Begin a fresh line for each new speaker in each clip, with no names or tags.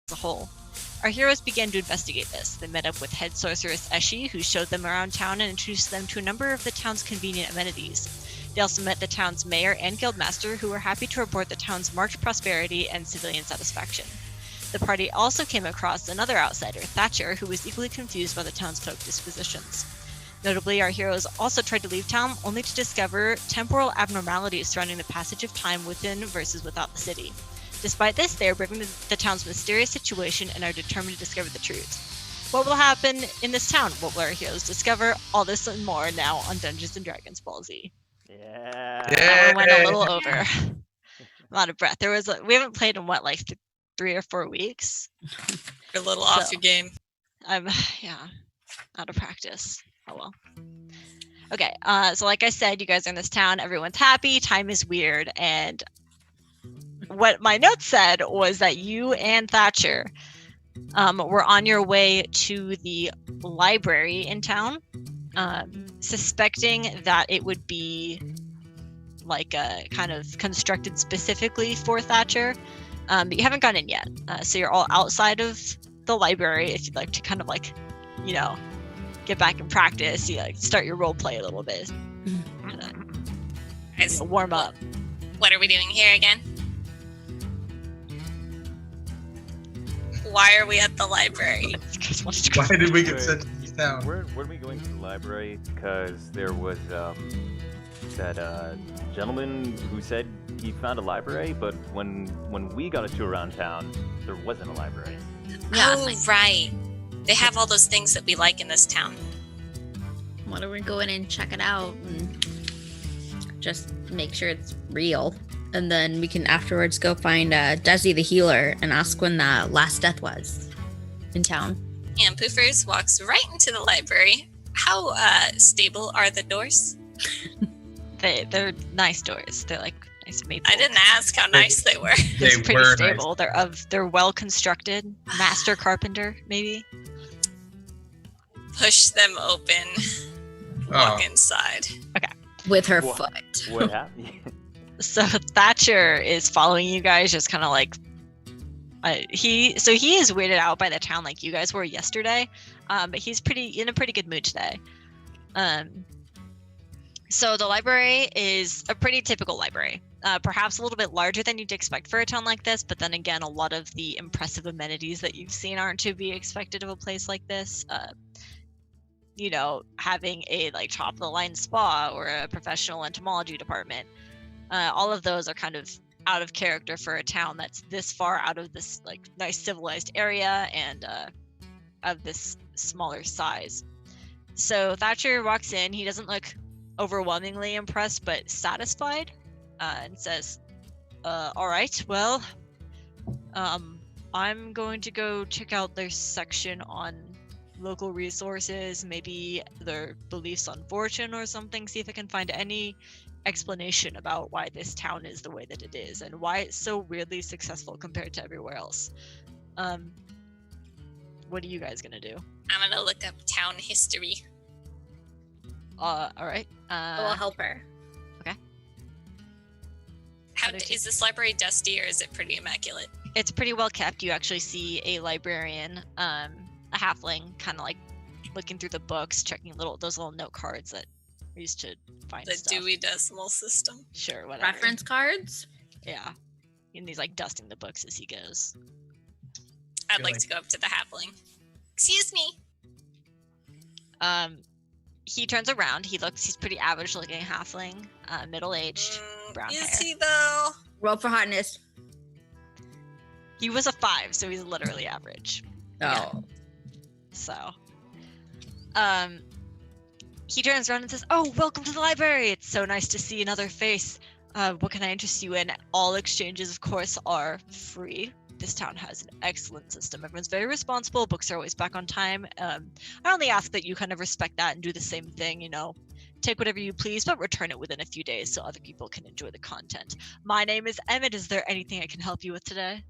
as a whole. Our heroes began to investigate this. They met up with head sorceress Eshi, who showed them around town and introduced them to a number of the town's convenient amenities. They also met the town's mayor and guildmaster, who were happy to report the town's marked prosperity and civilian satisfaction. The party also came across another outsider, Thatcher, who was equally confused by the townsfolk dispositions. Notably, our heroes also tried to leave town, only to discover temporal abnormalities surrounding the passage of time within versus without the city. Despite this, they are braving the town's mysterious situation and are determined to discover the truth. What will happen in this town? What will our heroes discover? All this and more now on Dungeons & Dragons Ball Z.
Yeah.
That one went a little over. I'm out of breath. We haven't played in 3 or 4 weeks.
You're a little off your game.
I'm out of practice. Oh well. Okay, so like I said, you guys are in this town. Everyone's happy. Time is weird, and what my notes said was that you and Thatcher were on your way to the library in town, suspecting that it would be like a kind of constructed specifically for Thatcher, but you haven't gone in yet. So you're all outside of the library. If you'd like to kind of get back in practice, start your role play a little bit, warm up.
What are we doing here again? Why are we at the library?
Why did we get sent to this town?
Weren't we going to the library because there was that gentleman who said he found a library, but when we got a tour around town, there wasn't a library.
Yeah, right. They have all those things that we like in this town.
Why don't we go in and check it out and just make sure it's real? And then we can afterwards go find Desi the healer and ask when the last death was in town.
And Poofers walks right into the library. How stable are the doors?
They're nice doors. They're like nice maple.
I didn't ask how nice they were.
They're pretty stable. Nice. They're well constructed. Master carpenter, maybe.
Push them open. Walk inside.
Okay.
With her foot.
What happened?
So Thatcher is following you guys, just kind of he is weirded out by the town like you guys were yesterday, but he's in a pretty good mood today. So the library is a pretty typical library, perhaps a little bit larger than you'd expect for a town like this, but then again, a lot of the impressive amenities that you've seen aren't to be expected of a place like this. Having a top of the line spa or a professional entomology department. All of those are kind of out of character for a town that's this far out of this nice civilized area and of this smaller size. So Thatcher walks in. He doesn't look overwhelmingly impressed, but satisfied, and says, all right, well, I'm going to go check out their section on local resources, maybe their beliefs on fortune or something, see if I can find any explanation about why this town is the way that it is and why it's so weirdly successful compared to everywhere else. What are you guys gonna do?
I'm gonna look up town history.
All right.
I'll help her.
Okay.
Is this library dusty or is it pretty immaculate?
It's pretty well kept. You actually see a librarian, a halfling, kind of looking through the books, checking those little note cards that we used to find
the
stuff.
Dewey Decimal System.
Sure, whatever.
Reference cards?
Yeah. And he's dusting the books as he goes.
I'd like to go up to the halfling. Excuse me.
He turns around. He's pretty average looking halfling, middle-aged, brown hair.
Is he though?
Roll for hotness.
He was a 5, so he's literally average.
Oh.
Yeah. So, he turns around and says, "Oh, welcome to the library. It's so nice to see another face. What can I interest you in?" All exchanges, of course, are free. This town has an excellent system. Everyone's very responsible. Books are always back on time. I only ask that you kind of respect that and do the same thing, take whatever you please, but return it within a few days so other people can enjoy the content. My name is Emmett. Is there anything I can help you with today?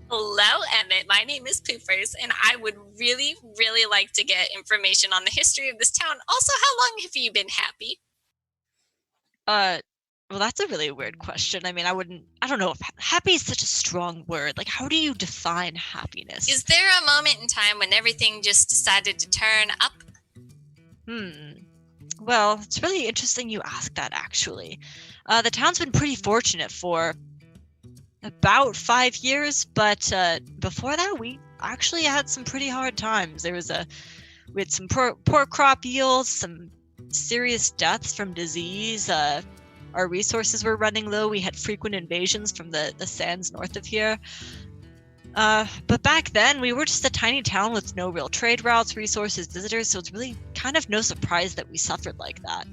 Hello, Emmett. My name is Poofers, and I would really, really like to get information on the history of this town. Also, how long have you been happy?
Well, that's a really weird question. I mean, I don't know if happy is such a strong word. Like, how do you define happiness?
Is there a moment in time when everything just decided to turn up?
Well, it's really interesting you ask that, actually. The town's been pretty fortunate for about 5 years, but before that, we actually had some pretty hard times. We had some poor crop yields, some serious deaths from disease. Our resources were running low. We had frequent invasions from the sands north of here. But back then, we were just a tiny town with no real trade routes, resources, visitors, so it's really kind of no surprise that we suffered like that.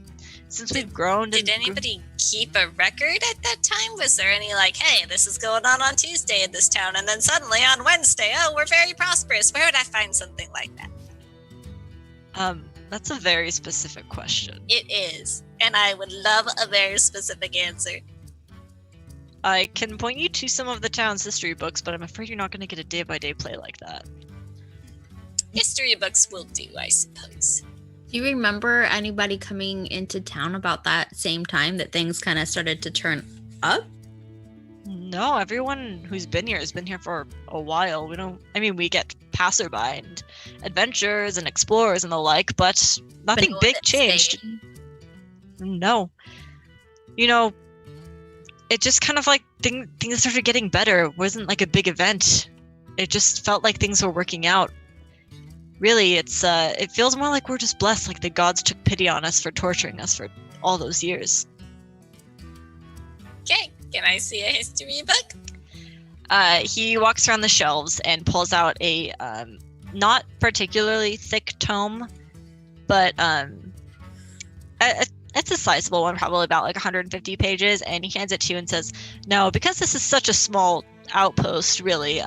Since we've grown...
Did anybody keep a record at that time? Was there any like, hey, this is going on Tuesday in this town, and then suddenly on Wednesday, oh, we're very prosperous. Where would I find something like that?
That's a very specific question.
It is, and I would love a very specific answer.
I can point you to some of the town's history books, but I'm afraid you're not going to get a day-by-day play like that.
History books will do, I suppose.
Do you remember anybody coming into town about that same time that things kind of started to turn up?
No, everyone who's been here has been here for a while. We get passerby and adventurers and explorers and the like, but nothing big changed. No. It just kind of like things started getting better. It wasn't like a big event. It just felt like things were working out. Really, it feels more like we're just blessed, like the gods took pity on us for torturing us for all those years.
Okay, can I see a history book?
He walks around the shelves and pulls out a not particularly thick tome, but it's a sizable one, probably about like 150 pages, and he hands it to you and says, "No, because this is such a small outpost, really,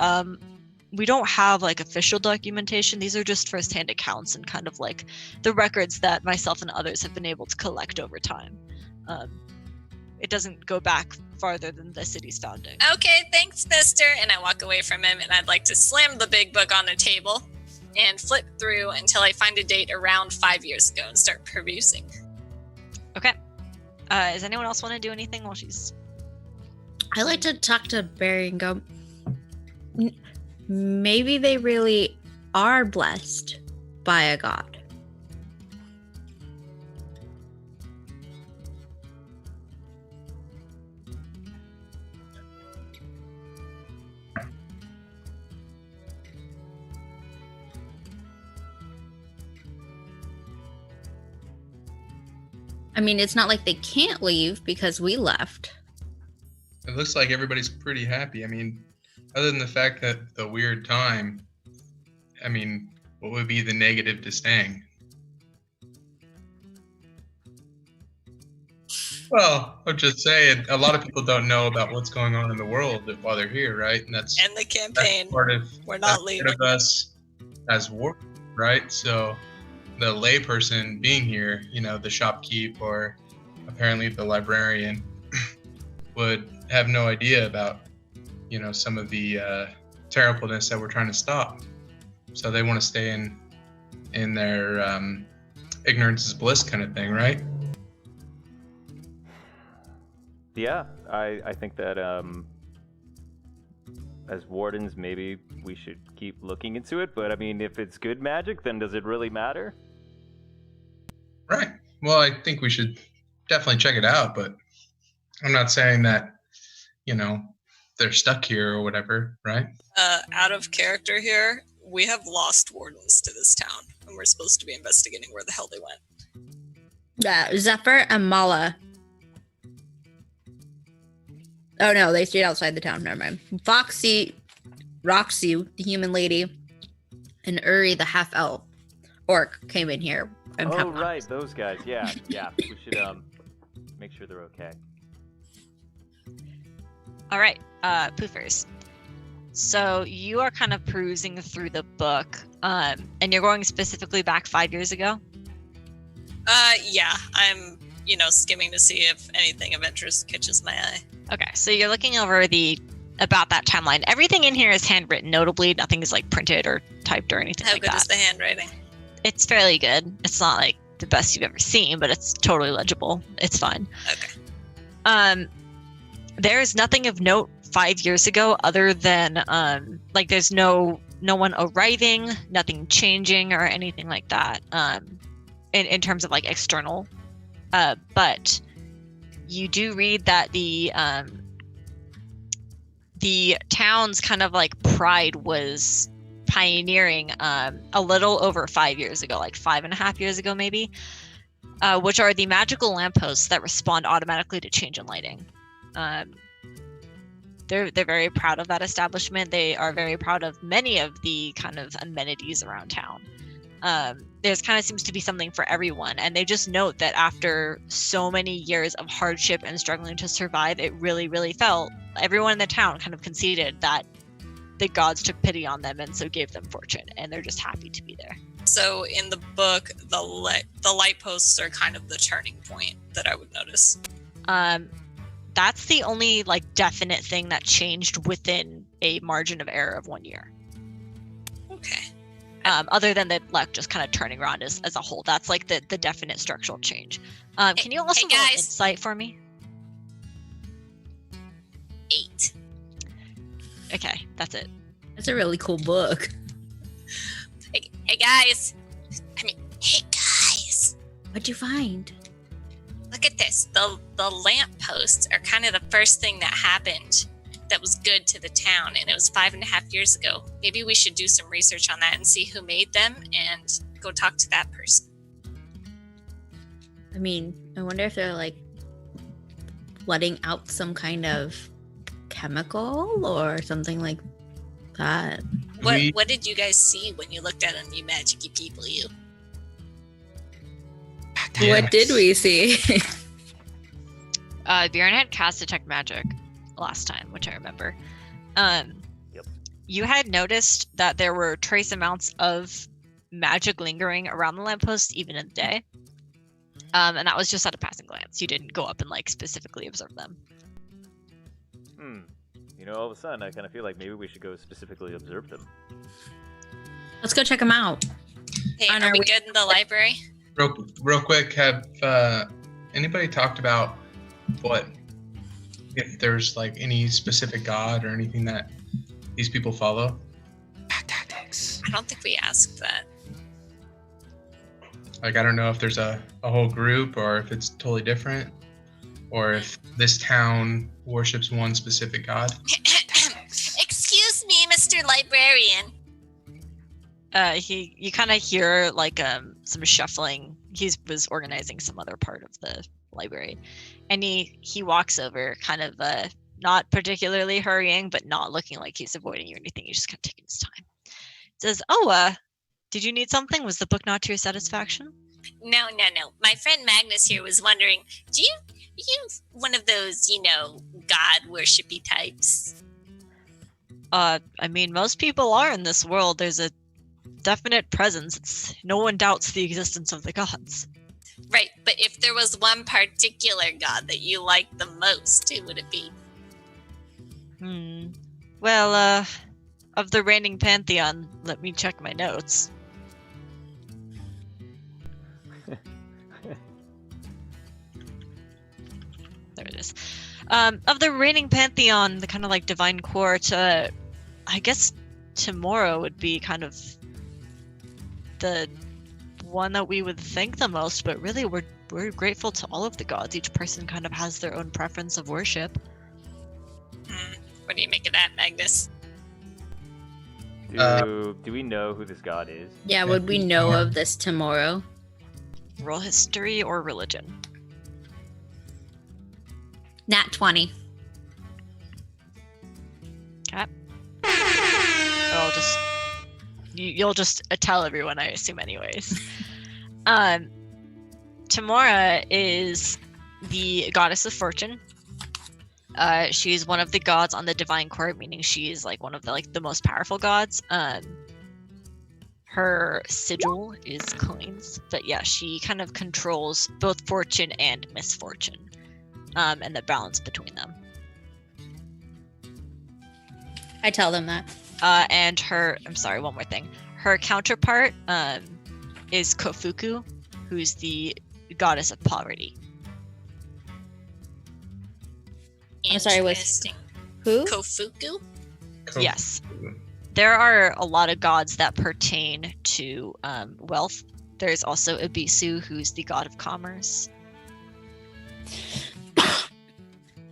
we don't have like official documentation. These are just firsthand accounts and kind of like the records that myself and others have been able to collect over time. It doesn't go back farther than the city's founding."
Okay, thanks, mister. And I walk away from him, and I'd like to slam the big book on the table and flip through until I find a date around 5 years ago and start perusing.
Okay. Does anyone else want to do anything while she's...
I like to talk to Barry and go, maybe they really are blessed by a god. I mean, it's not like they can't leave because we left.
It looks like everybody's pretty happy. I mean, other than the fact that the weird time, I mean, what would be the negative to staying? Well, I'm just saying, a lot of people don't know about what's going on in the world while they're here, right? And that's
the campaign.
Part of,
we're not leaving.
Part of us as war, right? So the layperson being here, the shopkeep or apparently the librarian would have no idea about, some of the terribleness that we're trying to stop. So they want to stay in their ignorance is bliss kind of thing, right?
Yeah, I think that as wardens, maybe we should keep looking into it. But I mean, if it's good magic, then does it really matter?
Right. Well, I think we should definitely check it out, but I'm not saying that, they're stuck here or whatever, right?
Out of character here, we have lost wardens to this town, and we're supposed to be investigating where the hell they went.
Zephyr and Mala. Oh no, they stayed outside the town. Never mind. Foxy, Roxy, the human lady, and Uri, the half-elf orc, came in here.
Oh, right, those guys. Yeah. We should make sure they're okay.
All right, Poofers. So you are kind of perusing through the book, and you're going specifically back 5 years ago?
Yeah, I'm, skimming to see if anything of interest catches my eye.
Okay, so you're looking over about that timeline. Everything in here is handwritten, notably. Nothing is like printed or typed or anything like that.
How good is the handwriting?
It's fairly good. It's not like the best you've ever seen, but it's totally legible. It's fine.
Okay.
There is nothing of note 5 years ago other than like there's no one arriving, nothing changing or anything like that. In terms of like external, but you do read that the town's kind of like pride was pioneering a little over 5 years ago, like 5.5 years ago maybe, which are the magical lampposts that respond automatically to change in lighting. They're very proud of that establishment. They are very proud of many of the kind of amenities around town. There's kind of seems to be something for everyone, and they just note that after so many years of hardship and struggling to survive, it really felt everyone in the town kind of conceded that the gods took pity on them and so gave them fortune, and they're just happy to be there.
So in the book, the light posts are kind of the turning point that I would notice.
That's the only like definite thing that changed within a margin of error of 1 year.
Okay.
Other than the like just kind of turning around as a whole, that's like the definite structural change. Can you also roll
guys.
insight for me?
8.
Okay, that's it.
That's a really cool book.
Hey guys. Hey guys.
What'd you find?
Look at this. The lamp posts are kind of the first thing that happened that was good to the town, and it was 5.5 years ago. Maybe we should do some research on that and see who made them and go talk to that person.
I mean, I wonder if they're like letting out some kind of chemical or something like that.
What did you guys see when you looked at them, you magic-y people, you?
What did we see?
Bjorn had cast Detect Magic last time, which I remember.
Yep.
You had noticed that there were trace amounts of magic lingering around the lamppost even in the day. And that was just at a passing glance. You didn't go up and like specifically observe them.
You know, all of a sudden, I kind of feel like maybe we should go specifically observe them.
Let's go check them out.
Hey,
On
are
our
we
way-
good in the library?
Real quick, have anybody talked about what if there's like any specific god or anything that these people follow?
Tactics.
I don't think we asked that.
Like, I don't know if there's a whole group or if it's totally different, or if this town worships one specific god.
Excuse me, Mr. Librarian.
You kind of hear like some shuffling. He was organizing some other part of the library, and he walks over, kind of not particularly hurrying, but not looking like he's avoiding you or anything. He's just kind of taking his time. Says, "Oh, did you need something? Was the book not to your satisfaction?"
No. My friend Magnus here was wondering, do you one of those, god worshipy types?
I mean, most people are in this world. There's a definite presence. No one doubts the existence of the gods.
Right, but if there was one particular god that you liked the most, who would it be?
Well, of the reigning pantheon, let me check my notes. There it is. Of the reigning pantheon, the kind of like divine court, I guess tomorrow would be kind of the one that we would think the most, but really we're grateful to all of the gods. Each person kind of has their own preference of worship.
What do you make of that, Magnus?
Do we know who this god is?
Yeah, would we know of this tomorrow?
Roll history or religion.
Nat 20.
Okay. You'll just tell everyone, I assume, anyways. Tamora is the goddess of fortune. She's one of the gods on the divine court, meaning she's like one of the most powerful gods. Her sigil is coins, but yeah, she kind of controls both fortune and misfortune, and the balance between them.
I tell them that.
And I'm sorry, one more thing. Her counterpart is Kofuku, who's the goddess of poverty.
I'm sorry, was-
Interesting.
Who?
Kofuku?
Yes. There are a lot of gods that pertain to wealth. There's also Ibisu, who's the god of commerce.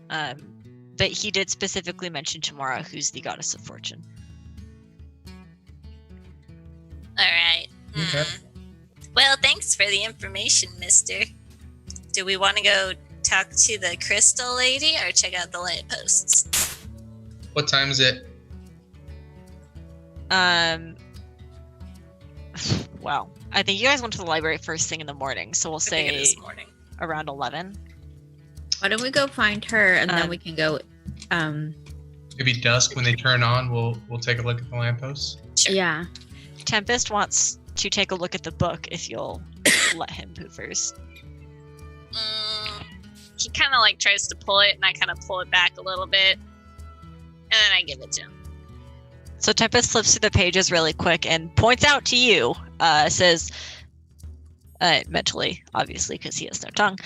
But he did specifically mention Tamara, who's the goddess of fortune.
All right.
Okay.
Well, thanks for the information, mister. Do we want to go talk to the crystal lady or check out the lampposts?
What time is it?
Wow. I think you guys went to the library first thing in the morning, so we'll
I think it
say
is morning.
around 11.
Why don't we go find her and then we can go?
Maybe dusk when they turn on. We'll take a look at the lampposts.
Sure.
Yeah.
Tempest wants to take a look at the book if you'll let him go first.
He kind of like tries to pull it, and I kind of pull it back a little bit, and then I give it to him.
So Tempest flips through the pages really quick and points out to you, says, mentally, obviously, because he has no tongue,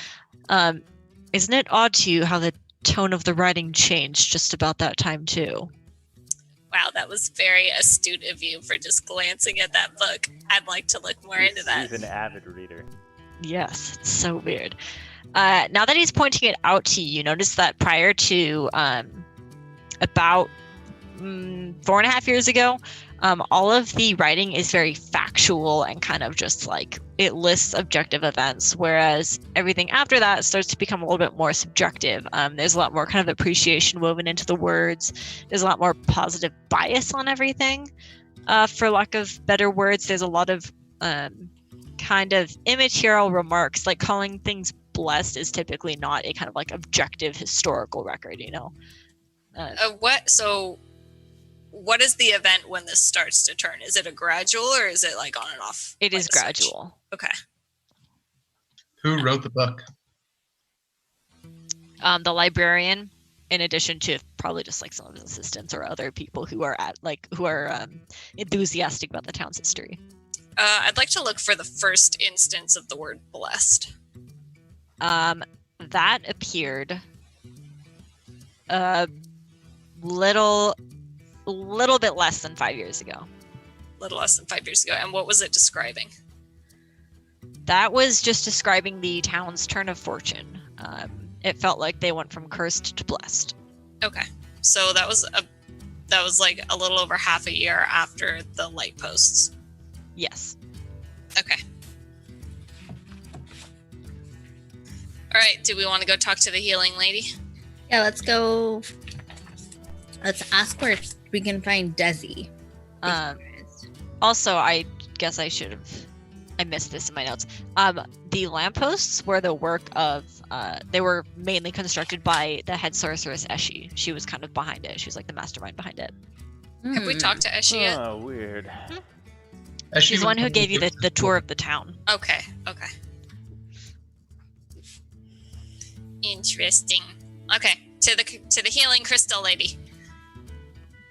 isn't it odd to you how the tone of the writing changed just about that time too?
Wow, that was very astute of you for just glancing at that book. I'd like to look more into that.
He's an avid reader.
Yes, it's so weird. Now that he's pointing it out to you, you notice that prior to about 4.5 years ago, all of the writing is very factual and kind of just like it lists objective events, whereas everything after that starts to become a little bit more subjective. There's a lot more kind of appreciation woven into the words. There's a lot more positive bias on everything. For lack of better words, there's a lot of kind of immaterial remarks, like calling things blessed is typically not a kind of like objective historical record, you know?
What is the event when this starts to turn? Is it a gradual or is it like on and off?
It is
like a switch?
gradual.
Okay.
Who wrote the book?
The librarian, in addition to probably just like some of his assistants or other people who are enthusiastic about the town's history.
I'd like to look for the first instance of the word blessed.
That appeared a little bit less than 5 years ago.
A little less than 5 years ago. And what was it describing?
That was just describing the town's turn of fortune. It felt like they went from cursed to blessed.
Okay. So that was like a little over half a year after the light posts.
Yes.
Okay. All right. Do we want to go talk to the healing lady?
Yeah, let's go. Let's ask where we can find Desi.
Also, I guess I missed this in my notes. The lampposts were the work of, they were mainly constructed by the head sorceress Eshi. She was kind of behind it. She was like the mastermind behind it.
Have we talked to Eshi yet?
Oh, weird.
She's the one who gave you the tour of the town.
Okay. Interesting. Okay. To the healing crystal lady.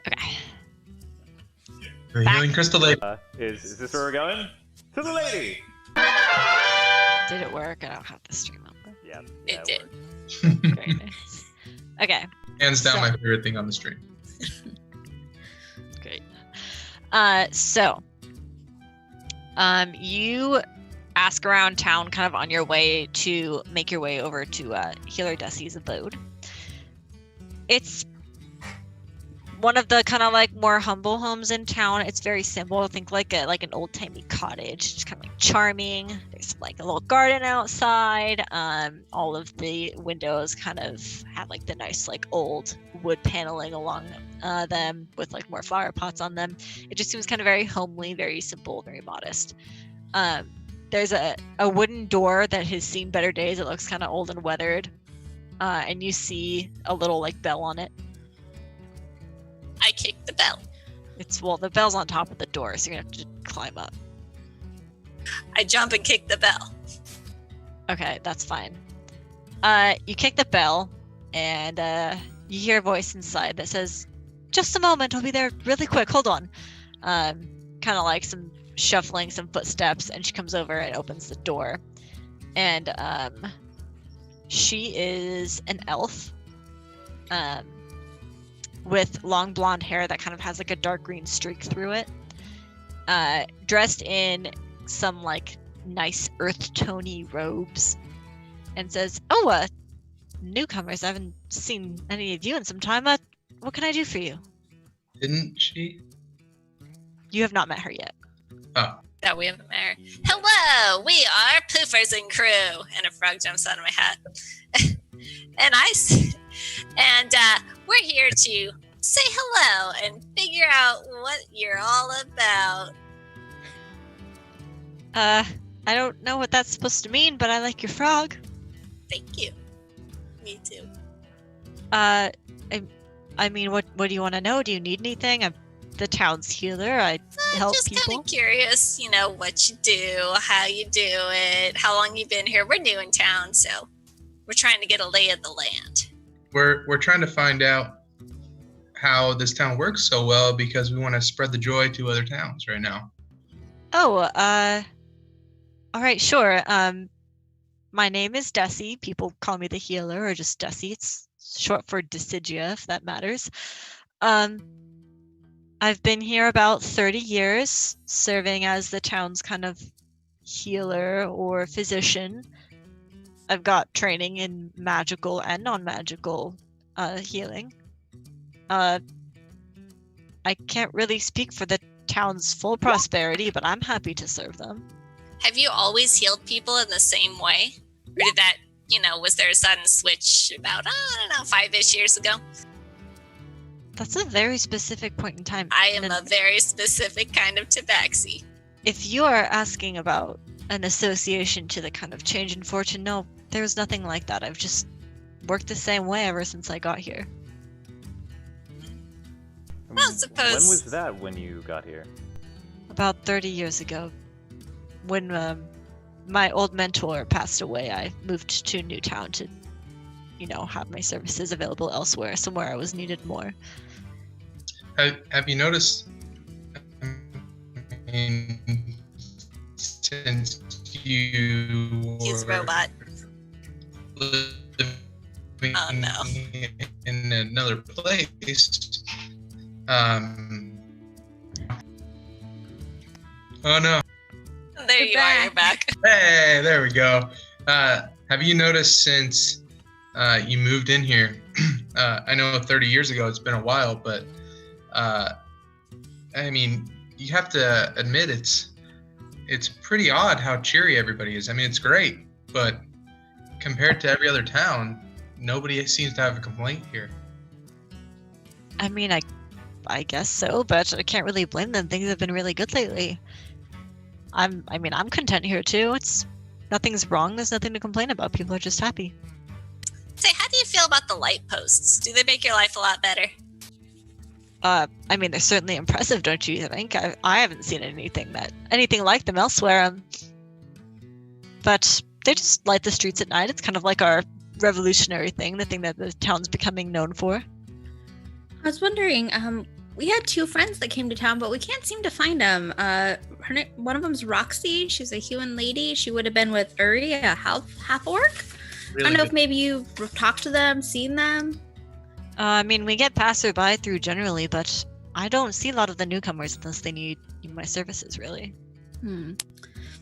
Okay.
The healing crystal lady.
Is this where we're going? To the lady!
Did it work? I don't have the stream up.
Yeah.
It did.
worked.
Very nice. Okay.
Hands down,
So-
my favorite thing on the stream.
Great. You ask around town kind of on your way to make your way over to Healer Desi's abode. It's one of the kind of like more humble homes in town. It's very simple. Think like an old-timey cottage, just kind of like charming. There's like a little garden outside. All of the windows kind of have like the nice like old wood paneling along them with like more flower pots on them. It just seems kind of very homely, very simple, very modest. There's a wooden door that has seen better days. It looks kind of old and weathered. And you see a little like bell on it.
I kicked the bell.
The bell's on top of the door, so you're gonna have to climb up.
I jump and kick the bell.
Okay, that's fine. You kick the bell, and you hear a voice inside that says, "Just a moment, I'll be there really quick. Hold on." Kind of like some shuffling, some footsteps, and she comes over and opens the door, and she is an elf. with long blonde hair that kind of has like a dark green streak through it, dressed in some like nice earth tony robes, and says, "Oh, newcomers, I haven't seen any of you in some time. What can I do for you?"
Didn't she?
You have not met her yet.
Oh,
That we haven't met her. Hello, we are Poofers and Crew, and a frog jumps out of my hat. and we're here to say hello and figure out what you're all about.
I don't know what that's supposed to mean, but I like your frog.
Thank you. Me too.
I mean, what do you want to know? Do you need anything? I'm the town's healer. I help
Just
people.
kind of curious, what you do, how you do it, how long you've been here. We're new in town, so we're trying to get a lay of the land.
we're trying to find out how this town works so well because we want to spread the joy to other towns right now.
Oh, all right, sure. My name is Desi. People call me the healer or just Desi. It's short for Decidia, if that matters. I've been here about 30 years, serving as the town's kind of healer or physician. I've got training in magical and non-magical healing. I can't really speak for the town's full prosperity, but I'm happy to serve them.
Have you always healed people in the same way? Or did that, was there a sudden switch about, 5-ish years ago?
That's a very specific point in time.
I am
And
a very specific kind of tabaxi.
if you are asking about an association to the kind of change in fortune, no, there's nothing like that. I've just worked the same way ever since I got here.
Well, suppose-
When was that when you got here?
About 30 years ago, when my old mentor passed away, I moved to Newtown to, have my services available elsewhere, somewhere I was needed more.
Have you noticed? Since you
He's a
were
robot.
living
Oh, no.
in another place. Oh no!
There you are, you're back.
Hey, there we go. Have you noticed since you moved in here? I know 30 years ago, it's been a while, but I mean, you have to admit it's pretty odd how cheery everybody is. I mean, it's great, but compared to every other town, nobody seems to have a complaint here.
I mean, I guess so, but I can't really blame them. Things have been really good lately. I'm content here too. Nothing's wrong. There's nothing to complain about. People are just happy.
Say, how do you feel about the light posts? Do they make your life a lot better?
I mean, they're certainly impressive, don't you think? I haven't seen anything like them elsewhere. But they just light the streets at night. It's kind of like our revolutionary thing, the thing that the town's becoming known for.
I was wondering, we had two friends that came to town, but we can't seem to find them. One of them's Roxy. She's a human lady. She would have been with Uri, a half orc. I
Really
don't know
good.
if maybe you've talked to them, seen them.
I mean, we get passerby through generally, but I don't see a lot of the newcomers unless they need my services, really.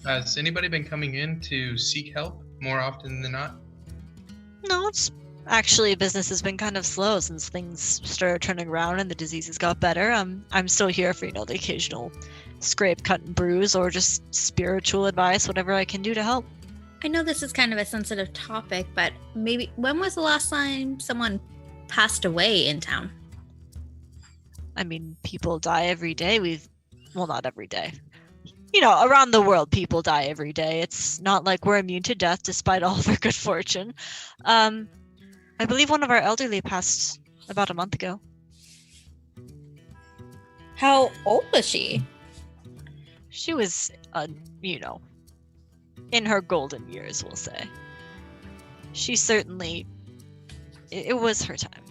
Has anybody been coming in to seek help more often than not?
No, it's actually business has been kind of slow since things started turning around and the diseases got better. I'm still here for the occasional scrape, cut, and bruise, or just spiritual advice, whatever I can do to help.
I know this is kind of a sensitive topic, but maybe when was the last time someone passed away in town?
I mean, people die every day. Well, not every day. Around the world, people die every day. It's not like we're immune to death despite all of our good fortune. I believe one of our elderly passed about a month ago.
How old was she?
She was, in her golden years, we'll say. She certainly, it was her time.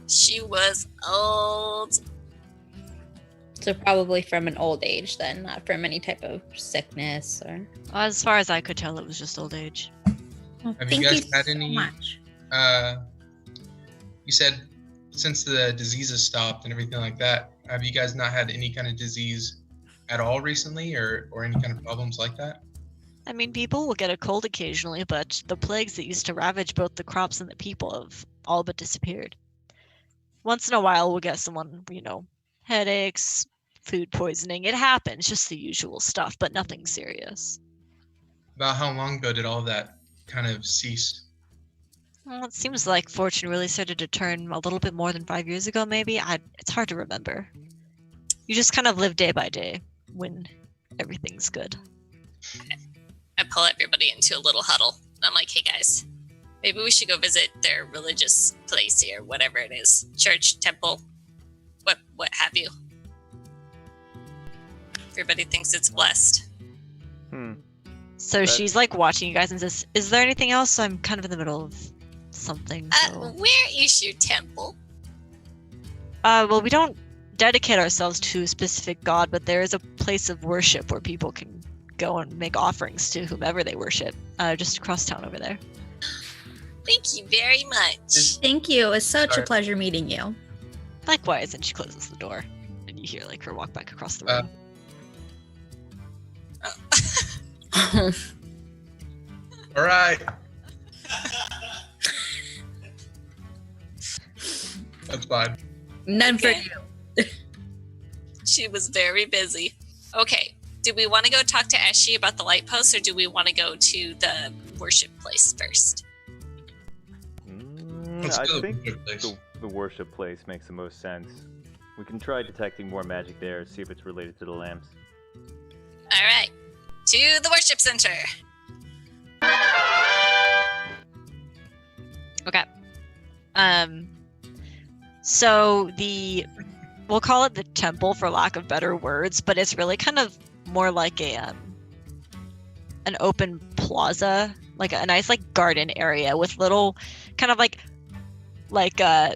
She was old.
So probably from an old age then, not from any type of sickness or...
As far as I could tell, it was just old age.
Well,
Have you
thank
guys had
so
any-
much.
You said since the diseases stopped and everything like that, have you guys not had any kind of disease at all recently, or any kind of problems like that?
I mean, people will get a cold occasionally, but the plagues that used to ravage both the crops and the people have all but disappeared. Once in a while, we'll get someone, headaches, food poisoning. It happens, just the usual stuff, but nothing serious.
About how long ago did all that kind of cease?
Well, it seems like fortune really started to turn a little bit more than 5 years ago, maybe. It's hard to remember. You just kind of live day by day when everything's good.
I pull everybody into a little huddle. And I'm like, hey guys, maybe we should go visit their religious place here, whatever it is. Church, temple, what have you. Everybody thinks it's blessed.
So she's like watching you guys and says, is there anything else? I'm kind of in the middle of something.
Where is your temple?
Well, we don't dedicate ourselves to a specific god, but there is a place of worship where people can go and make offerings to whomever they worship, just across town over there.
Thank you very much.
Thank you. It's such a
Sorry.
pleasure meeting you.
Likewise, and she closes the door, and you hear like her walk back across the room.
All right. That's fine.
None for
Okay.
you.
She was very busy. Okay, do we want to go talk to Eshi about the light post, or do we want to go to the worship place first?
Let's
I
go to the
think
worship place.
the worship place makes the most sense. We can try detecting more magic there, see if it's related to the lamps.
All right, to the worship center.
Okay. So we'll call it the temple for lack of better words, but it's really kind of more like an open plaza, like a nice like garden area with little kind of like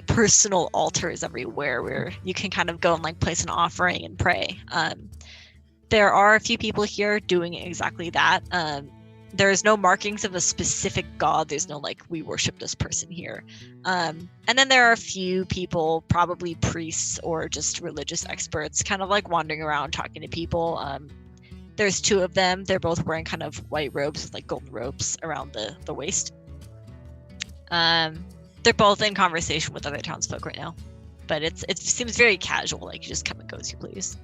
personal altars everywhere where you can kind of go and like place an offering and pray. There are a few people here doing exactly that. There's no markings of a specific god. There's no like, we worship this person here. And then there are a few people, probably priests or just religious experts, kind of like wandering around talking to people. There's two of them. They're both wearing kind of white robes with like golden ropes around the waist. They're both in conversation with other townsfolk right now. But it seems very casual, like you just come and go as you please.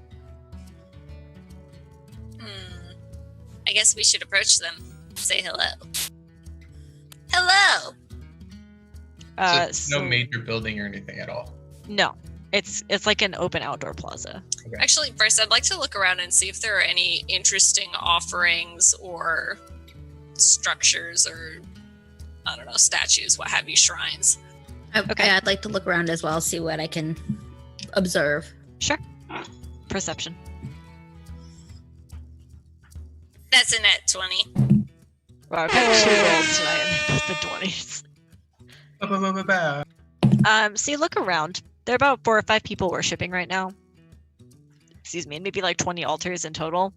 I guess we should approach them. Say hello. Hello.
So no major building or anything at all.
No, it's like an open outdoor plaza.
Actually, first I'd like to look around and see if there are any interesting offerings or structures or, I don't know, statues, what have you, shrines.
Okay.
I'd like to look around as well, see what I can observe.
Sure. Perception.
That's a net 20.
Wow, I've got 2 rolls tonight and they've both been 20s.
Ba-ba-ba-ba-ba.
So you look around. There are about 4 or 5 people worshiping right now. Excuse me, and maybe like 20 altars in total.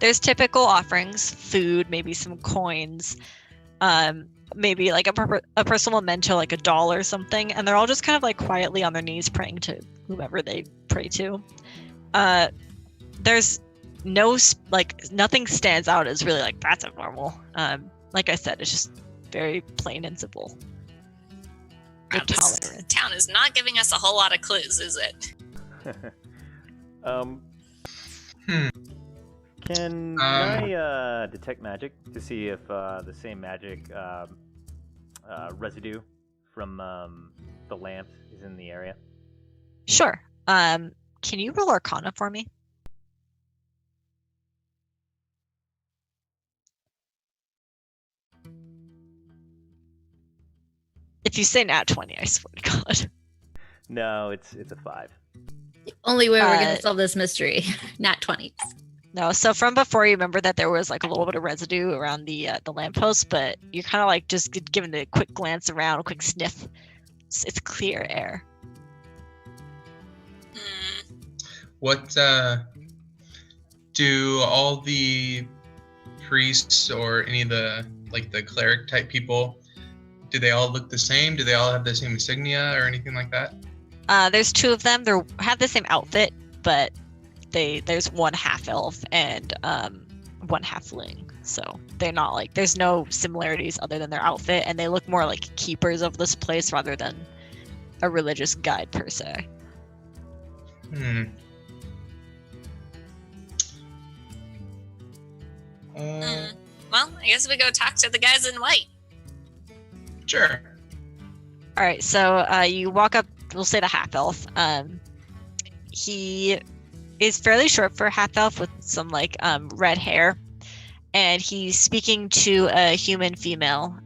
There's typical offerings, food, maybe some coins, maybe like a personal memento, like a doll or something, and they're all just kind of like quietly on their knees praying to whomever they pray to. There's nothing stands out as really like that's abnormal. Like I said, it's just very plain and simple.
Wow, this town is not giving us a whole lot of clues, is it?
Can I detect magic to see if the same magic residue from the lamp is in the area?
Sure. Can you roll Arcana for me? If you say nat 20, I swear to God.
No, it's a 5.
The only way we're going to solve this mystery. Nat 20s.
No, so from before, you remember that there was like a little bit of residue around the lamppost, but you're kind of like just giving a quick glance around, a quick sniff. It's clear air.
What do all the priests or any of the cleric type people, do they all look the same? Do they all have the same insignia or anything like that?
There's two of them. They have the same outfit, but there's one half elf and one halfling. So they're not like, there's no similarities other than their outfit, and they look more like keepers of this place rather than a religious guide per se.
Well, I guess we go talk to the guys in white.
Sure.
All right, so you walk up. We'll say the half elf. He is fairly short for a half elf with some like red hair, and he's speaking to a human female.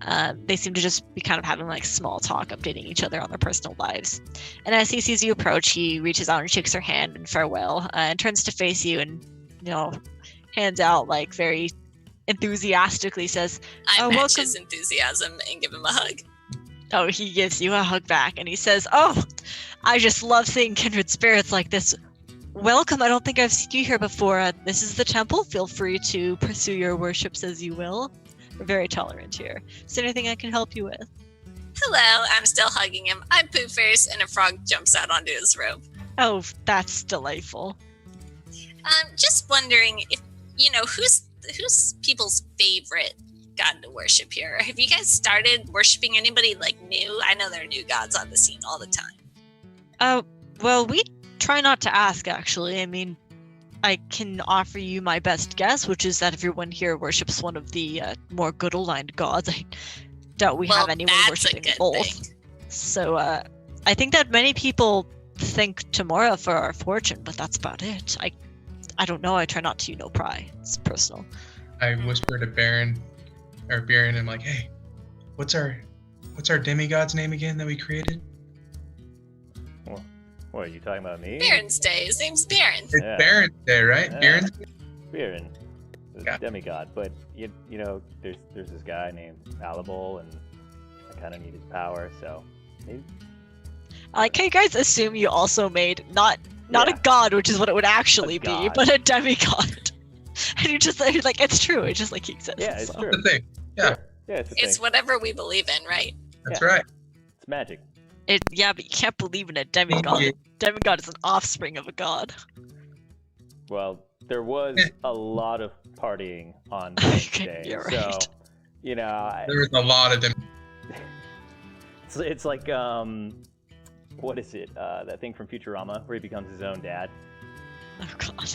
They seem to just be kind of having like small talk, updating each other on their personal lives. And as he sees you approach, he reaches out and shakes her hand in farewell, and turns to face you, and hands out like very enthusiastically says,
I
"Oh,
match
welcome."
his enthusiasm and give him a hug.
Oh, he gives you a hug back, and he says, "Oh, I just love seeing kindred spirits like this. Welcome. I don't think I've seen you here before. This is the temple. Feel free to pursue your worships as you will. We're very tolerant here. Is there anything I can help you with?"
Hello, I'm still hugging him. I'm Poofers, and a frog jumps out onto his robe.
Oh, that's delightful.
Just wondering if, who's people's favorite god to worship here? Have you guys started worshiping anybody like new? I know there are new gods on the scene all the time.
Well, we try not to ask, actually. I mean, I can offer you my best guess, which is that everyone here worships one of the more good-aligned gods. I doubt we have anyone
that's a
worshiping
good
both.
thing.
So, I think that many people think Tamora for our fortune, but that's about it. I don't know. I try not to, pry. It's personal.
I whisper to Baron, I'm like, hey, what's our demigod's name again that we created?
What are you talking about, me?
Baron's Day. His name's Baron.
It's
Yeah.
Baron's Day, right?
Yeah.
Baron's
Baron, the
Yeah.
demigod, but there's this guy named Alibol, and I kind of need his power, so maybe.
I like how you guys assume you also made not
Yeah.
a god, which is what it would actually
A
be,
god.
but a demigod. And you're like, it's true. It's just like he exists.
Yeah, it's
so.
true.
the thing.
Yeah, it's a
It's
thing.
whatever we believe in, right?
That's
Yeah.
right.
It's magic.
Yeah, but you can't believe in a demigod.
Yeah.
Demigod is an offspring of a god.
Well, there was a lot of partying on
Okay,
Wednesday,
you're
so
right.
There was a lot of them.
it's like what is it? That thing from Futurama where he becomes his own dad.
Oh god.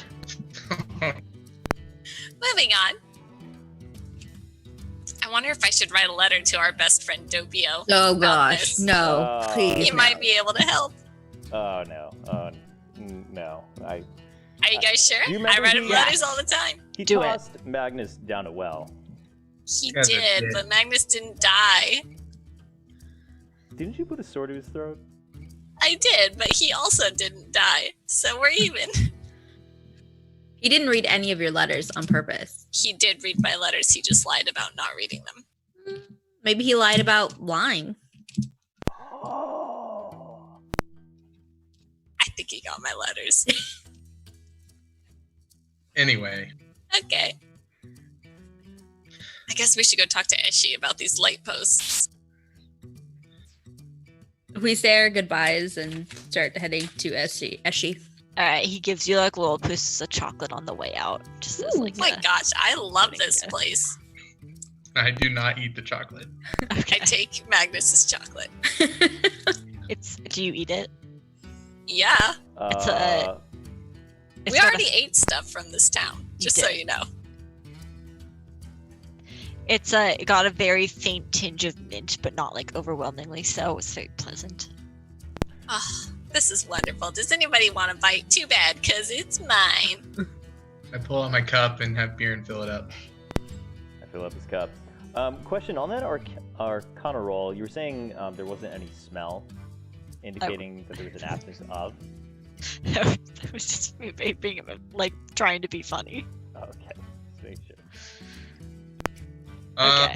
Moving on. I wonder if I should write a letter to our best friend Doppio.
Oh
about
gosh,
this.
no,
Oh.
please.
He
no.
might be able to help.
Oh no. No.
Are you guys sure?
You
I
remember
write him
he-
letters all the time.
He
Do it.
tossed Magnus down a well.
He
guys are
did,
dead.
but Magnus didn't die.
Didn't you put a sword to his throat?
I did, but he also didn't die. So we're even.
He didn't read any of your letters on purpose.
He did read my letters. He just lied about not reading them.
Maybe he lied about lying.
Oh.
I think he got my letters.
Anyway,
Okay. I guess we should go talk to Eshi about these light posts.
We say our goodbyes and start heading to Eshi.
All right, he gives you like little pieces of chocolate on the way out. Just as like
Oh my gosh, I love this
Yeah.
place.
I do not eat the chocolate.
I
okay.
take Magnus's chocolate.
Do you eat it?
Yeah,
It's
we
got
already ate stuff from this town, just so
did.
you know.
It's got a very faint tinge of mint, but not like overwhelmingly so. It's very pleasant.
Oh, this is wonderful. Does anybody want a bite? Too bad, because it's mine.
I pull out my cup and have beer and fill it up.
I fill up his cup. Question on that Arcana roll. You were saying there wasn't any smell, indicating that there was an absence of.
It was just me being like trying to be funny.
Okay, just make sure.
Okay.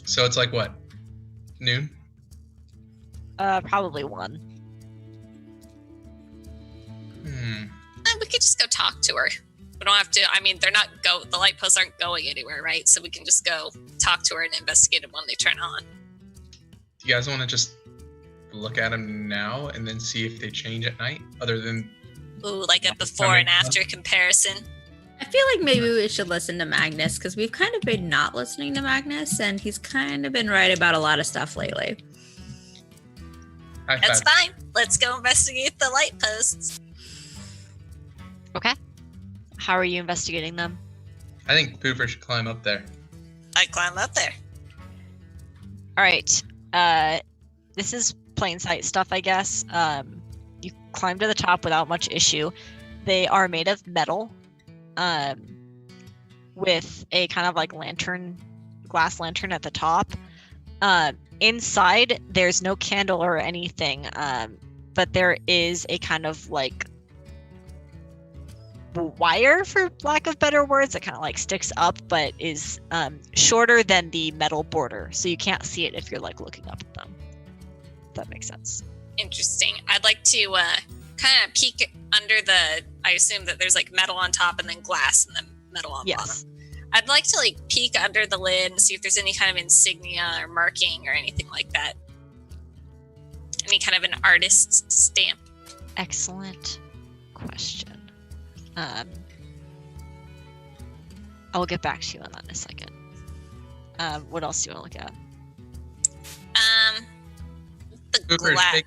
So it's like what? Noon?
Probably one.
We could just go talk to her. We don't have to. I mean, the light posts aren't going anywhere, right? So we can just go talk to her and investigate them when they turn on.
you guys want to just look at them now and then see if they change at night, other than
Ooh, like a before and after comparison.
I feel like maybe we should listen to Magnus because we've kind of been not listening to Magnus, and he's kind of been right about a lot of stuff lately.
high
That's
five.
fine. Let's go investigate the light posts.
Okay. How are you investigating them?
I think Pooper should climb up there.
I climb up there.
All right. This is plain sight stuff, I guess. You climb to the top without much issue. They are made of metal, with a kind of like glass lantern at the top. Inside, there's no candle or anything, but there is a kind of like wire, for lack of better words, that kind of like sticks up, but is shorter than the metal border, so you can't see it if you're like looking up at them. If that makes sense.
Interesting. I'd like to kind of peek under the. I assume that there's like metal on top and then glass and then metal on
Yes.
bottom. I'd like to like peek under the lid and see if there's any kind of insignia or marking or anything like that. Any kind of an artist's stamp.
Excellent question. I will get back to you on that in a second. What else do you want to look at?
The
Pooper,
glass.
shake,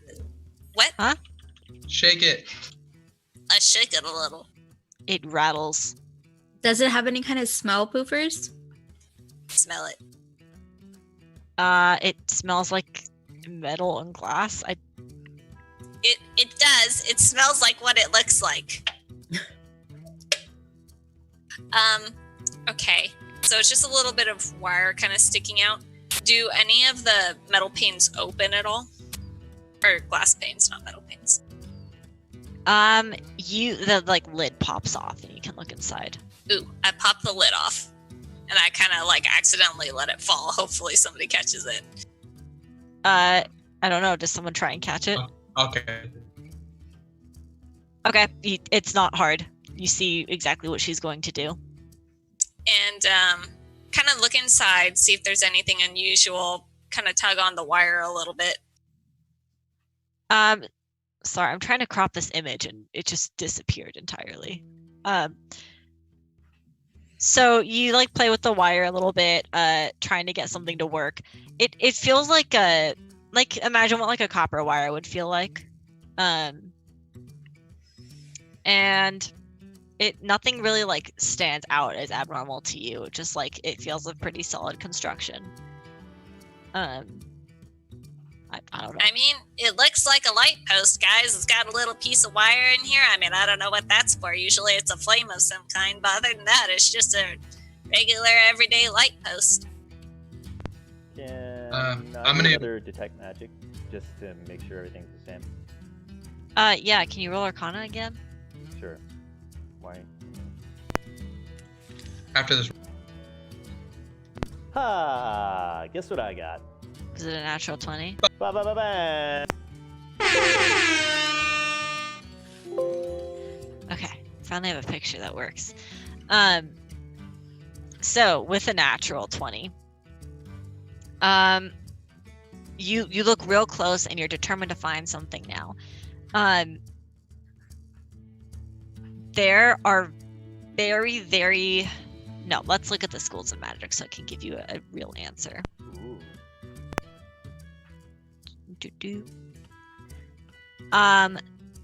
What?
shake it.
I shake it a little.
It rattles.
Does it have any kind of smell, Poofers?
Smell it.
It smells like metal and glass.
It does. It smells like what it looks like. Okay. So it's just a little bit of wire kind of sticking out. Do any of the metal panes open at all? Or glass panes, not metal panes.
The like lid pops off and you can look inside.
Ooh, I pop the lid off. And I kind of like accidentally let it fall. Hopefully somebody catches it.
I don't know. Does someone try and catch it?
Okay.
Okay, it's not hard. You see exactly what she's going to do.
And kind of look inside, see if there's anything unusual. Kind of tug on the wire a little bit.
Sorry, I'm trying to crop this image and it just disappeared entirely. So you like play with the wire a little bit, trying to get something to work. It feels like imagine what like a copper wire would feel like. And nothing really like stands out as abnormal to you. Just like it feels a pretty solid construction. I don't know.
I mean, it looks like a light post, guys. It's got a little piece of wire in here. I mean, I don't know what that's for. Usually it's a flame of some kind, but other than that, it's just a regular everyday light post.
Can
I'm
I
gonna-
do another detect magic just to make sure everything's the same?
Yeah, can you roll Arcana again?
Sure. Why?
After this,
Ha! Guess what I got?
Is it a natural 20?
Ba ba ba ba.
Okay, finally have a picture that works. So with a natural 20, you look real close and you're determined to find something now. There are no, let's look at the schools of magic so I can give you a real answer.
Ooh.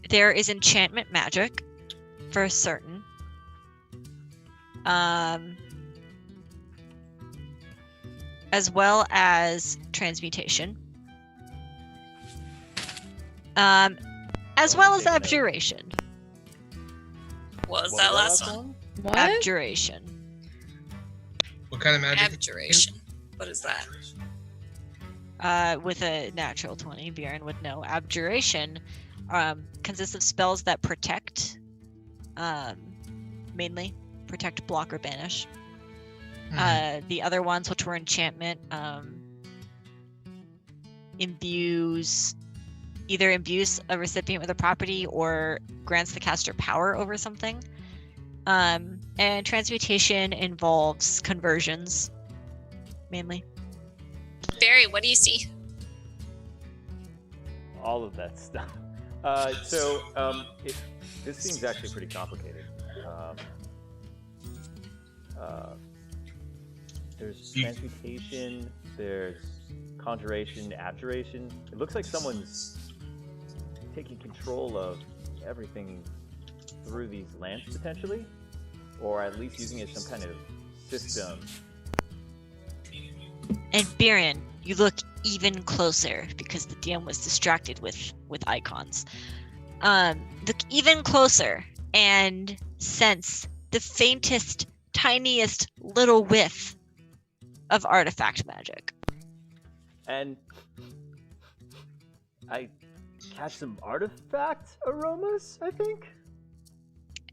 There is enchantment magic for certain. As well as transmutation. As well as abjuration.
What was
What
that
was
last one?
What?
Abjuration.
what kind of magic?
Abjuration. What is that?
With a natural 20, Bjorn would know. Abjuration consists of spells that protect, mainly protect, block, or banish. The other ones, which were enchantment, either imbues a recipient with a property or grants the caster power over something. And transmutation involves conversions, mainly.
Barry, what do you see?
all of that stuff. This seems actually pretty complicated. There's transmutation, there's conjuration, abjuration. It looks like someone's taking control of everything through these lamps, potentially, or at least using it as some kind of system.
And Biren, you look even closer because the DM was distracted with icons. Look even closer and sense the faintest, tiniest little whiff of artifact magic.
And I catch some artifact aromas, I think?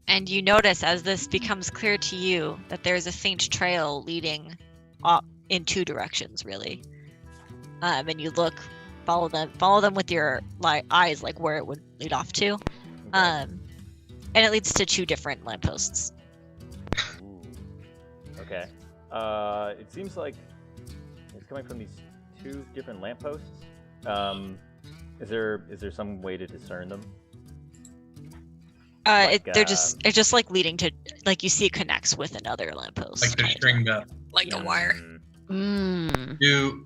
And you notice as this becomes clear to you that there's a faint trail leading up in two directions, really. And you look, follow them with your eyes, like where it would lead off to. And it leads to two different lampposts.
Ooh. Okay. It seems like it's coming from these two different lampposts. Is there some way to discern them?
It's just like leading to, like, you see it connects with another lamppost.
Like they're stringed up.
Like a wire.
Do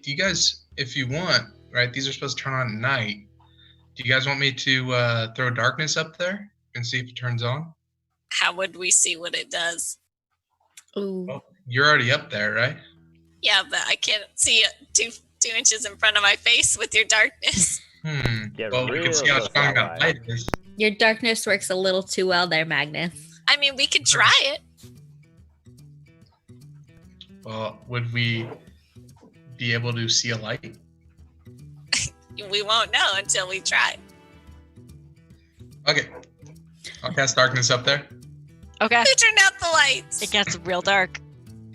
you guys, if you want, right? These are supposed to turn on at night. Do you guys want me to throw darkness up there and see if it turns on?
How would we see what it does?
Ooh.
Well, you're already up there, right?
Yeah, but I can't see it 2 inches in front of my face with your darkness.
Get
Well, we can see how
real
strong that
satellite.
light is.
Your darkness works a little too well there, Magnus.
I mean, we could try it.
Well, would we be able to see a light?
We won't know until we try.
Okay. I'll cast darkness up there.
Okay.
Who turned out the lights?
It gets real dark.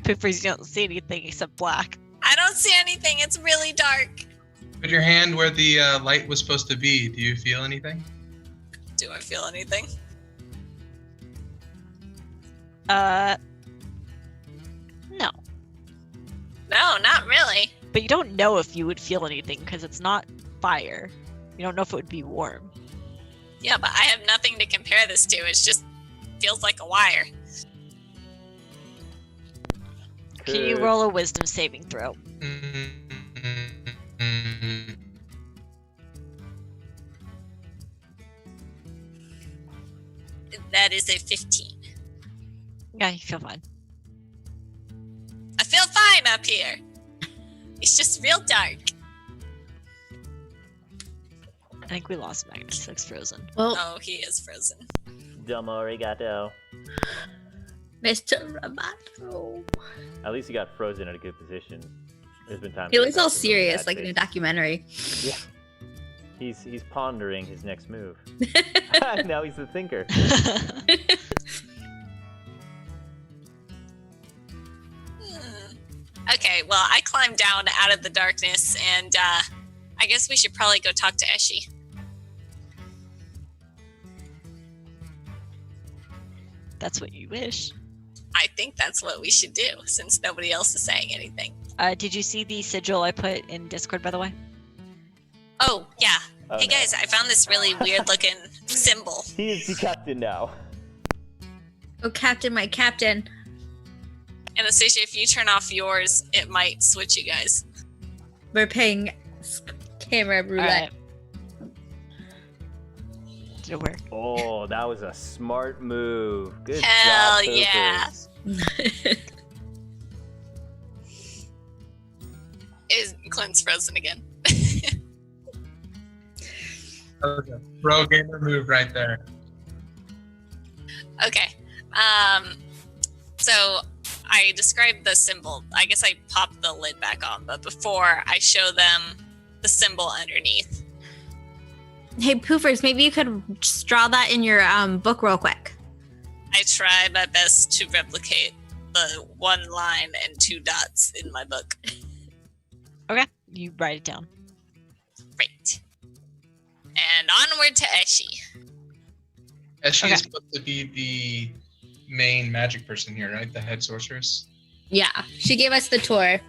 Poopers, you don't see anything except black.
I don't see anything. It's really dark.
Put your hand where the light was supposed to be. Do you feel anything?
Do I feel anything?
No.
No, not really.
But you don't know if you would feel anything because it's not fire. You don't know if it would be warm.
Yeah, but I have nothing to compare this to. It's just feels like a wire.
Can you roll a wisdom saving throw?
That is a 15.
Yeah, you feel fine.
I feel fine up here. It's just real dark.
I think we lost Magnus. Looks frozen.
Well,
Oh, he is frozen.
Domo arigato.
Mr. Roboto.
At least he got frozen at a good position. There's been times
He
where
looks
I've
all
got some really
serious,
bad
like in a
faces.
documentary.
Yeah. He's pondering his next move. Now he's the thinker.
Okay, well, I climbed down out of the darkness, and I guess we should probably go talk to Eshi.
That's what you wish.
I think that's what we should do, since nobody else is saying anything.
Did you see the sigil I put in Discord, by the way?
Oh, yeah.
Oh,
Hey,
no.
guys, I found this really weird-looking symbol.
He is the captain now.
Oh, Captain, my Captain.
Anastasia, if you turn off yours, it might switch you guys.
We're paying camera roulette.
Alright. Did it work?
Oh, that was a smart move. Good
Hell
job,
yeah.
Poopers.
Is Clint's frozen again?
Okay. Pro gamer move right there.
Okay. So I described the symbol. I guess I popped the lid back on, but before I show them the symbol underneath.
Hey, Poofers, maybe you could just draw that in your book real quick.
I tried my best to replicate the one line and 2 dots in my book.
Okay. You write it down.
Great. And onward to Eshi.
Eshi
Okay.
is supposed to be the main magic person here, right? The head sorceress.
Yeah, she gave us the tour.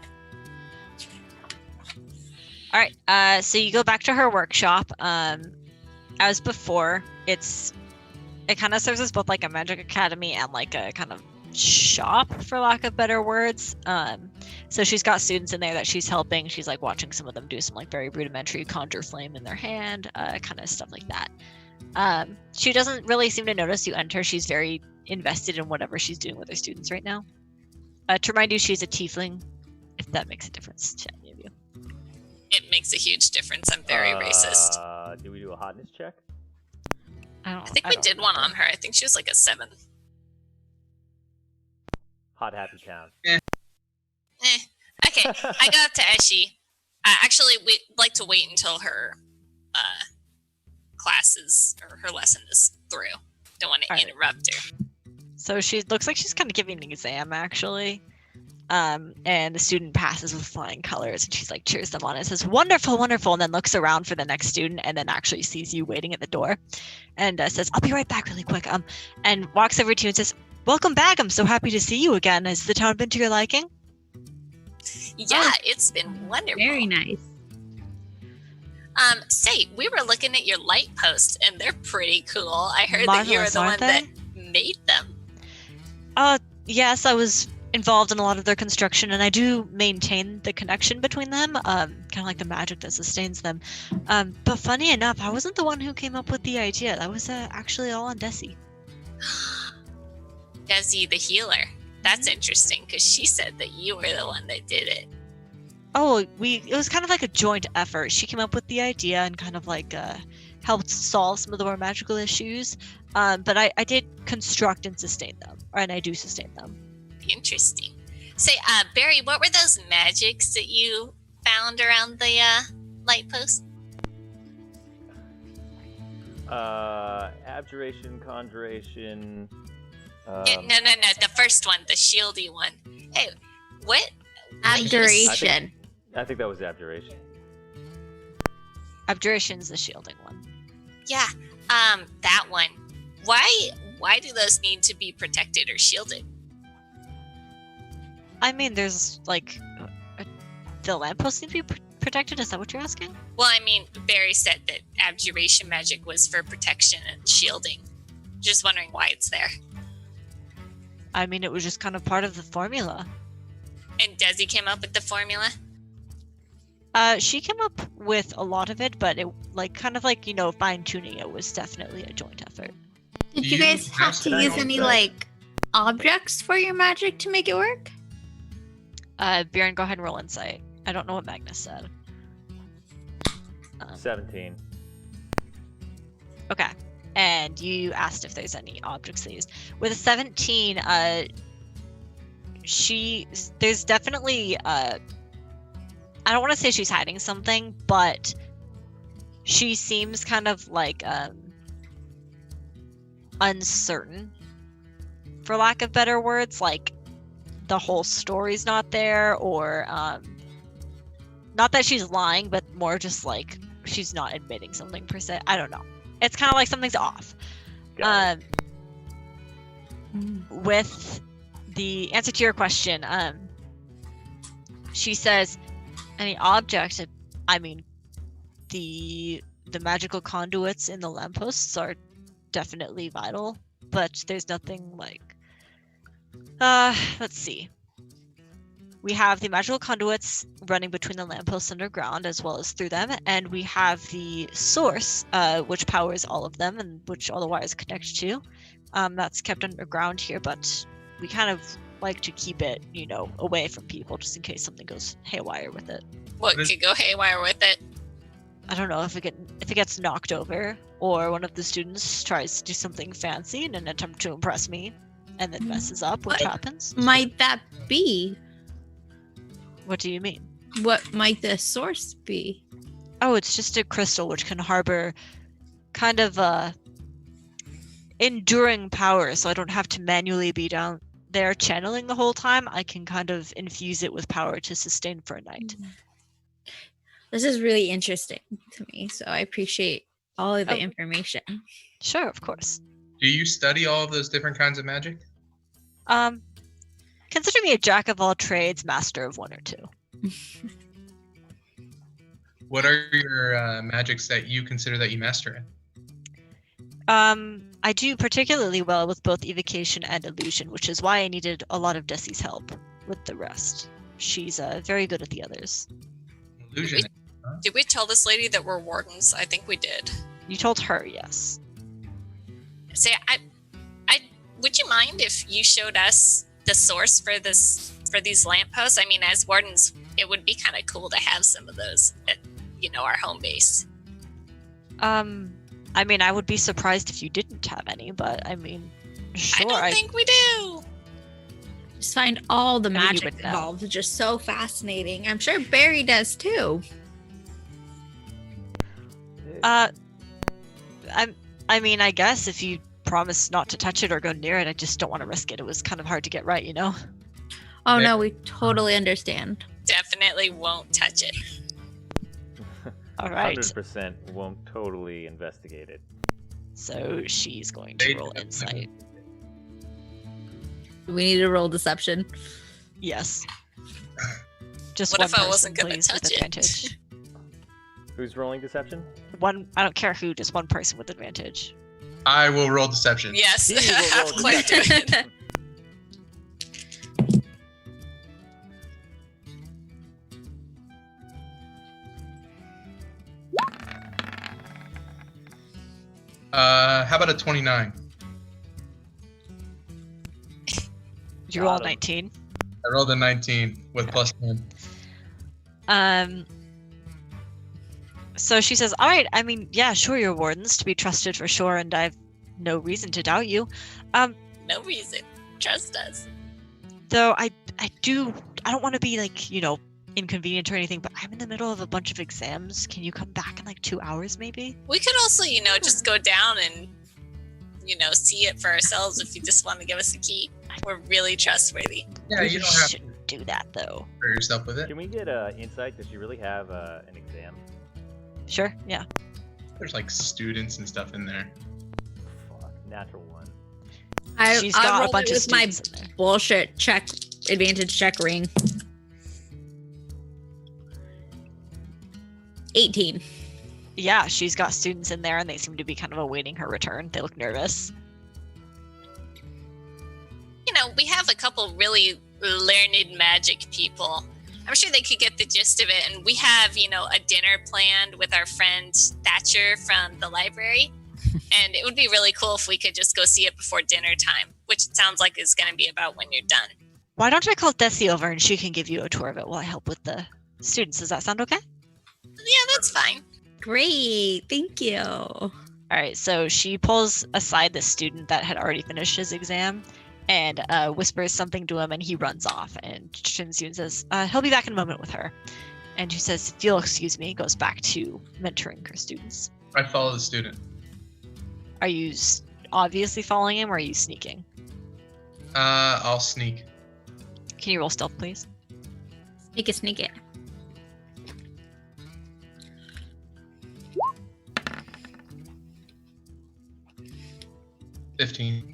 All right. So you go back to her workshop. As before, it kind of serves as both like a magic academy and like a kind of shop, for lack of better words. So she's got students in there that she's helping. She's like watching some of them do some like very rudimentary conjure flame in their hand, kind of stuff like that. She doesn't really seem to notice you enter. She's very invested in whatever she's doing with her students right now. To remind you, she's a tiefling, if that makes a difference to any of you.
It makes a huge difference. I'm very racist.
Do we do a hotness check?
I think we did one on her. I think she was like a 7.
Hot happy town.
Okay, I go up to Eshi. Actually, we'd like to wait until her classes or her lesson is through. Don't want to interrupt her.
So she looks like she's kind of giving an exam, actually. And the student passes with flying colors, and she's like cheers them on and says, "Wonderful, wonderful," and then looks around for the next student, and then actually sees you waiting at the door, and says, "I'll be right back really quick." And walks over to you and says, "Welcome back. I'm so happy to see you again. Has the town been to your liking?"
Yeah, it's been wonderful.
Very nice.
Say, we were looking at your light posts, and they're pretty cool. I heard
Marvelous,
that you were the one
aren't
that made them.
Yes, I was involved in a lot of their construction, and I do maintain the connection between them, kind of like the magic that sustains them. But funny enough, I wasn't the one who came up with the idea. That was actually all on Desi.
Desi the healer. That's interesting, because she said that you were the one that did it.
Oh, it was kind of like a joint effort. She came up with the idea and kind of like helped solve some of the more magical issues. But I did construct and sustain them, and I do sustain them.
Interesting. Say, Barry, what were those magics that you found around the light post?
Abjuration, conjuration.
No. The first one, the shieldy one. Hey, what?
Abjuration.
I think that was abjuration.
Abjuration's the shielding one.
Yeah, that one. Why do those need to be protected or shielded?
I mean, there's like the lamppost need to be protected. Is that what you're asking?
Well, I mean, Barry said that abjuration magic was for protection and shielding. Just wondering why it's there.
I mean, it was just kind of part of the formula.
And Desi came up with the formula?
She came up with a lot of it, but it fine-tuning it was definitely a joint effort.
Did you guys have to use any like objects for your magic to make it work?
Bjorn, go ahead and roll insight. I don't know what Magnus said.
17.
Okay. And you asked if there's any objects they used. With a 17, there's definitely I don't want to say she's hiding something, but she seems kind of like uncertain, for lack of better words. Like the whole story's not there, or not that she's lying, but more just like she's not admitting something per se. I don't know. It's kind of like something's off. With the answer to your question, she says, any object, I mean, the magical conduits in the lampposts are definitely vital, but there's nothing like, let's see. We have the magical conduits running between the lampposts underground as well as through them, and we have the source, which powers all of them and which all the wires connect to. That's kept underground here, but we kind of like to keep it, away from people just in case something goes haywire with it.
What could go haywire with it?
I don't know, if it gets knocked over, or one of the students tries to do something fancy in an attempt to impress me, and then messes up, which happens.
Might that be?
What do you mean?
What might the source be?
Oh, it's just a crystal which can harbor kind of enduring power, so I don't have to manually be down there channeling the whole time. I can kind of infuse it with power to sustain for a night.
This is really interesting to me, so I appreciate all of the information.
Sure, of course.
Do you study all of those different kinds of magic?
Consider me a jack of all trades, master of one or two.
What are your magics that you consider that you master in?
I do particularly well with both evocation and illusion, which is why I needed a lot of Desi's help with the rest. She's very good at the others.
Illusion.
Did we tell this lady that we're wardens? I think we did.
You told her, yes.
Say, I would you mind if you showed us the source for these lampposts? I mean, as wardens, it would be kind of cool to have some of those at, our home base.
I mean, I would be surprised if you didn't have any, but I mean, sure.
I don't think we do.
Just find all the
I mean, you
magic
would know.
involved. It's just so fascinating. I'm sure Barry does too.
I mean, I guess if you promise not to touch it or go near it, I just don't want to risk it. It was kind of hard to get right, you know?
Oh
Yeah.
no, we totally understand.
Definitely won't touch it.
All right.
100% won't totally investigate it.
So she's going to roll insight.
We need to roll deception.
Yes. Just
What
one
if I
person,
wasn't gonna
please, with
touch it?
advantage.
Who's rolling deception?
One. I don't care who. Just one person with advantage.
I will roll deception.
Yes,
He will
have
roll
Claire do it.
deception.
How about a 29?
You roll
Got 'em.
19.
I rolled a 19 with plus 10.
So she says, "All right. I mean, yeah, sure, you're wardens to be trusted for sure, and I've no reason to doubt you.
No reason. Trust us.
Though I don't want to be like, inconvenient or anything, but I'm in the middle of a bunch of exams. Can you come back in like 2 hours, maybe?"
We could also, just go down and, see it for ourselves if you just want to give us a key. We're really trustworthy.
Yeah, you don't have to
shouldn't do that though.
hurt yourself with it.
Can we get insight? Does she really have an exam?
Sure. Yeah.
There's like students and stuff in there.
Fuck, natural one.
She's got a
rolled
bunch
it
of
with my
students in there.
bullshit advantage check ring. 18.
Yeah, she's got students in there, and they seem to be kind of awaiting her return. They look nervous.
We have a couple really learned magic people. I'm sure they could get the gist of it. And we have, a dinner planned with our friend Thatcher from the library. And it would be really cool if we could just go see it before dinner time, which it sounds like is going to be about when you're done.
Why don't I call Desi over and she can give you a tour of it while I help with the students? Does that sound okay?
Yeah, that's fine.
Great. Thank you.
All right, so she pulls aside the student that had already finished his exam and whispers something to him, and he runs off. And Shinsun says, he'll be back in a moment with her. And she says, if you'll excuse me, goes back to mentoring her students.
I follow the student.
Are you obviously following him, or are you sneaking?
I'll sneak.
Can you roll stealth, please?
Sneak it.
$15.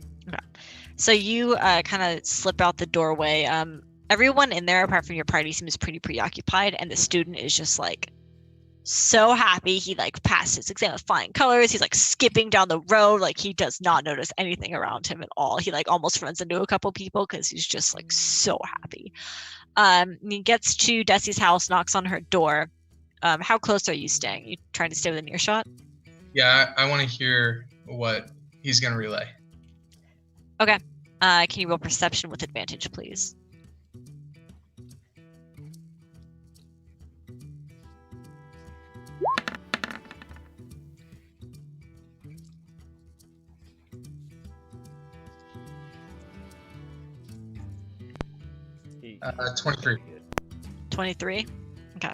So you kind of slip out the doorway. Everyone in there, apart from your party, seems pretty preoccupied, and the student is just like so happy. He like passed his exam with flying colors. He's like skipping down the road, like he does not notice anything around him at all. He like almost runs into a couple people because he's just like so happy. He gets to Desi's house, knocks on her door. How close are you staying? You trying to stay within earshot?
Yeah, I want to hear what he's going to relay.
Okay. Can you roll perception with advantage, please?
He-
23.
23. Okay.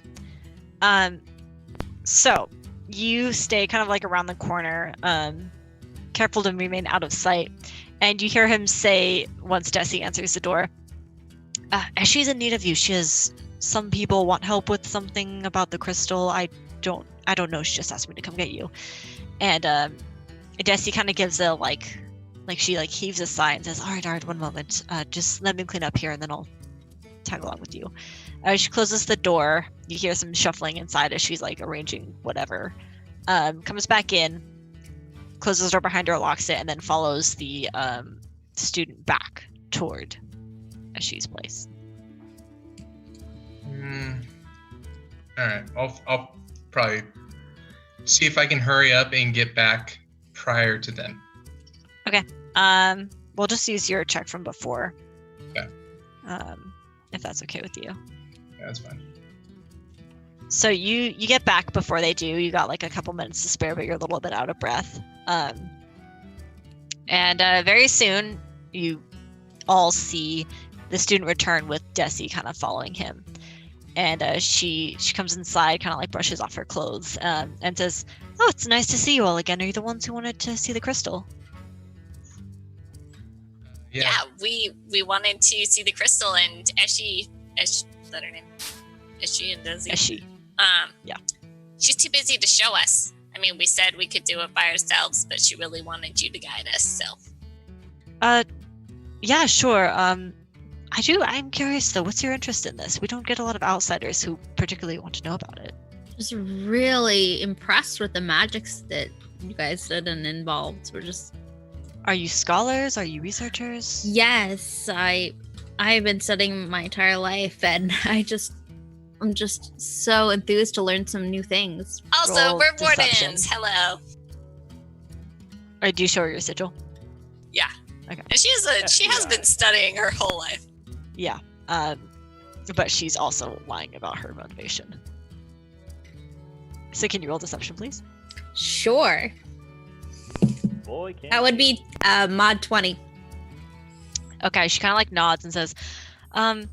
So you stay kind of like around the corner, careful to remain out of sight, and you hear him say once Desi answers the door, she's in need of you. Some people want help with something about the crystal. I don't know. She just asked me to come get you. And Desi kind of gives a she heaves a sigh and says, all right, one moment. Just let me clean up here and then I'll tag along with you. She closes the door. You hear some shuffling inside as she's like arranging whatever. Comes back in, closes the door behind her, locks it, and then follows the student back toward Eshi's place.
All right, I'll probably see if I can hurry up and get back prior to them.
We'll just use your check from before.
Okay.
If that's okay with you.
Yeah, that's fine.
So you get back before they do. You got like a couple minutes to spare, but you're a little bit out of breath. And very soon you all see the student return with Desi kind of following him. And she comes inside, kind of like brushes off her clothes, and says, "Oh, it's nice to see you all again. Are you the ones who wanted to see the crystal?"
Yeah, we wanted to see the crystal, and Eshi, is that her name? Eshi and Desi.
Eshi. Yeah.
She's too busy to show us. I mean, we said we could do it by ourselves, but she really wanted you to guide us, so.
Yeah, sure. I'm curious though, what's your interest in this? We don't get a lot of outsiders who particularly want to know about it.
Just really impressed with the magics that you guys did and involved.
Are you scholars? Are you researchers?
Yes, I've been studying my entire life, and I'm just so enthused to learn some new things.
Also,
Roll
we're
deception.
wardens. Hello.
Do you show her your sigil?
Yeah.
Okay.
And she has been studying her whole life.
Yeah. But she's also lying about her motivation. So can you roll deception, please?
Sure.
Boy, can't
That would be mod 20.
Okay, she kind of like nods and says, all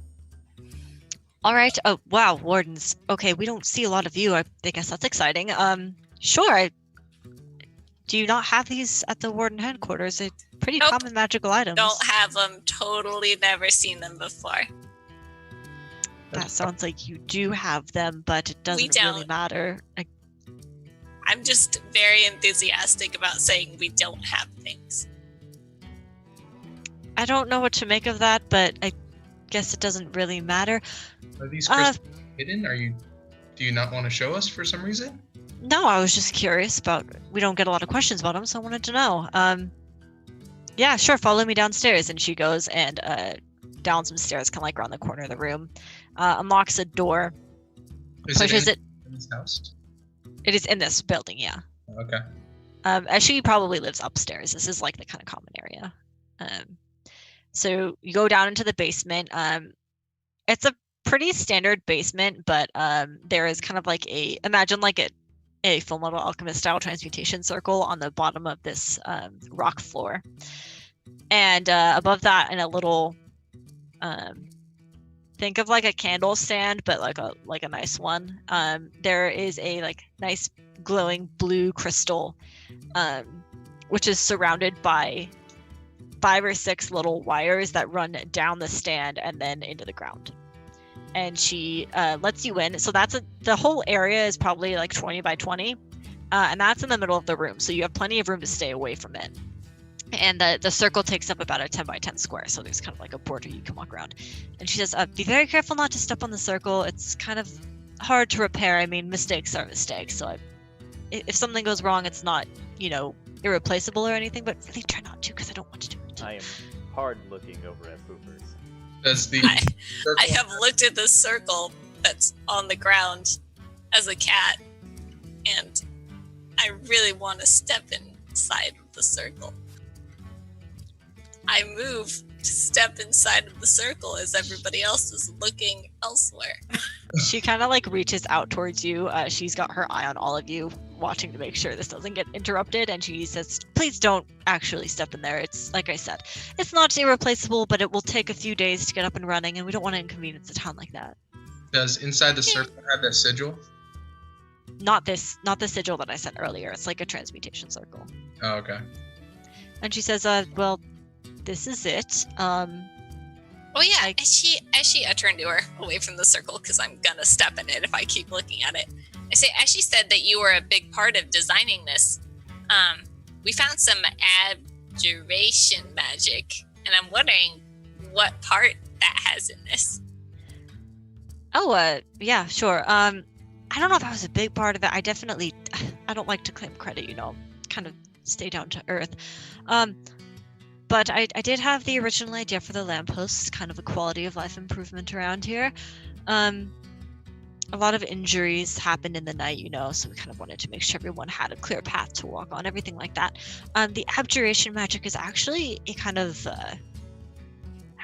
right. Oh, wow, wardens. Okay, we don't see a lot of you. I guess that's exciting. Sure. Do you not have these at the warden headquarters? They're pretty
Nope.
common magical items.
Don't have them. Totally never seen them before.
That sounds like you do have them, but it doesn't really
don't.
matter.
I'm just very enthusiastic about saying we don't have things.
I don't know what to make of that, but I guess it doesn't really matter.
Are these crystals hidden? Do you not want to show us for some reason?
No, I was just curious about. We don't get a lot of questions about them, so I wanted to know. Yeah, sure. Follow me downstairs, and she goes and down some stairs, kind of like around the corner of the room. Unlocks a door, pushes it.
In this house?
It is in this building, yeah.
Okay.
As she probably lives upstairs. This is like the kind of common area. So you go down into the basement. It's a pretty standard basement, but there is kind of like imagine like a Full Metal Alchemist style transmutation circle on the bottom of this rock floor. And above that, in a little, think of like a candle stand, but like a nice one. There is a like nice glowing blue crystal, which is surrounded by 5 or 6 little wires that run down the stand and then into the ground. And she lets you in. So the whole area is probably like 20 by 20, and that's in the middle of the room. So you have plenty of room to stay away from it. And the circle takes up about a 10 by 10 square. So there's kind of like a border you can walk around. And she says, be very careful not to step on the circle. It's kind of hard to repair. I mean, mistakes are mistakes. So if something goes wrong, it's not, irreplaceable or anything, but really try not to, because I don't want to do it.
I am hard looking over at Poopers.
Does the
I
circle
have looked at the circle that's on the ground as a cat, and I really want to step inside of the circle. I move to step inside of the circle as everybody else is looking elsewhere.
She kind of like reaches out towards you. She's got her eye on all of you, watching to make sure this doesn't get interrupted. And she says, please don't actually step in there. It's like I said, it's not irreplaceable, but it will take a few days to get up and running. And we don't want to inconvenience a town like that.
does inside the circle have that sigil?
Not the sigil that I sent earlier. It's like a transmutation circle.
Oh, okay.
And she says, well, this is it.
Oh yeah, I turn to her away from the circle because I'm gonna step in it if I keep looking at it. I say, Ashley said that you were a big part of designing this. We found some abjuration magic, and I'm wondering what part that has in this.
Oh, yeah, sure. I don't know if I was a big part of it. I don't like to claim credit, kind of stay down to earth. But I did have the original idea for the lampposts, kind of a quality of life improvement around here. A lot of injuries happened in the night, so we kind of wanted to make sure everyone had a clear path to walk on, everything like that. The abjuration magic is actually a kind of, I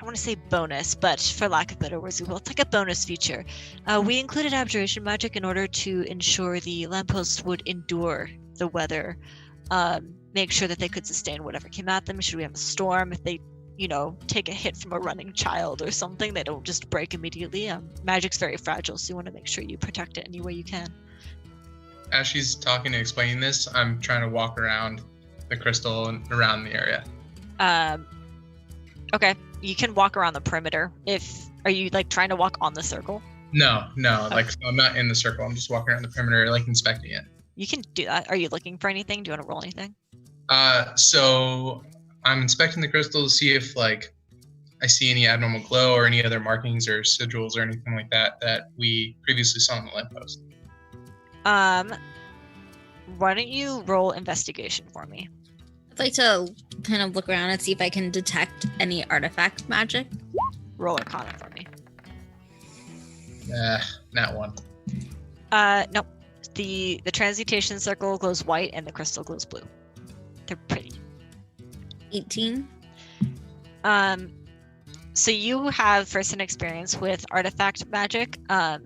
want to say bonus, but for lack of better words, it's like a bonus feature. We included abjuration magic in order to ensure the lampposts would endure the weather, make sure that they could sustain whatever came at them. Should we have a storm, if they take a hit from a running child or something, they don't just break immediately. Magic's very fragile, so you want to make sure you protect it any way you can.
As she's talking and explaining this, I'm trying to walk around the crystal and around the area.
Okay, you can walk around the perimeter. Are you like trying to walk on the circle?
No, like I'm not in the circle. I'm just walking around the perimeter, like inspecting it.
You can do that. Are you looking for anything? Do you want to roll anything?
So I'm inspecting the crystal to see if like I see any abnormal glow or any other markings or sigils or anything like that we previously saw on the lamppost.
Why don't you roll investigation for me?
I'd like to kind of look around and see if I can detect any artifact magic.
Roll Arcana for me.
Not one.
Nope. The transmutation circle glows white and the crystal glows blue. They're pretty.
18.
So you have first-hand experience with artifact magic. At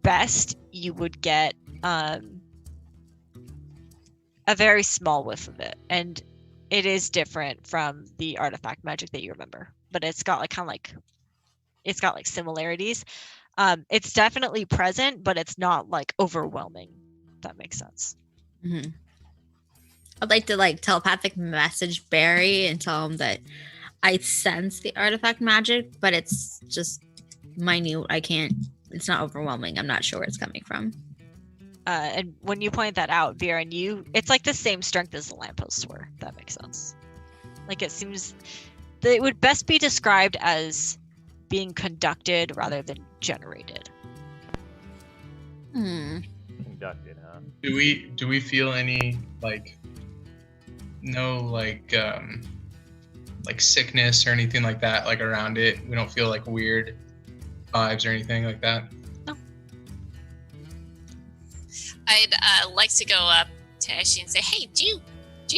best, you would get a very small whiff of it, and it is different from the artifact magic that you remember. But it's got it's got similarities. It's definitely present, but it's not like overwhelming. If that makes sense.
Mm-hmm. I'd like to telepathic message Barry and tell him that I sense the artifact magic, but it's just minute. It's not overwhelming. I'm not sure where it's coming from.
And when you point that out, Viren, it's like the same strength as the lampposts were. If that makes sense. Like it seems that it would best be described as being conducted rather than generated.
Conducted, huh?
Do we feel any sickness or anything like that around it? We don't feel weird vibes or anything like that?
No.
I'd like to go up to Eshi and say, hey, do you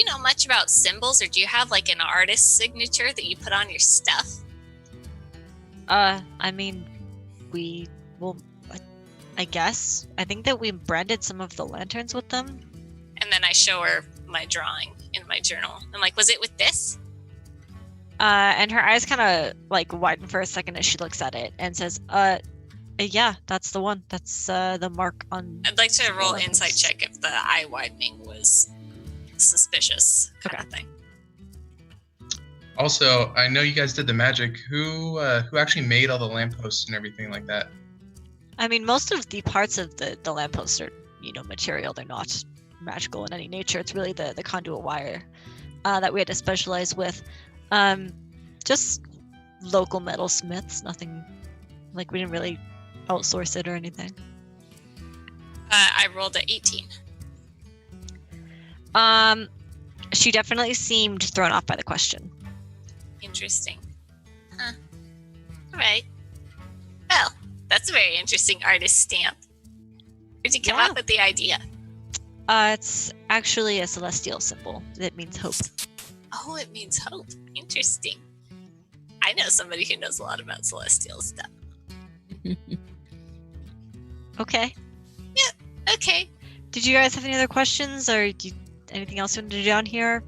know much about symbols, or do you have an artist's signature that you put on your stuff?
I mean, I guess. I think that we branded some of the lanterns with them.
And then I show her my drawing in my journal. I'm like, was it with this?
And her eyes kind of widen for a second as she looks at it and says, yeah, that's the one. That's the mark on.
I'd like to roll insight check if the eye widening was suspicious kind of thing.
Also, I know you guys did the magic. Who actually made all the lampposts and everything like that?
I mean, most of the parts of the lampposts are, material. They're not magical in any nature. It's really the conduit wire that we had to specialize with. Just local metalsmiths. Nothing, we didn't really outsource it or anything.
I rolled a 18.
She definitely seemed thrown off by the question.
Interesting. Huh. All right. Well, that's a very interesting artist stamp. Where'd you come up with the idea?
It's actually a celestial symbol that means hope.
Oh, it means hope. Interesting. I know somebody who knows a lot about celestial stuff.
Okay.
Yeah, okay.
Did you guys have any other questions, or anything else you want to do down here?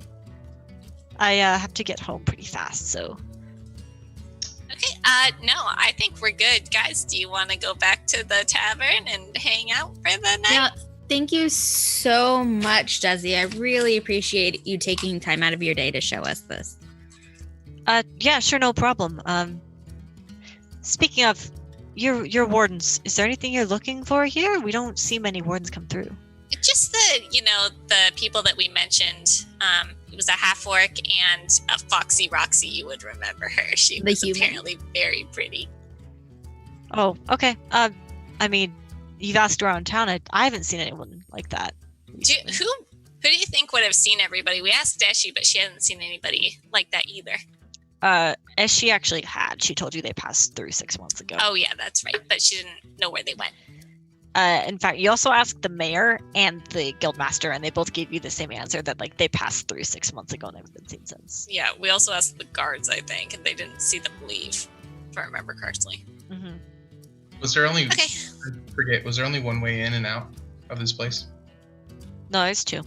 I have to get home pretty fast, so.
Okay, no, I think we're good. Guys, do you want to go back to the tavern and hang out for the night?
Yeah, thank you so much, Desi. I really appreciate you taking time out of your day to show us this.
Yeah, sure, no problem. Speaking of, your wardens, is there anything you're looking for here? We don't see many wardens come through.
Just the people that we mentioned, It was a half orc and a Foxy Roxy. You would remember her. She
The
was
human?
apparently very pretty.
Oh, okay. I mean, you've asked around town. I haven't seen anyone like that.
Who do you think would have seen everybody? We asked Deshi, but she hasn't seen anybody like that either.
As she actually had. She told you they passed through 6 months ago.
Oh yeah, that's right. But she didn't know where they went.
In fact, you also asked the mayor and the guildmaster, and they both gave you the same answer that like they passed through 6 months ago and haven't been seen since.
Yeah, we also asked the guards, I think, and they didn't see them leave, if I remember correctly.
Mm-hmm.
Was there only?
Okay.
I forget. Was there only one way in and out of this place?
No, it's two.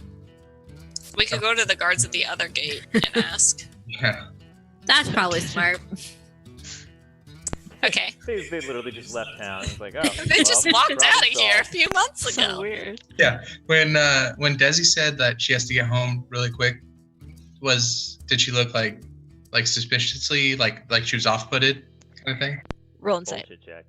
We could go to the guards at the other gate and ask.
Yeah.
That's probably smart.
Okay.
They literally just left town. It's like, oh,
They just
well,
walked
problem
out of here a
solved.
few months
So
ago.
weird.
Yeah. When Desi said that she has to get home really quick, did she look like suspiciously like she was off-putted kind of thing?
Roll insight.
Bullshit check.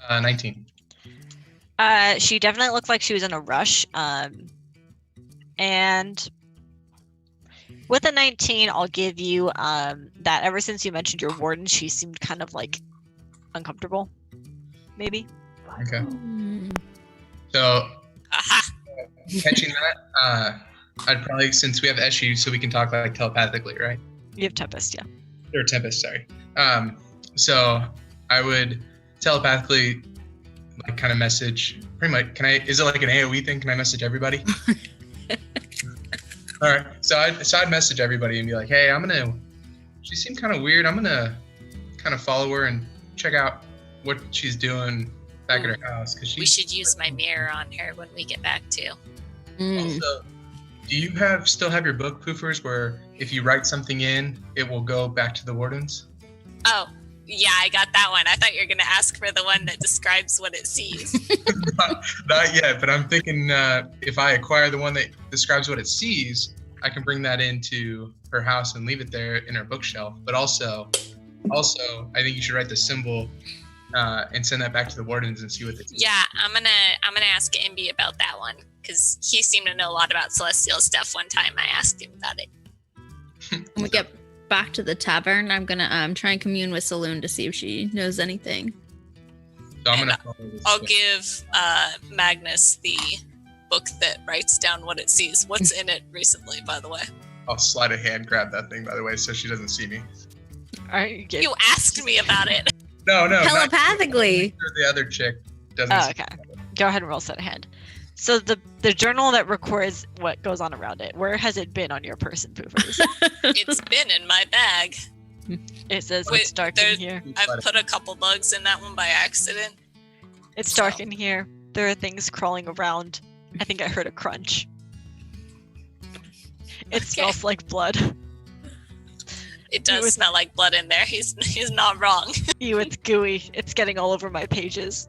Uh, 19.
She definitely looked like she was in a rush. And with a 19, I'll give you that ever since you mentioned your warden, she seemed kind of like uncomfortable. Maybe.
Okay.
Mm.
So
Aha.
catching that, I'd probably, since we have Eshi, so we can talk like telepathically, right?
You have Tempest, yeah.
Or Tempest, sorry. So I would telepathically like kind of message pretty much. Is it like an AoE thing? Can I message everybody? All right. So I'd message everybody and be like, hey, she seemed kind of weird. I'm gonna kind of follow her and check out what she's doing back at her house, because
We should use my mirror on her when we get back too.
Mm.
Also, do you still have your book poofers where if you write something in, it will go back to the wardens?
Oh, yeah, I got that one. I thought you were going to ask for the one that describes what it sees.
Not yet, but I'm thinking if I acquire the one that describes what it sees, I can bring that into her house and leave it there in her bookshelf. But also, I think you should write the symbol and send that back to the wardens and see what they see.
Yeah, I'm gonna ask Imby about that one because he seemed to know a lot about celestial stuff. One time I asked him about it.
When we get back to the tavern, I'm gonna try and commune with Saloon to see if she knows anything.
So I'm
And
gonna follow this.
I'll give Magnus the book that writes down what it sees. What's in it recently, by the way?
I'll slide a hand grab that thing, by the way, so she doesn't see me.
All right, you get.
You asked me about it.
No, not
Telepathically.
the other chick doesn't.
Oh,
see
okay. Go ahead and roll set a hand. So the journal that records what goes on around it, where has it been on your person, Poofers?
It's been in my bag.
It says
Wait,
it's dark
there-
in here.
I've put a couple bugs in that one by accident.
It's dark in here. There are things crawling around. I think I heard a crunch. It
Okay.
smells like blood.
It does
would-
smell like blood in there. He's not wrong.
Ew, it's gooey. It's getting all over my pages.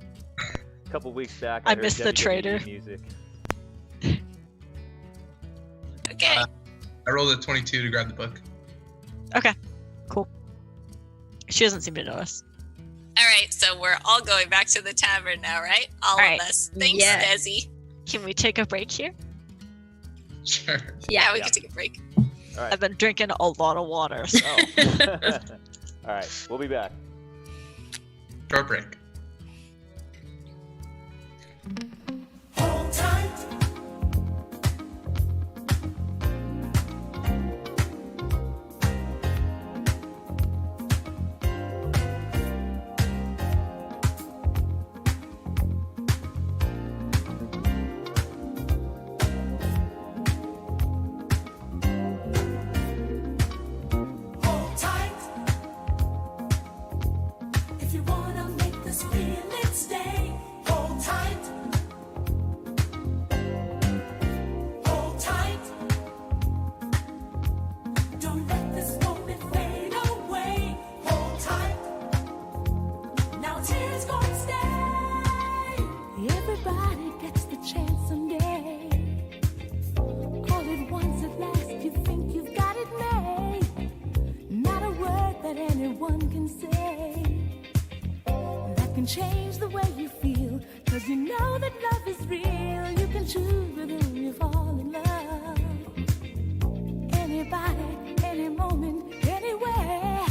A couple weeks back,
I
heard
miss the
WWE
traitor.
Music.
Okay.
I rolled a 22 to grab the book.
She doesn't seem to notice.
All right. So we're all going back to the tavern now, right? All
right.
of us. Thanks,
Yeah.
Desi.
Can we take a break here?
Sure.
Yeah, we
Yeah.
can take a break.
All
I've
right.
been drinking a lot of water, so.
All right. We'll be back.
Short break.
Hold tight. Hold tight. If you wanna make this feeling stay, hold tight. change the way you feel. Cause you know that love is real. You can choose with whom you fall in love. Anybody, any moment, anywhere.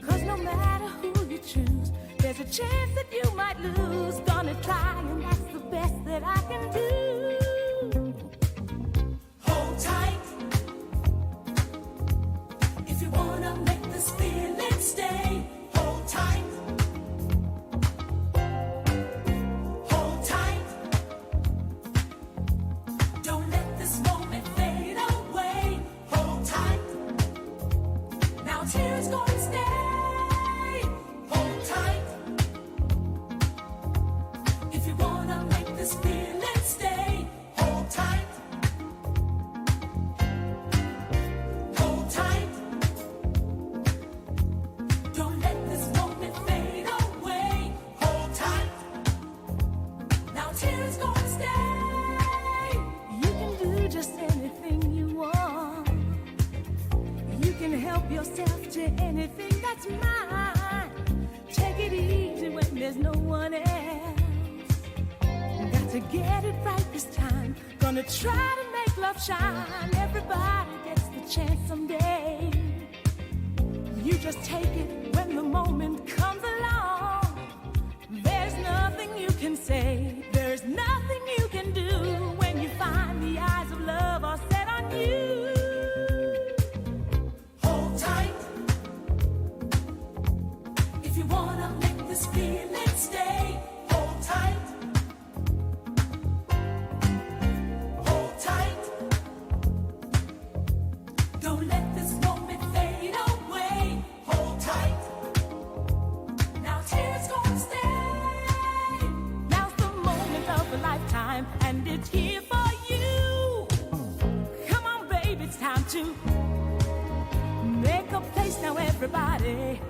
Cause no matter who you choose, there's a chance that you might lose. Gonna try, and that's the best that I can do. Hold tight. If you wanna make this feeling stay, hold tight. Hold tight. Don't let this moment fade away. Hold tight. Now tears gonna stay. Hold tight. If you wanna make this feeling stay, hold tight. Hold tight. Don't let this moment fade away. Hold tight. Now tears gonna stay. You can do just anything you want. You can help yourself to anything that's mine. Take it easy when there's no one else. Got to get it right this time. Gonna try to make love shine. Everybody gets the chance someday. You just take it when the moment comes along. There's nothing you can say. There's nothing you can do when you find the eyes of love are set on you. Hold tight. If you wanna make this feeling stay, hold tight. Hold tight. Don't let this moment fade away. Hold tight. Now tears gonna stay. Now's the moment of a lifetime, and it's here for you. Come on, baby, it's time to make a place now, everybody.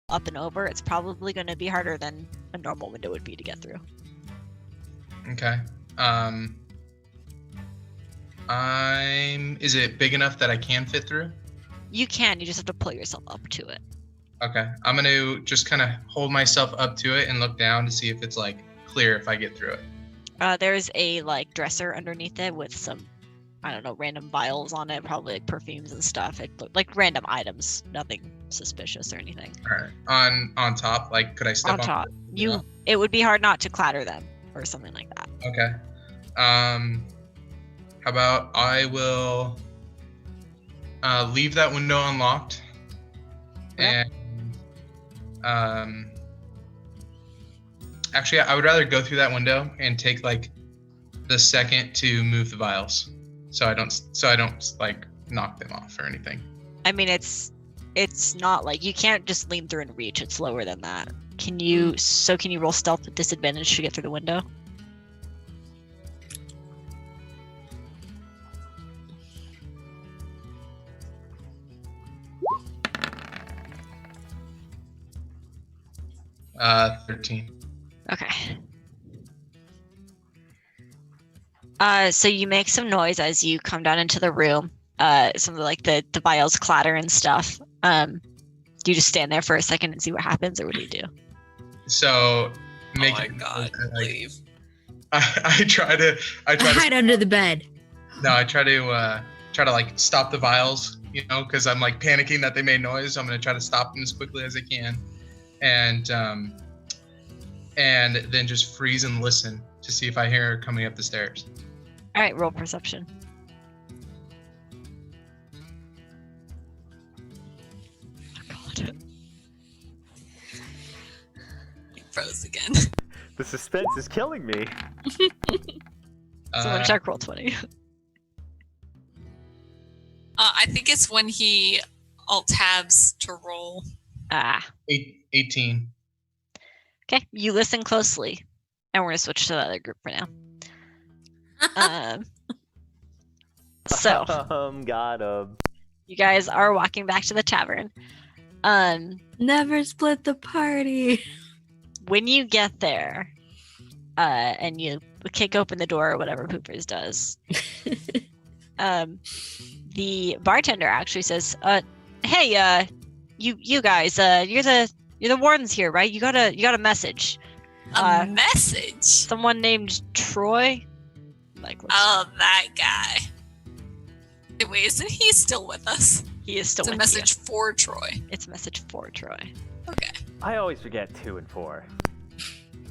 up and over, it's probably going to be harder than a normal window would be to get through.
Okay. Is it big enough that I can fit through?
You can, you just have to pull yourself up to it.
Okay. I'm gonna just kind of hold myself up to it and look down to see if it's like clear if I get through it.
There's a like dresser underneath it with some, I don't know, random vials on it, probably like perfumes and stuff. It looked like random items, nothing suspicious or anything.
All right. On top, like could I step
On top,
Yeah.
it would be hard not to clatter them or something like that.
Okay. How about I will leave that window unlocked,
Okay.
and actually, I would rather go through that window and take like the second to move the vials, so I don't like knock them off or anything.
I mean, it's not like you can't just lean through and reach. It's lower than that. Can you roll stealth with disadvantage to get through the window?
Uh, 13.
Okay. So you make some noise as you come down into the room. Some of the vials clatter and stuff. Do you just stand there for a second and see what happens, or what do you do?
So make
Oh my god, leave.
I try to
Hide under the bed.
no, I try to like stop the vials, you know, because I'm like panicking that they made noise. So I'm gonna try to stop them as quickly as I can, and then just freeze and listen to see if I hear her coming up the stairs.
All right, roll perception. Oh God.
He froze again.
The suspense is killing me.
Someone check roll 20.
I think it's when he alt tabs to roll.
18.
Okay, you listen closely, and we're gonna switch to the other group for now. So
Got him.
you guys are walking back to the tavern.
Never split the party.
When you get there, and you kick open the door or whatever Poopers does, the bartender actually says, "Hey, you guys, you're the wardens here, right? You got a message.
A message?
Someone named Troy. Like,
Oh, that guy. Wait, isn't he still with us?
he is still
It's a
with
message for Troy.
you. It's a message for Troy.
Okay.
I always forget 2 and 4.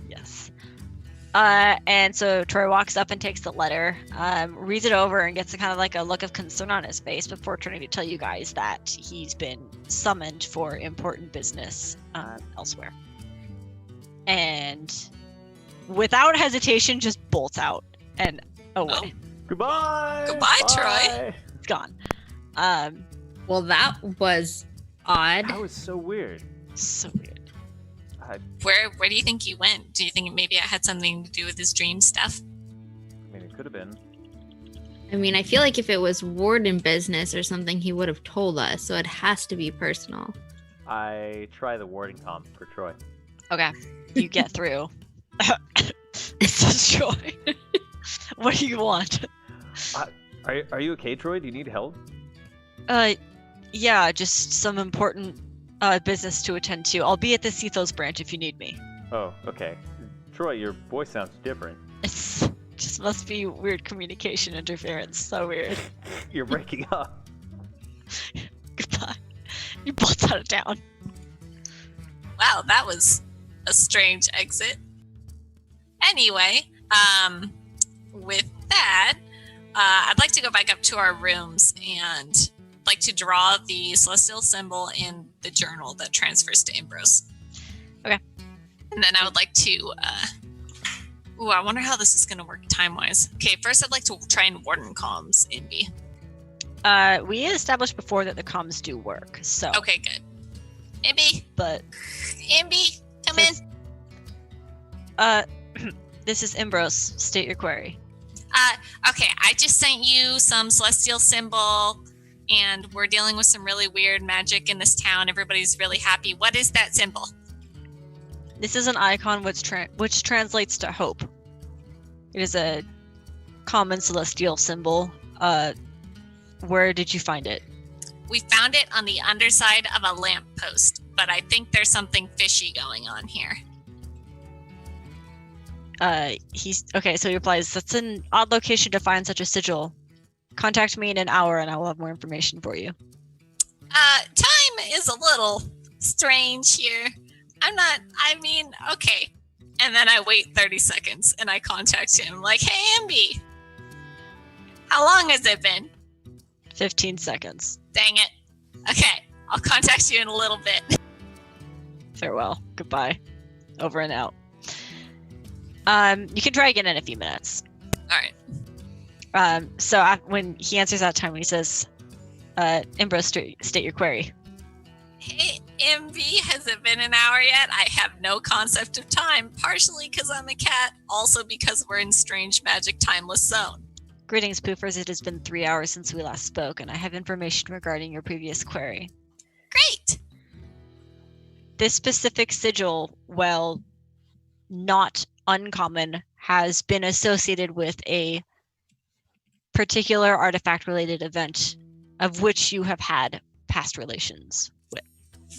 Yes. And so Troy walks up and takes the letter, reads it over, and gets a kind of like a look of concern on his face before turning to tell you guys that he's been summoned for important business elsewhere. And without hesitation, just bolts out and away.
Goodbye.
Goodbye, Troy.
Bye.
It's gone.
Well, that was odd.
That was so weird.
So weird.
Where do you think he went? Do you think maybe it had something to do with his dream stuff?
I mean, it could have been.
I mean, I feel like if it was warden business or something, he would have told us. So it has to be personal.
I try the warding comp for Troy.
Okay. You get through. It says Troy. What do you want?
Are you okay, Troy? Do you need help?
Yeah, just some important business to attend to. I'll be at the Cethos branch if you need me.
Oh, okay. Troy, your voice sounds different.
It's just must be weird communication interference. So weird.
You're breaking up.
Goodbye. You bolt out of town.
Wow, that was a strange exit. Anyway, with that, I'd like to go back up to our rooms and like to draw the celestial symbol in the journal that transfers to Ambrose.
Okay.
And then I would like to, I wonder how this is going to work time-wise. Okay, first I'd like to try and warden comms, Imby.
We established before that the comms do work, so.
Okay, good. Imby,
But,
Imby, come in.
this is Ambrose. State your query.
Okay, I just sent you some celestial symbol
and we're dealing with some really weird magic in this town. Everybody's really happy. What is that symbol?
This is an icon which translates to hope. It is a common celestial symbol. Where did you find it?
We found it on the underside of a lamppost, but I think there's something fishy going on here.
He's okay. So he replies, "That's an odd location to find such a sigil. Contact me in an hour, and I will have more information for you."
Time is a little strange here. Okay. And then I wait 30 seconds and I contact him like, "Hey, Ambi, how long has it been?"
15 seconds.
Dang it. Okay, I'll contact you in a little bit.
Farewell. Goodbye. Over and out. You can try again in a few minutes.
All right.
When he answers that time, he says, Imbro, state your query.
Hey, MV, has it been an hour yet? I have no concept of time, partially because I'm a cat, also because we're in strange magic timeless zone.
Greetings, Poofers. It has been 3 hours since we last spoke, and I have information regarding your previous query.
Great!
This specific sigil, while not uncommon, has been associated with a particular artifact-related event of which you have had past relations with.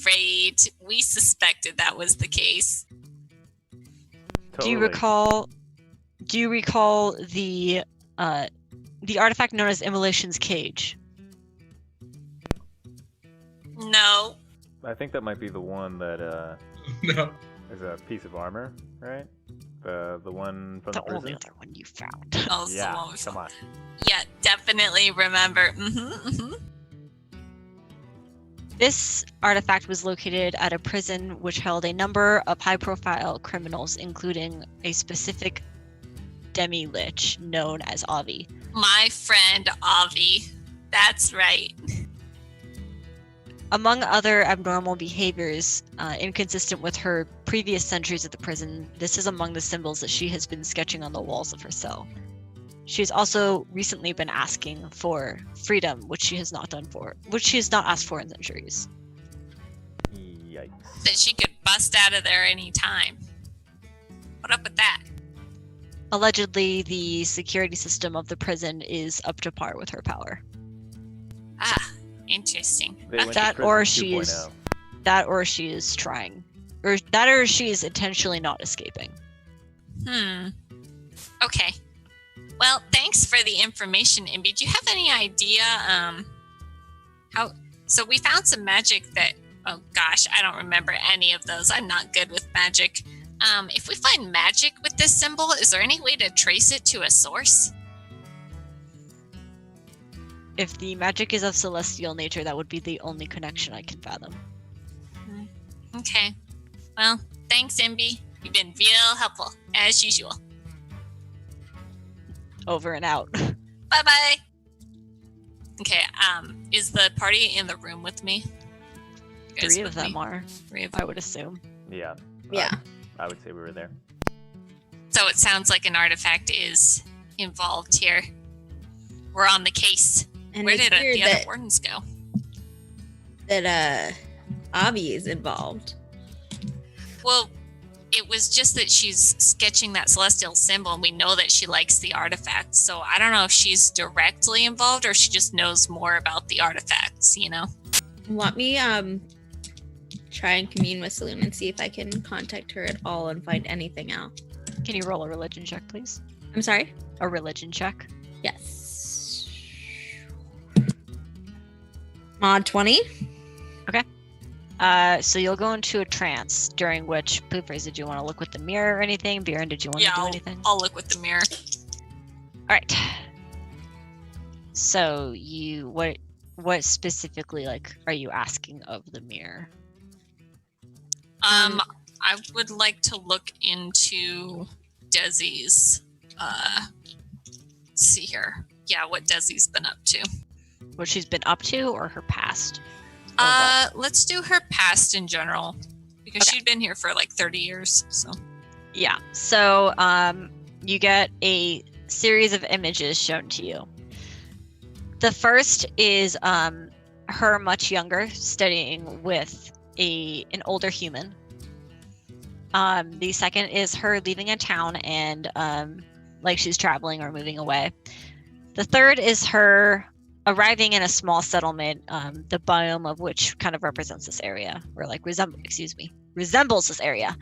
Great. We suspected that was the case.
Totally.
Do you recall the artifact known as Immolation's Cage?
No.
I think that might be the one that
No.
is a piece of armor, right? The one from the
The
prison.
only other one you found.
Oh, it's the
Yeah,
one we
come
found.
on.
Yeah, definitely remember.
This artifact was located at a prison which held a number of high-profile criminals, including a specific demi-lich known as Avi.
My friend Avi. That's right.
Among other abnormal behaviors, inconsistent with her previous centuries at the prison, this is among the symbols that she has been sketching on the walls of her cell. She has also recently been asking for freedom, which she has not asked for in centuries.
Yikes.
That she could bust out of there any time. What up with that?
Allegedly, the security system of the prison is up to par with her power.
Ah, interesting.
They went to
That
prison
or
2.0.
she is trying, or she is intentionally not escaping.
Okay. Well, thanks for the information, Imbi. Do you have any idea how so we found some magic that oh gosh, I don't remember any of those. I'm not good with magic. If we find magic with this symbol, is there any way to trace it to a source?
If the magic is of celestial nature, that would be the only connection I can fathom.
Okay. Well, thanks, Imbi. You've been real helpful, as usual.
Over and out.
Bye-bye. Okay, is the party in the room with me? You guys
3 of
with
them
me?
are,
3 of
I would assume.
Yeah.
Yeah.
I would say we were there.
So it sounds like an artifact is involved here. We're on the case.
And
Where
it's
did
weird
the other
that,
wardens go?
that Avi is involved.
Well, it was just that she's sketching that celestial symbol, and we know that she likes the artifact. So I don't know if she's directly involved or she just knows more about the artifacts, you know?
Let me try and commune with Saloon and see if I can contact her at all and find anything out.
Can you roll a religion check, please?
I'm sorry?
A religion check.
Yes. Mod 20.
So you'll go into a trance, during which, Poopers, did you want to look with the mirror or anything? Bjorn, did you want to do anything?
I'll look with the mirror.
All right. So what specifically, are you asking of the mirror?
I would like to look into Desi's, see here. Yeah, what Desi's been up to.
What she's been up to, or her past? Or what?
Let's do her past in general, because
Okay.
she'd been here for like 30 years, so.
Yeah. So you get a series of images shown to you. The first is her much younger, studying with an older human. The second is her leaving a town and like she's traveling or moving away. The third is her arriving in a small settlement, the biome of which kind of represents this area, or like resembles this area.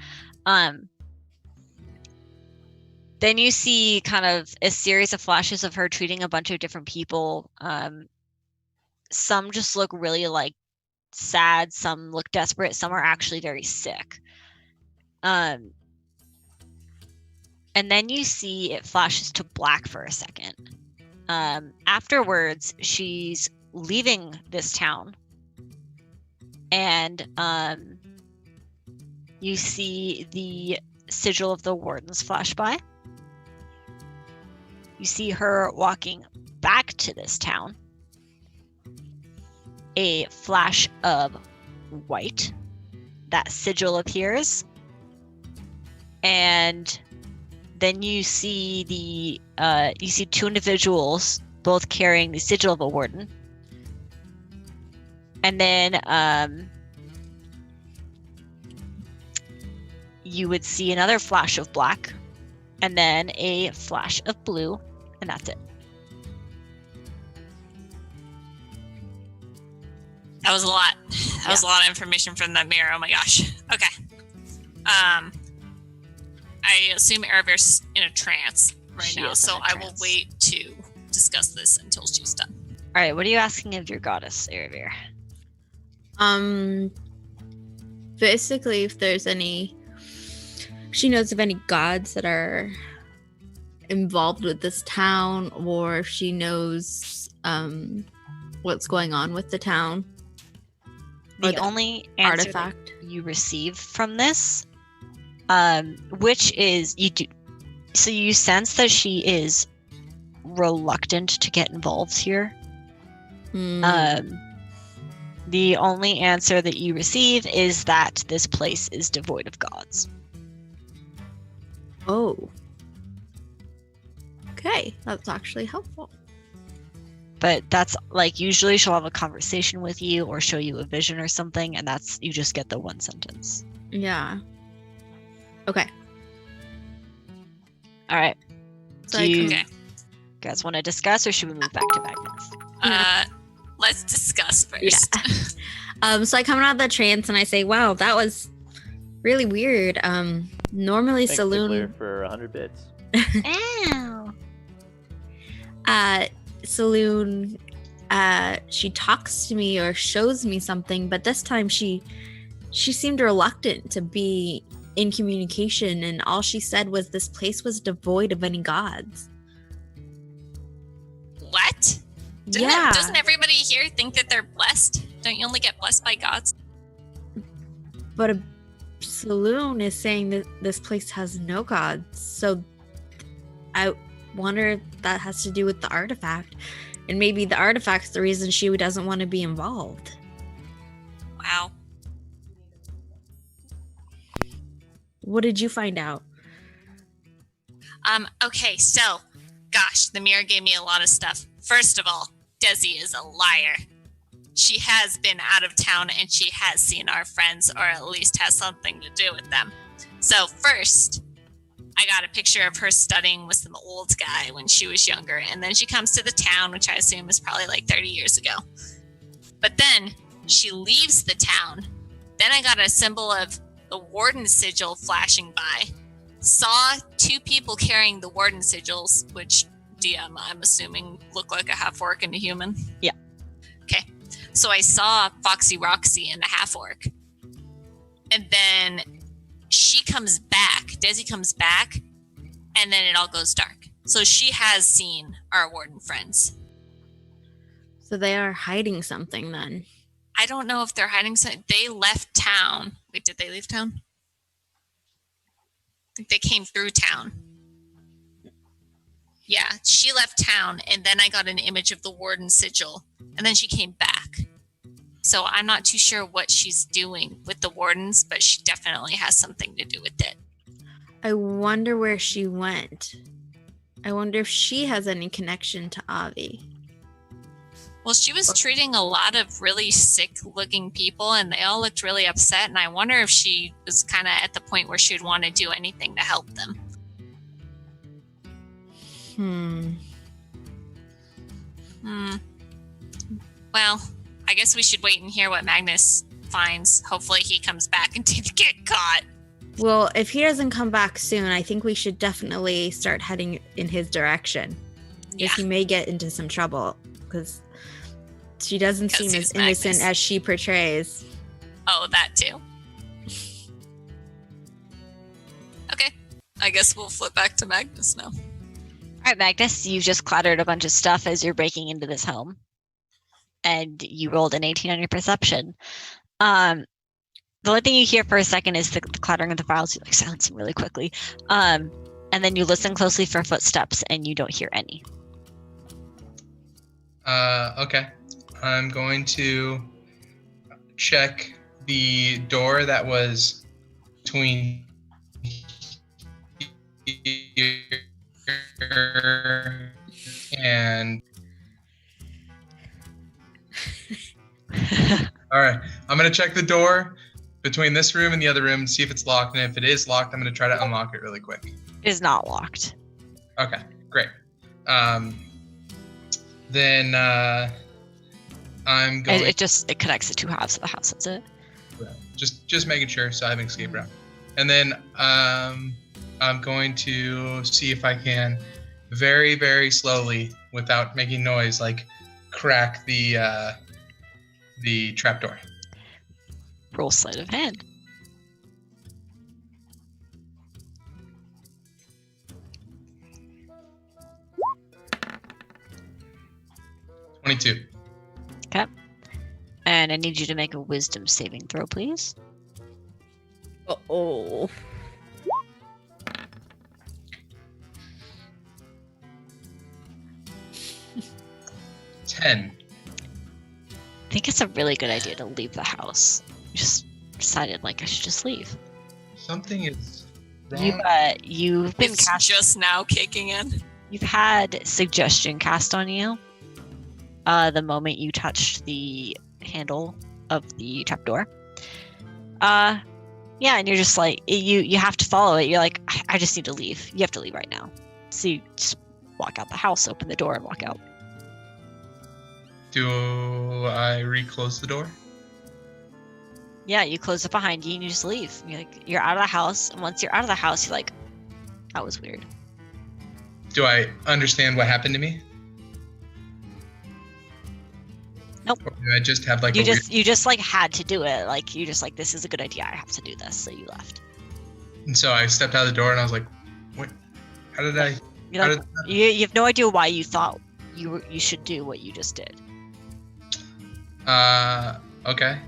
Then you see kind of a series of flashes of her treating a bunch of different people. Some just look really like sad, some look desperate, some are actually very sick. And then you see it flashes to black for a second. Afterwards, she's leaving this town, and you see the sigil of the wardens flash by. You see her walking back to this town. A flash of white. That sigil appears. And then you see two individuals both carrying the sigil of a warden. And then you would see another flash of black, and then a flash of blue, and that's it.
That was a lot. That was a lot of information from that mirror. Oh my gosh. Okay. I assume Aravir's in a trance right now, so I will wait to discuss this until she's done.
All right, what are you asking of your goddess, Aravir?
Basically, if there's any, she knows of any gods that are involved with this town, or if she knows what's going on with the town.
The only answer
artifact
you receive from this, which is you sense that she is reluctant to get involved here. The only answer that you receive is that this place is devoid of gods.
Oh. Okay, that's actually helpful.
But that's like, usually she'll have a conversation with you or show you a vision or something, and that's, you just get the one sentence.
Yeah. Okay.
All right.
So
Do you
Okay.
guys want to discuss, or should we move back to Magnus?
Let's discuss first.
So I come out of the trance and I say, wow, that was really weird. Normally
Thanks,
Saloon
Tickler, for 100 bits.
Ow.
Saloon, she talks to me or shows me something, but this time she seemed reluctant to be in communication, and all she said was this place was devoid of any gods.
What? Doesn't everybody here think that they're blessed? Don't you only get blessed by gods?
But a Saloon is saying that this place has no gods, so I wonder if that has to do with the artifact, and maybe the artifact's the reason she doesn't want to be involved.
Wow.
What did you find out?
Okay, so, gosh, the mirror gave me a lot of stuff. First of all, Desi is a liar. She has been out of town and she has seen our friends, or at least has something to do with them. So first, I got a picture of her studying with some old guy when she was younger, and then she comes to the town, which I assume is probably like 30 years ago. But then she leaves the town. Then I got a symbol of the warden sigil flashing by. Saw two people carrying the warden sigils, which DM, I'm assuming, look like a half-orc and a human.
Yeah.
Okay. So I saw Foxy Roxy and the half-orc. And then she comes back, Desi comes back, and then it all goes dark. So she has seen our warden friends.
So they are hiding something then.
I don't know if they're hiding something. They left town. Wait, did they leave town? I think they came through town. Yeah, she left town, and then I got an image of the warden sigil, and then she came back. So I'm not too sure what she's doing with the wardens, but she definitely has something to do with it.
I wonder where she went. I wonder if she has any connection to Avi.
Well, she was treating a lot of really sick looking people and they all looked really upset. And I wonder if she was kind of at the point where she would want to do anything to help them. Well, I guess we should wait and hear what Magnus finds. Hopefully he comes back and didn't get caught.
Well, if he doesn't come back soon, I think we should definitely start heading in his direction.
Yeah.
Because he may get into some trouble. Because she doesn't seem as
he's
innocent
Magnus.
as she portrays.
Oh, that too. Okay. I guess we'll flip back to Magnus now.
All right, Magnus, you've just clattered a bunch of stuff as you're breaking into this home. And you rolled an 18 on your perception. The only thing you hear for a second is the clattering of the files. You like silence them really quickly. And then you listen closely for footsteps and you don't hear any.
Okay. I'm going to check the door that was between here and all right, I'm gonna check the door between this room and the other room and see if it's locked, and if it is locked, I'm gonna try to unlock it really quick.
It is not locked.
Okay, great. Then I'm going
It connects the two halves of the house. That's it.
just making sure, so I have an escape route. And then I'm going to see if I can very, very slowly, without making noise, like crack the trapdoor.
Roll sleight of hand.
$22.
Okay. And I need you to make a wisdom saving throw, please.
Oh.
10.
I think it's a really good idea to leave the house. Just decided like I should just leave.
Something is wrong.
You've been
It's
cast.
just now kicking in.
You've had suggestion cast on you. The moment you touched the handle of the trapdoor. Yeah, and you're just like you have to follow it. You're like, I just need to leave. You have to leave right now. So you just walk out the house, open the door, and walk out.
Do I reclose the door?
Yeah, you close it behind you and you just leave. You're out of the house, and once you're out of the house, you're like, that was weird.
Do I understand what happened to me?
Nope.
Or do I just have like
You
a
just you just like had to do it. Like you just like, this is a good idea. I have to do this. So you left.
weird... And so I stepped out of the door and I was like, what? How did I?
You're
How
like,
did
you have no idea why you thought you should do what you just did.
Okay.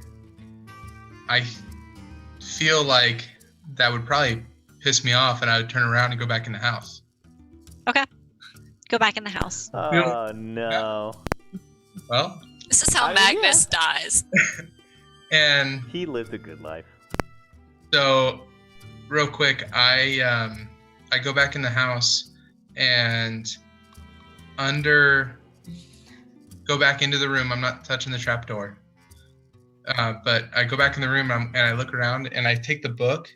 I feel like that would probably piss me off and I would turn around and go back in the house.
Go back in the house.
Oh no.
Well,
This is how
I mean,
Magnus dies.
and
He lived a good life.
so real quick, I go back in the house and go back into the room. I'm not touching the trap door. But I go back in the room and I look around and I take the book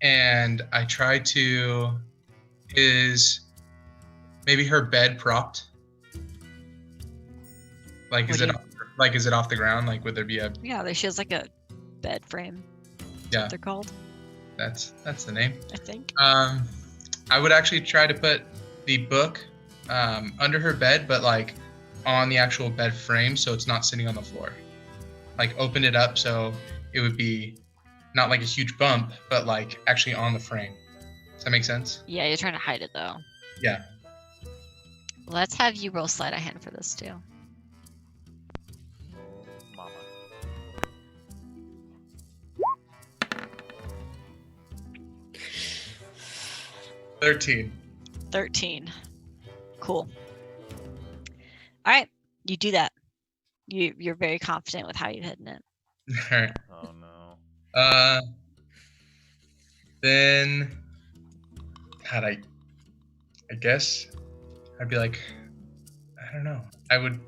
and I try to, is maybe her bed propped? Like,
What
is
do
it
you-
is it off the ground? Like, would there be a,
Yeah, she has like a bed frame. That's
Yeah.
what they're called,
that's the name.
I think.
I would actually try to put the book under her bed, but like on the actual bed frame, so it's not sitting on the floor. Like open it up so it would be not like a huge bump, but like actually on the frame. Does that make sense?
Yeah, you're trying to hide it though.
Yeah.
Let's have you roll sleight of hand for this too.
Mama.
13.
13. Cool. All right, you do that. You're very confident with how you've hidden it.
All right.
Oh no.
Then, God, I guess I'd be like, I don't know. I would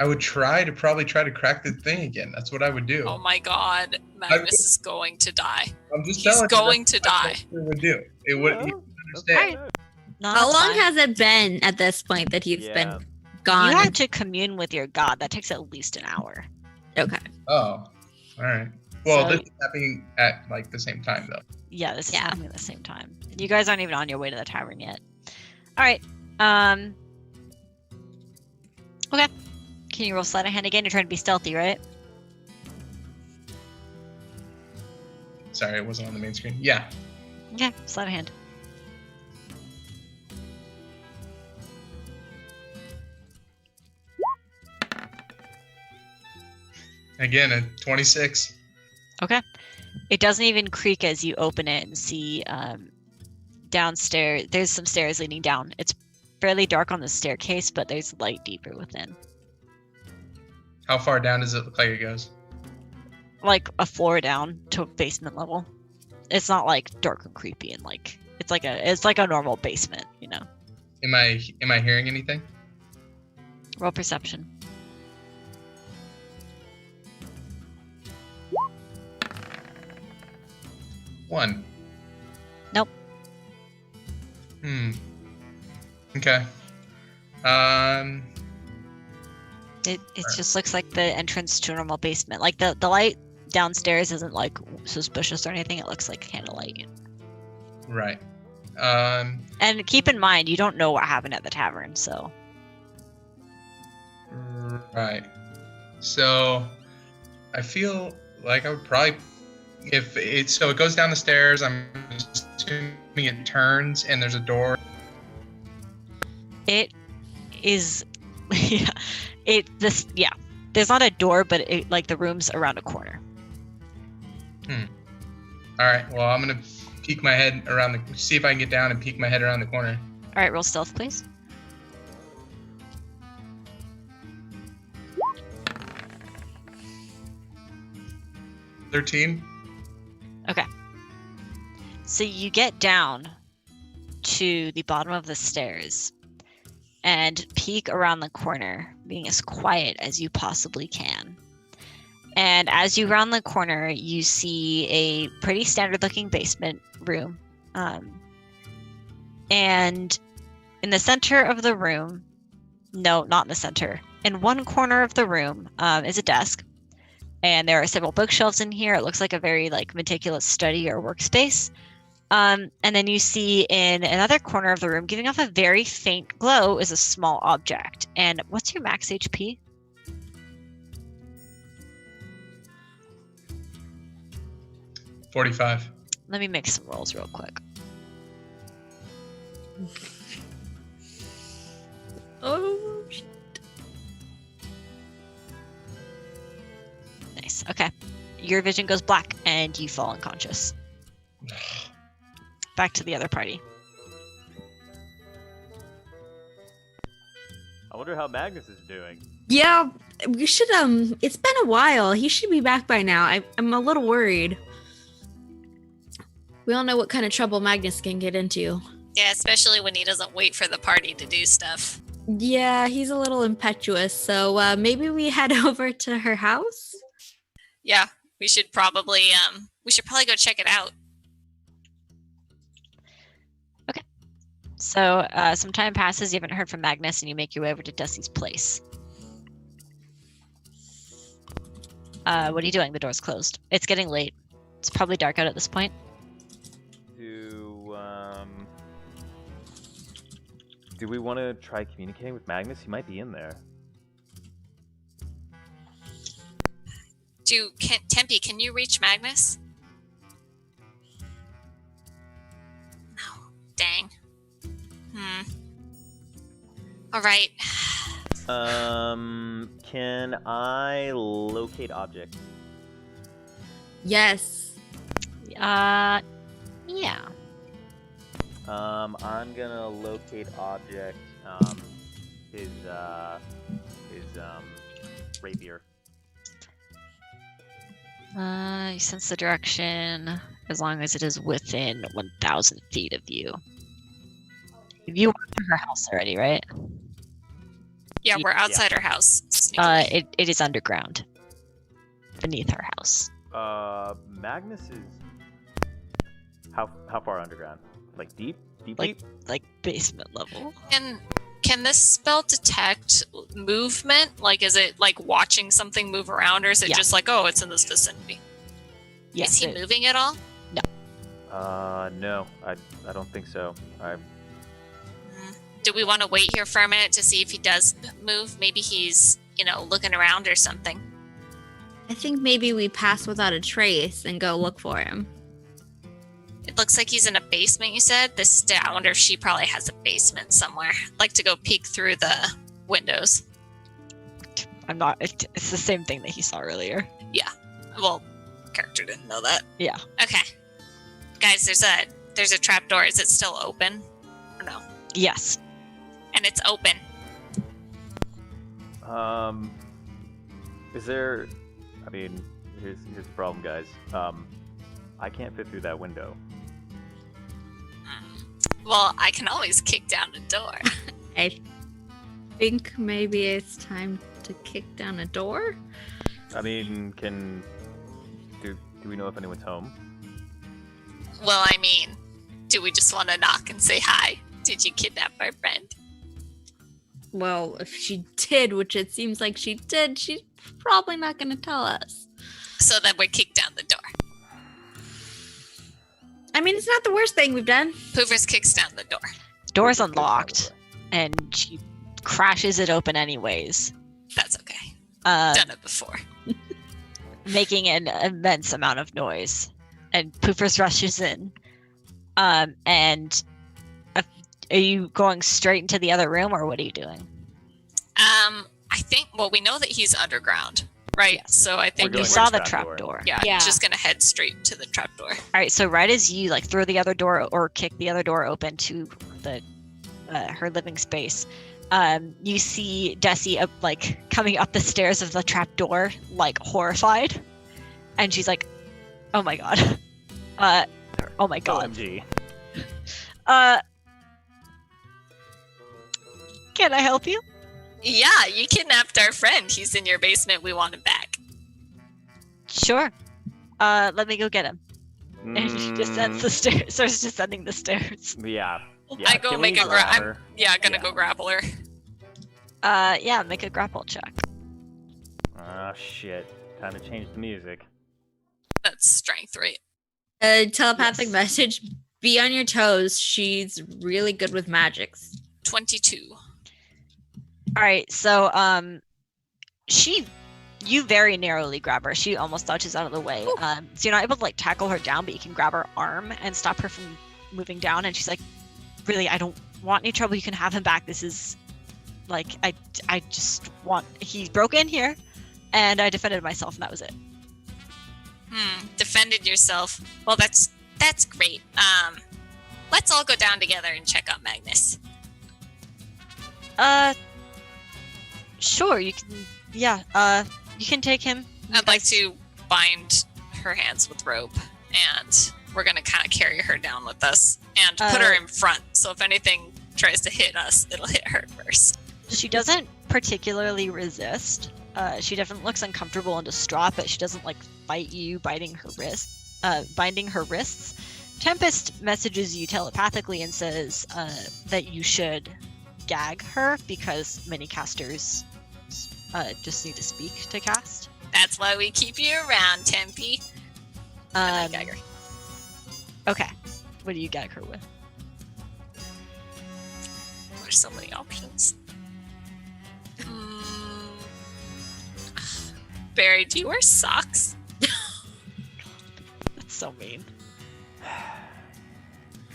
I would probably try to crack the thing again. That's what I would do.
Oh my god, Magnus is going to die.
I'm just
He's
telling you,
going to
that's
die.
what it would do. It would.
Yeah,
You would
okay.
understand.
No,
How
that's
long
fine.
has it been at this point that he's
Yeah.
been gone?
You have to commune with your god. That takes at least an hour.
Okay.
Oh, all right. Well,
So-
this is happening at like the same time though.
Yeah, this is
Yeah.
happening at the same time. You guys aren't even on your way to the tavern yet. All right. Okay. Can you roll sleight of hand again? You're trying to be stealthy, right?
Sorry, it wasn't on the main screen. Yeah.
Okay, sleight of hand.
Again, a 26.
Okay. It doesn't even creak as you open it and see downstairs. There's some stairs leading down. It's fairly dark on the staircase, but there's light deeper within.
How far down does it look like it goes?
Like a floor down to basement level. It's not like dark and creepy and like it's like a normal basement, you know.
Am I hearing anything?
Roll perception.
One.
Nope.
Okay.
It just looks like the entrance to a normal basement. Like the light downstairs isn't like suspicious or anything. It looks like candlelight.
Right.
And keep in mind, you don't know what happened at the tavern, so
Right. So, I feel like I would probably, if it goes down the stairs. I'm assuming it turns and there's a door.
it is. Yeah, there's not a door, but it like the room's around a corner.
All right. Well, I'm gonna peek my head around see if I can get down and peek my head around the corner.
All right, roll stealth, please.
$13.
So you get down to the bottom of the stairs and peek around the corner, being as quiet as you possibly can. And as you round the corner, you see a pretty standard looking basement room. And in the center of the room, no, not in the center, in one corner of the room is a desk. And there are several bookshelves in here. It looks like a very like meticulous study or workspace. And then you see in another corner of the room, giving off a very faint glow, is a small object. And what's your max HP?
$45.
Let me make some rolls real quick.
Oh, shit.
Nice. Okay. Your vision goes black and you fall unconscious. Back to the other party.
I wonder how Magnus is doing.
Yeah, we should. It's been a while. He should be back by now. I'm a little worried. We all know what kind of trouble Magnus can get into.
Yeah, especially when he doesn't wait for the party to do stuff.
Yeah, he's a little impetuous. So maybe we head over to her house.
Yeah, we should probably go check it out.
So some time passes, you haven't heard from Magnus, and you make your way over to Dusty's place. What are you doing? The door's closed. It's getting late. It's probably dark out at this point.
Do we want to try communicating with Magnus? He might be in there.
Tempe, can you reach Magnus? No. Dang. All right.
Can I locate objects?
Yes.
Yeah.
I'm gonna locate object. His rapier.
You sense the direction as long as it is within 1,000 feet of you. You went to her house already, right?
Yeah, we're
Yeah.
outside her house. sneakily?
It is underground, beneath her house.
Magnus is how far underground? Like deep?
Like basement level.
And can this spell detect movement? Like, is it like watching something move around, or is it
Yeah.
just like, oh, it's in this vicinity?
Yes.
Is he moving at all?
No, I don't think so.
Do we want to wait here for a minute to see if he does move? Maybe he's, looking around or something.
I think maybe we pass without a trace and go look for him.
It looks like he's in a basement, you said? I wonder if she probably has a basement somewhere. I'd like to go peek through the windows.
I'm not. It's the same thing that he saw earlier.
Well, character didn't know that.
Yeah.
Okay. Guys, there's a trap door. Is it still open? Or no?
Yes.
And it's open.
Is there? I mean, here's the problem, guys. I can't fit through that window.
Well, I can always kick down the door.
I think maybe it's time to kick down a door.
I mean, do we know if anyone's home?
Well, I mean, do we just want to knock and say hi? Did you kidnap our friend?
Well, if she did, which it seems like she did, she's probably not going to tell us.
So then we kick down the door.
I mean, it's not the worst thing we've done.
Poofers kicks down the door.
Door's unlocked, and she crashes it open anyways,
That's okay.
uh,
Done it before.
making an immense amount of noise. And Poofers rushes in. And are you going straight into the other room, or what are you doing?
I think, well, we know that he's underground, right?
Yes.
So I think
We're
You
going
saw
to
the
the
trap
trapdoor.
door.
yeah,
Yeah.
just gonna head straight to the trapdoor.
All right, so right as you like throw the other door or kick the other door open to the her living space, you see Desi coming up the stairs of the trap door, like horrified, and she's like, "Oh my god, oh my god,
OMG.
Can I help you?"
Yeah, you kidnapped our friend. He's in your basement. We want him back.
Sure. Let me go get him. And she descends the stairs. Starts descending the stairs.
Yeah.
I go
can
make
we
a
grab
I'm
her?
gonna
Yeah.
go grapple her.
Yeah, make a grapple check.
Oh shit. Time to change the music.
That's strength, right?
Telepathic
Yes.
message. Be on your toes. She's really good with magics.
22.
All right, so you very narrowly grab her. She almost dodges out of the way.
Ooh.
So you're not able to like tackle her down, but you can grab her arm and stop her from moving down. And she's like, "Really, I don't want any trouble. You can have him back. This is like I just want. He broke in here, and I defended myself, and that was it."
Defended yourself. Well, that's great. Let's all go down together and check out Magnus.
Sure, you can. Yeah, you can take him.
I'd like to bind her hands with rope, and we're gonna kind of carry her down with us and put her in front. So if anything tries to hit us, it'll hit her first.
She doesn't particularly resist. She definitely looks uncomfortable and distraught, but she doesn't like fight you, binding her wrists. Tempest messages you telepathically and says that you should gag her because many casters just need to speak to cast.
That's why we keep you around, Tempe. And I gag her.
Okay. What do you gag her with?
There's so many options. Barry, do you wear socks?
That's so mean.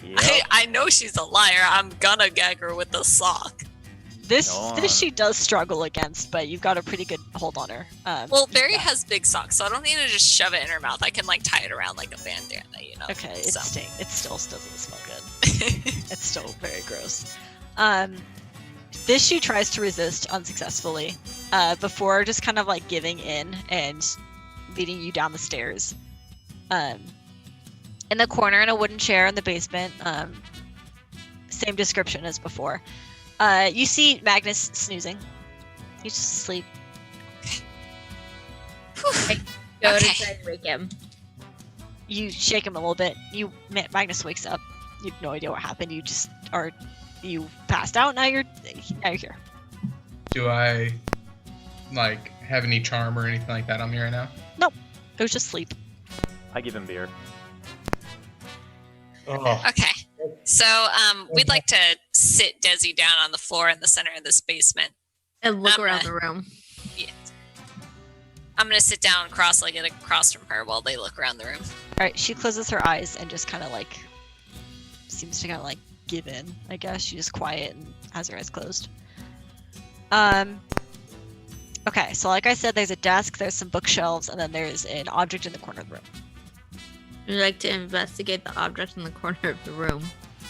Yep.
I know she's a liar. I'm gonna gag her with the sock.
This
Go on.
she does struggle against, but you've got a pretty good hold on her.
Well, Barry has big socks, so I don't need to just shove it in her mouth. I can like tie it around like a bandana, you know.
Okay, it
So.
still doesn't smell good. It's still very gross. This she tries to resist unsuccessfully, before just kind of like giving in and leading you down the stairs. In the corner in a wooden chair in the basement, same description as before. You see Magnus snoozing. He's just asleep.
go
Okay.
to try and wake him.
You shake him a little bit. Magnus wakes up. You have no idea what happened. You passed out. Now you're here.
Do I like have any charm or anything like that on me right now?
It was just sleep.
I give him beer.
Oh,
Okay. So we'd like to sit Desi down on the floor in the center of this basement.
And look
I'm
around
gonna-
the room.
I'm gonna sit down cross-legged across from her while they look around the room.
All right. She closes her eyes and just kind of like seems to kind of like give in. I guess she's just quiet and has her eyes closed. Okay. So like I said, there's a desk. There's some bookshelves, and then there's an object in the corner of the room.
We'd like to investigate the object in the corner of the room.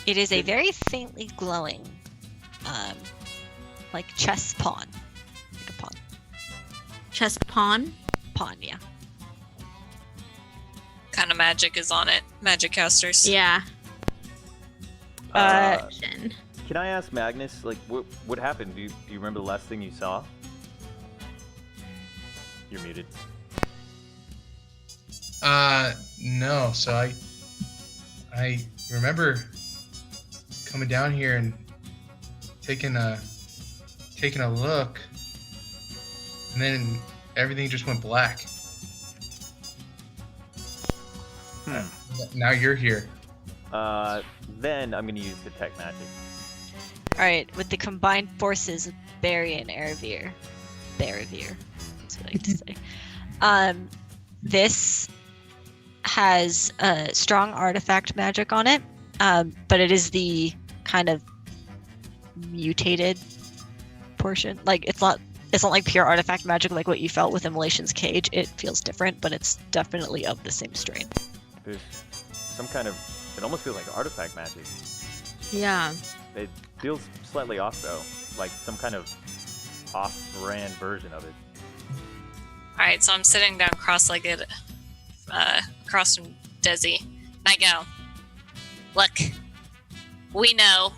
It is a very faintly glowing, like chess pawn. Like a pawn.
Chess pawn.
Pawn, yeah.
Kind of magic is on it. Magic casters.
Yeah.
Can I ask Magnus, like, what happened? Do you remember the last thing you saw? You're muted.
No. So I remember coming down here and taking a look, and then everything just went black. Now you're here.
Then I'm gonna use detect magic.
All right, with the combined forces of Barry and Aravir, that's what I like to say. This has a strong artifact magic on it, but it is the kind of mutated portion. Like it's not like pure artifact magic like what you felt with Immolation's Cage. It feels different, but it's definitely of the same strain.
There's some kind of. It almost feels like artifact magic.
Yeah.
It feels slightly off though, like some kind of off-brand version of it.
All right, so I'm sitting down cross-legged across from Desi, and I go, look, we know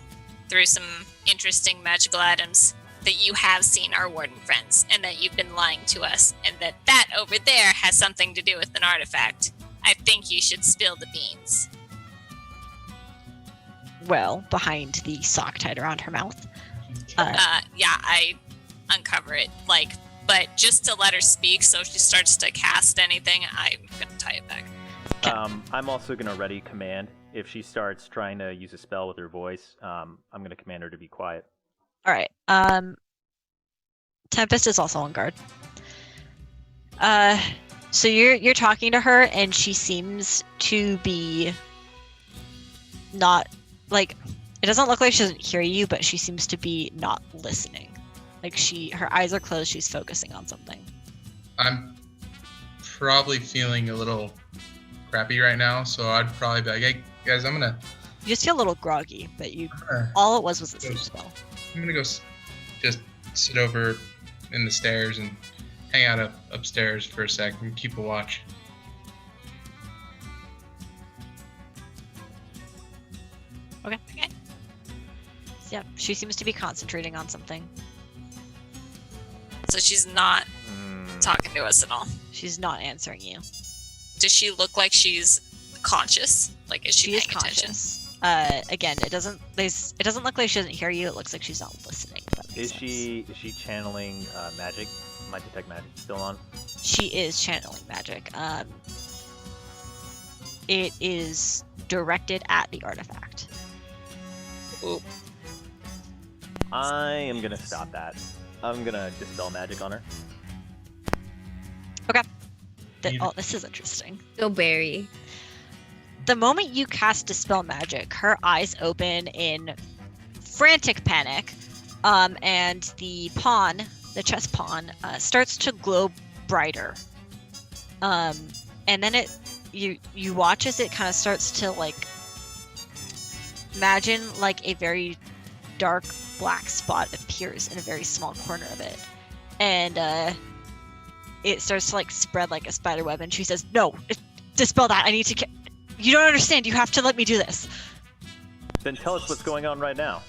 through some interesting magical items that you have seen our warden friends, and that you've been lying to us, and that over there has something to do with an artifact. I think you should spill the beans.
Well, behind the sock tied around her mouth.
Yeah, I uncover it, but just to let her speak, so if she starts to cast anything, I'm gonna tie it back.
I'm also gonna ready command. If she starts trying to use a spell with her voice, I'm gonna command her to be quiet.
All right. Tempest is also on guard. So you're talking to her, and she seems to be not like. It doesn't look like she doesn't hear you, but she seems to be not listening. Like her eyes are closed. She's focusing on something.
I'm probably feeling a little crappy right now, so I'd probably be like, "Hey guys, I'm gonna
You just feel a little groggy, but all it was a sleep spell.
go just sit over in the stairs and hang out upstairs for a sec and keep a watch."
Okay. So, yeah, she seems to be concentrating on something.
So she's not talking to us at all.
She's not answering you.
Does she look like she's conscious? Like, is she
She is
paying attention?
conscious. Again, it doesn't look like she doesn't hear you. It looks like she's not listening. If that makes
Is
sense.
she channeling magic? My detect magic still on?
She is channeling magic. It is directed at the artifact.
Ooh.
I am gonna stop that. I'm gonna dispel magic on her.
This is interesting.
Go Barry.
The moment you cast Dispel Magic, her eyes open in frantic panic, and the chess pawn, starts to glow brighter. And then you watch as it kind of starts to like imagine like a very dark black spot appears in a very small corner of it, and it starts to like spread like a spider web. And she says, "No, dispel that. I need to. You don't understand. You have to let me do this.
Then tell us what's going on right now.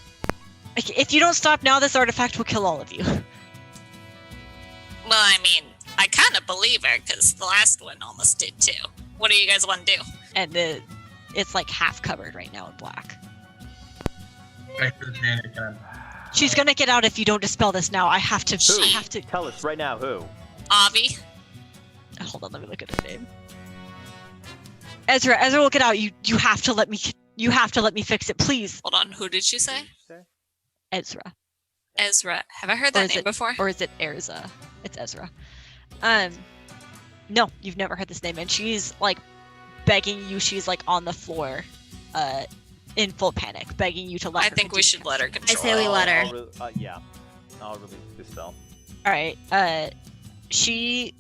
Like, if you don't stop now, this artifact will kill all of you."
Well, I mean,
I kind of believe her because the last one almost did too. What do you guys want to do?
And it's like half covered right now in black.
Back to the panic.
She's gonna get out if you don't dispel this now. I have to.
Who?
I have to.
Tell us right now who.
Avi?
Hold on, let me look at her name. Ezra will get out. You have to let me. You have to let me fix it, please.
Hold on, who did you say?
Ezra,
Ezra. Have I heard
Or
that
is
name
it-
before?
or is it Erza? It's Ezra. No, you've never heard this name, and she's like begging you. She's like on the floor, in full panic, begging you to let
I
her.
think we should let her control.
say we
it.
let her.
Yeah. I'll release dispel.
All right. She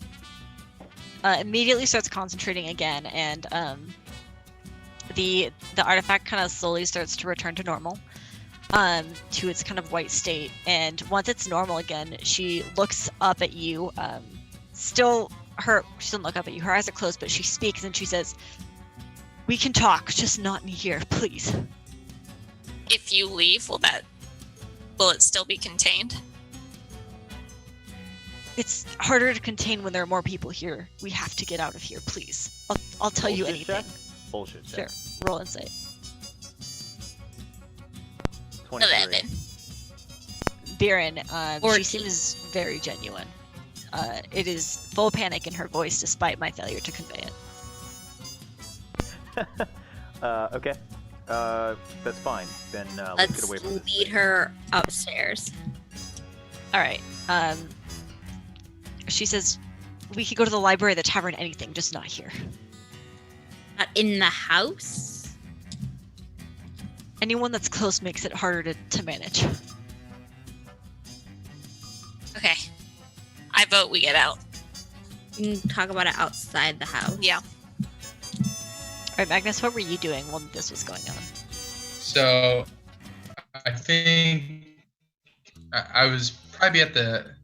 immediately starts concentrating again, and the artifact kind of slowly starts to return to normal, to its kind of white state. And once it's normal again, she looks up at you. She doesn't look up at you. Her eyes are closed, but she speaks and she says, "We can talk, just not in here, please."
If you leave, will it still be contained?
It's harder to contain when there are more people here. We have to get out of here, please. I'll tell you
Bullshit
anything.
check? Bullshit
Sure.
check.
Roll insight.
23.
11.
Biren, she
14.
seems very genuine. It is full panic in her voice, despite my failure to convey it.
Okay. That's fine. Then let's
Let's
get away from this
lead
thing.
her upstairs.
All right. She says, "We could go to the library, the tavern, anything, just not here.
Not in the house.
Anyone that's close makes it harder to manage."
Okay. I vote we get out.
We can talk about it outside the house.
Yeah.
All right, Magnus, what were you doing when this was going on?
So, I think I was probably at the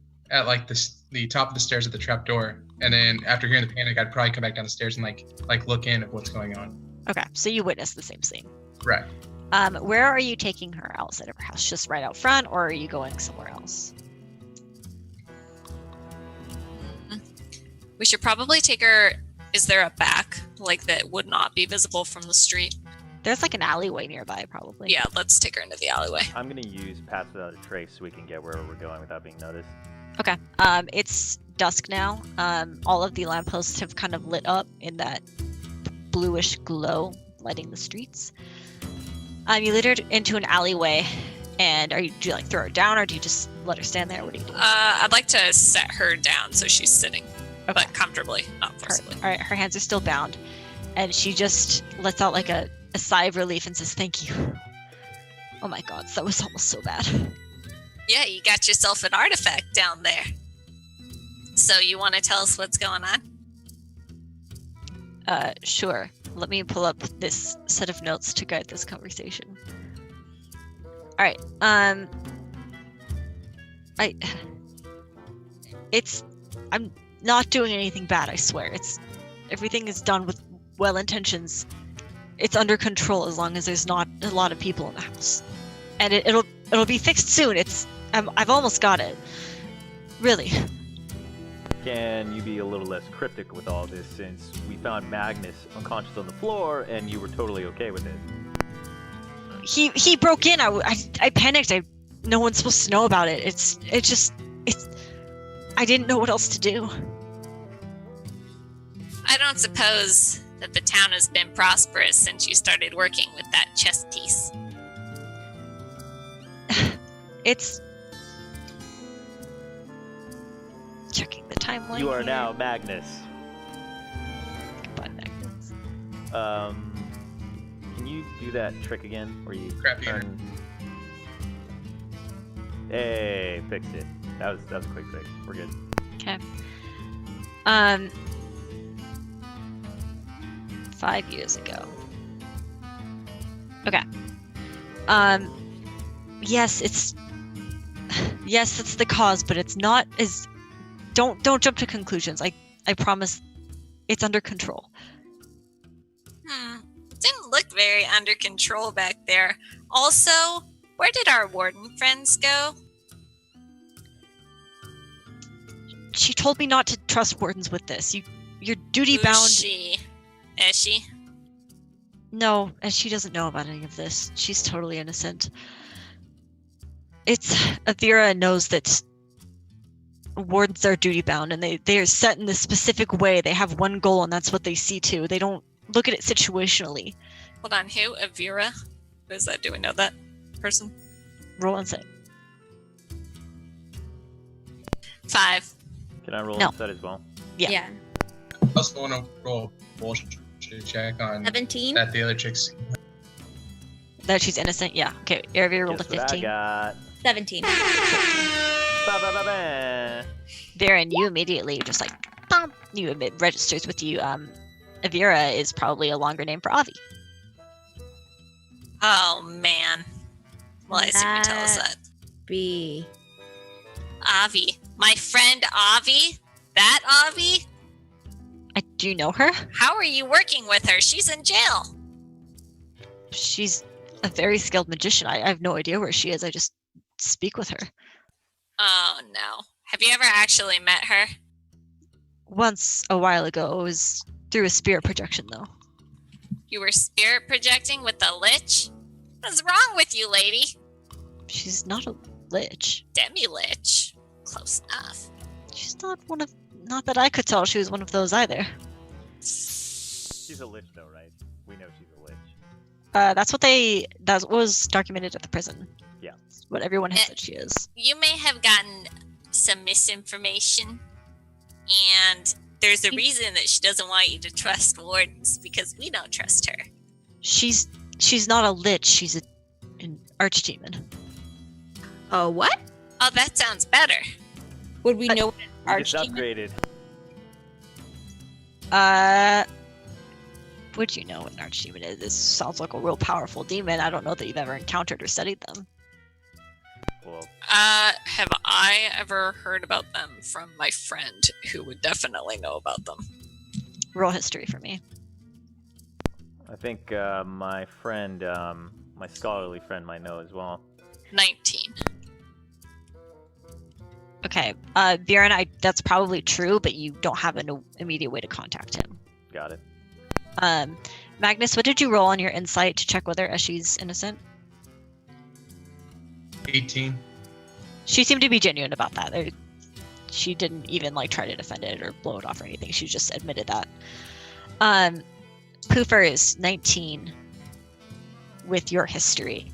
top of the stairs at the trap door, and then after hearing the panic, I'd probably come back down the stairs and like look in at what's going on.
Okay, so you witnessed the same scene.
Right.
Where are you taking her outside of her house? Just right out front, or are you going somewhere else?
We should probably take her. Is there a back, like that would not be visible from the street?
There's like an alleyway nearby, probably.
Yeah, let's take her into the alleyway.
I'm gonna use Pass Without a Trace so we can get where we're going without being noticed.
Okay. It's dusk now. All of the lampposts have kind of lit up in that bluish glow, lighting the streets. You lead her into an alleyway, and do you like throw her down, or do you just let her stand there? What do you do?
I'd like to set her down so she's sitting,
Okay.
but comfortably, not
Her,
forcibly.
all right, her hands are still bound, and she just lets out like a sigh of relief and says, "Thank you." Oh my god, that was almost so bad.
Yeah, you got yourself an artifact down there. So you want to tell us what's going on?
Sure. Let me pull up this set of notes to guide this conversation. All right. I'm not doing anything bad, I swear. Everything is done with well intentions. It's under control as long as there's not a lot of people in the house. And it'll be fixed soon. I've almost got it. Really.
Can you be a little less cryptic with all this, since we found Magnus unconscious on the floor and you were totally okay with it?
He broke in. I panicked. No one's supposed to know about it. I didn't know what else to do.
I don't suppose that the town has been prosperous since you started working with that chess piece.
It's checking the timeline.
You are
here.
now Magnus.
Goodbye, Magnus.
Can you do that trick again? Where you
Crap,
turn... Hey, fixed it. That was a quick fix. We're good.
Okay. 5 years ago. Okay. Yes, it's the cause, but it's not as. Don't jump to conclusions. I promise, it's under control.
Didn't look very under control back there. Also, where did our warden friends go?
She told me not to trust wardens with this. You're duty
Who's
bound.
she? Is she?
No, and she doesn't know about any of this. She's totally innocent. It's Avira knows that wardens are duty bound, and they are set in this specific way. They have one goal, and that's what they see to. They don't look at it situationally.
Hold on, who? Avira? Who is that? Do we know that person?
Roll insight.
5.
Can I roll
No.
insight as well?
Yeah.
I also want to roll a bullshit check on
17.
that the other chick's.
That she's innocent. Yeah. Okay. Avira rolled a
Guess what I
15.
got.
17.
Ba-ba-ba-ba.
Varen, you immediately just like, bump, you admit registers with you. Avira is probably a longer name for Avi.
Oh man. Well, I assume you tell us that.
B.
Avi. My friend Avi? That Avi?
Do you know her?
How are you working with her? She's in jail.
She's a very skilled magician. I have no idea where she is. I just speak with her.
Oh no. Have you ever actually met her?
Once a while ago, it was through a spirit projection, though.
You were spirit projecting with the lich? What's wrong with you, lady?
She's not a lich.
Demi-lich. Close enough.
She's not one of. Not that I could tell she was one of those either.
She's a lich, though, right? We know she's a lich.
That was documented at the prison.
Yeah.
It's what everyone has said she is.
You may have gotten some misinformation, and there's a reason that she doesn't want you to trust wardens, because we don't trust her.
She's not a lich. She's an archdemon.
Oh, what?
Oh, that sounds better.
Would we know what an
We just
archdemon?
upgraded.
Would you know what an archdemon is? This sounds like a real powerful demon. I don't know that you've ever encountered or studied them.
Well,
Have I ever heard about them from my friend who would definitely know about them?
Roll history for me.
I think my friend, my scholarly friend, might know as well.
19.
Okay, Viren, that's probably true, but you don't have an immediate way to contact him.
Got it.
Magnus, what did you roll on your insight to check whether Eshi's innocent?
18.
She seemed to be genuine about that. She didn't even like try to defend it or blow it off or anything. She just admitted that. Poofer is 19 with your history.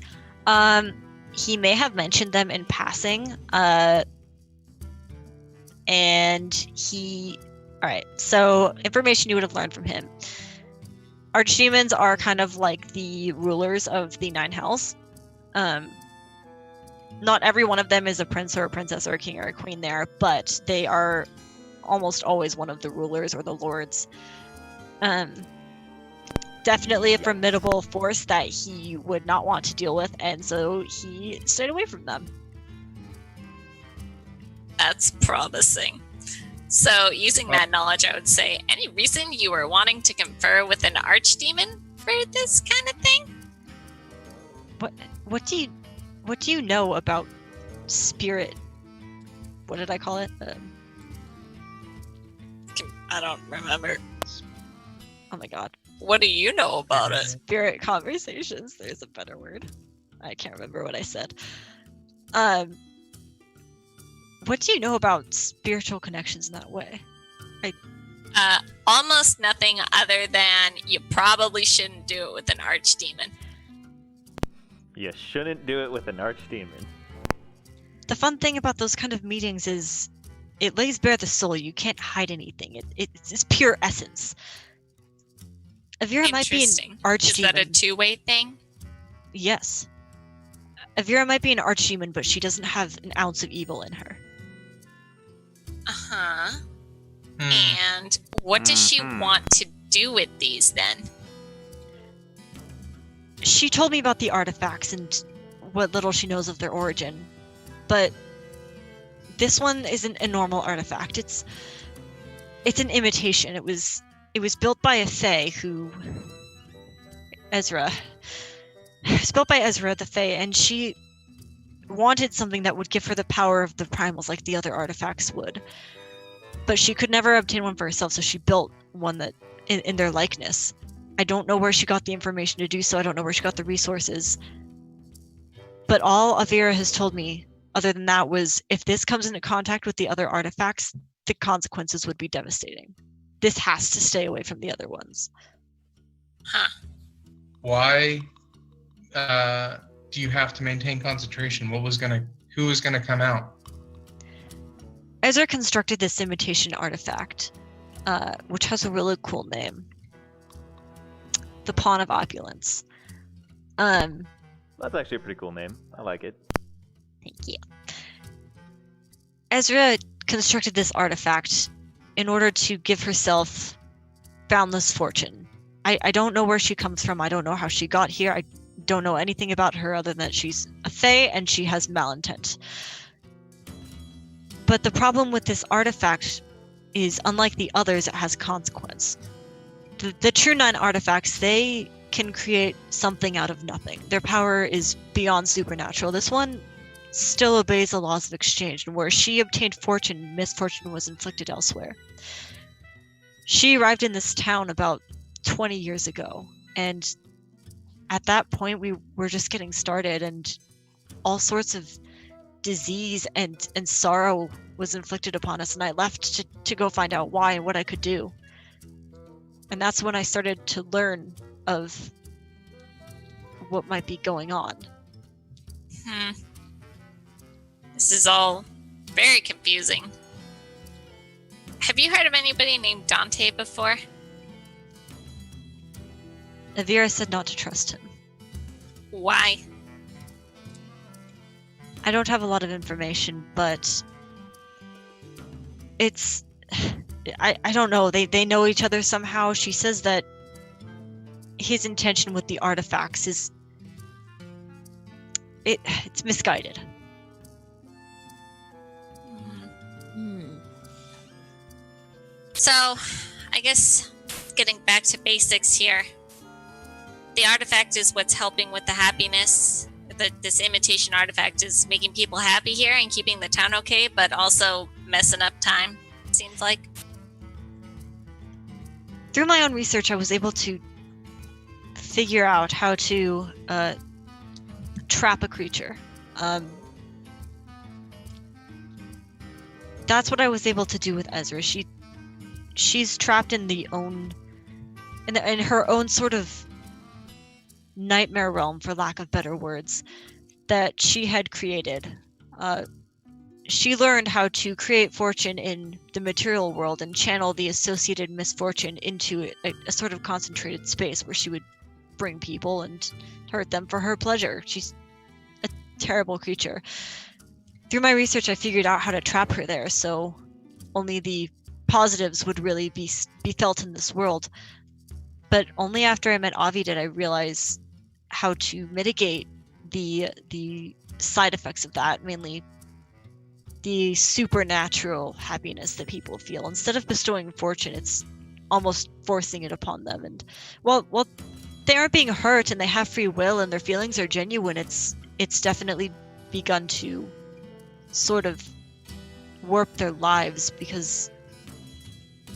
He may have mentioned them in passing. Alright, so information you would have learned from him. Archdemons are kind of like the rulers of the Nine Hells. Not every one of them is a prince or a princess or a king or a queen there, but they are almost always one of the rulers or the lords. Definitely a formidable force that he would not want to deal with, and so he stayed away from them.
That's promising. So, using that knowledge, I would say, any reason you were wanting to confer with an archdemon for this kind of thing?
What do you know about spirit? What did I call it?
I don't remember.
Oh my god.
What do you know about it?
Spirit conversations. There's a better word. I can't remember what I said. What do you know about spiritual connections in that way?
Almost nothing other than you probably shouldn't do it with an archdemon.
You shouldn't do it with an archdemon.
The fun thing about those kind of meetings is it lays bare the soul. You can't hide anything. It's pure essence. Avira might be an
Interesting.
archdemon.
Is that a two-way thing?
Yes. Avira might be an archdemon, but she doesn't have an ounce of evil in her.
Uh-huh.
Hmm.
And what does she
Mhm.
want to do with these then?
She told me about the artifacts and what little she knows of their origin, but this one isn't a normal artifact. It's an imitation. It was built by a Fae who Ezra. It's built by Ezra the Fae, and she wanted something that would give her the power of the primals like the other artifacts would. but she could never obtain one for herself, so she built one that in their likeness. I don't know where she got the information to do so. I don't know where she got the resources. But all Avira has told me, other than that, was if this comes into contact with the other artifacts, the consequences would be devastating. This has to stay away from the other ones.
Huh.
Why do you have to maintain concentration? Who was gonna come out?
Ezra constructed this imitation artifact, which has a really cool name. The Pawn of Opulence.
That's actually a pretty cool name. I like it.
Thank you. Ezra constructed this artifact in order to give herself boundless fortune. I don't know where she comes from. I don't know how she got here. I don't know anything about her other than that she's a fae and she has malintent. But the problem with this artifact is, unlike the others, it has consequence. The True Nine artifacts, they can create something out of nothing. Their power is beyond supernatural. This one still obeys the laws of exchange, and where she obtained fortune, misfortune was inflicted elsewhere. She arrived in this town about 20 years ago, and at that point we were just getting started, and all sorts of disease and sorrow was inflicted upon us, and I left to go find out why and what I could do. And that's when I started to learn of what might be going on.
This is all very confusing. Have you heard of anybody named Dante before?
Avira said not to trust him.
Why?
I don't have a lot of information, but it's... I don't know. They know each other somehow. She says that his intention with the artifacts is... It's misguided.
So, I guess getting back to basics here. The artifact is what's helping with the happiness. This imitation artifact is making people happy here and keeping the town okay, but also messing up time, it seems like.
Through my own research, I was able to figure out how to trap a creature. That's what I was able to do with Ezra. She's trapped in in her own sort of nightmare realm, for lack of better words, that she had created. She learned how to create fortune in the material world and channel the associated misfortune into a sort of concentrated space where she would bring people and hurt them for her pleasure. She's a terrible creature. Through my research, I figured out how to trap her there, so only the positives would really be felt in this world. But only after I met Avi did I realize how to mitigate the side effects of that, mainly the supernatural happiness that people feel. Instead of bestowing fortune, it's almost forcing it upon them. And well, they aren't being hurt and they have free will and their feelings are genuine. It's definitely begun to sort of warp their lives, because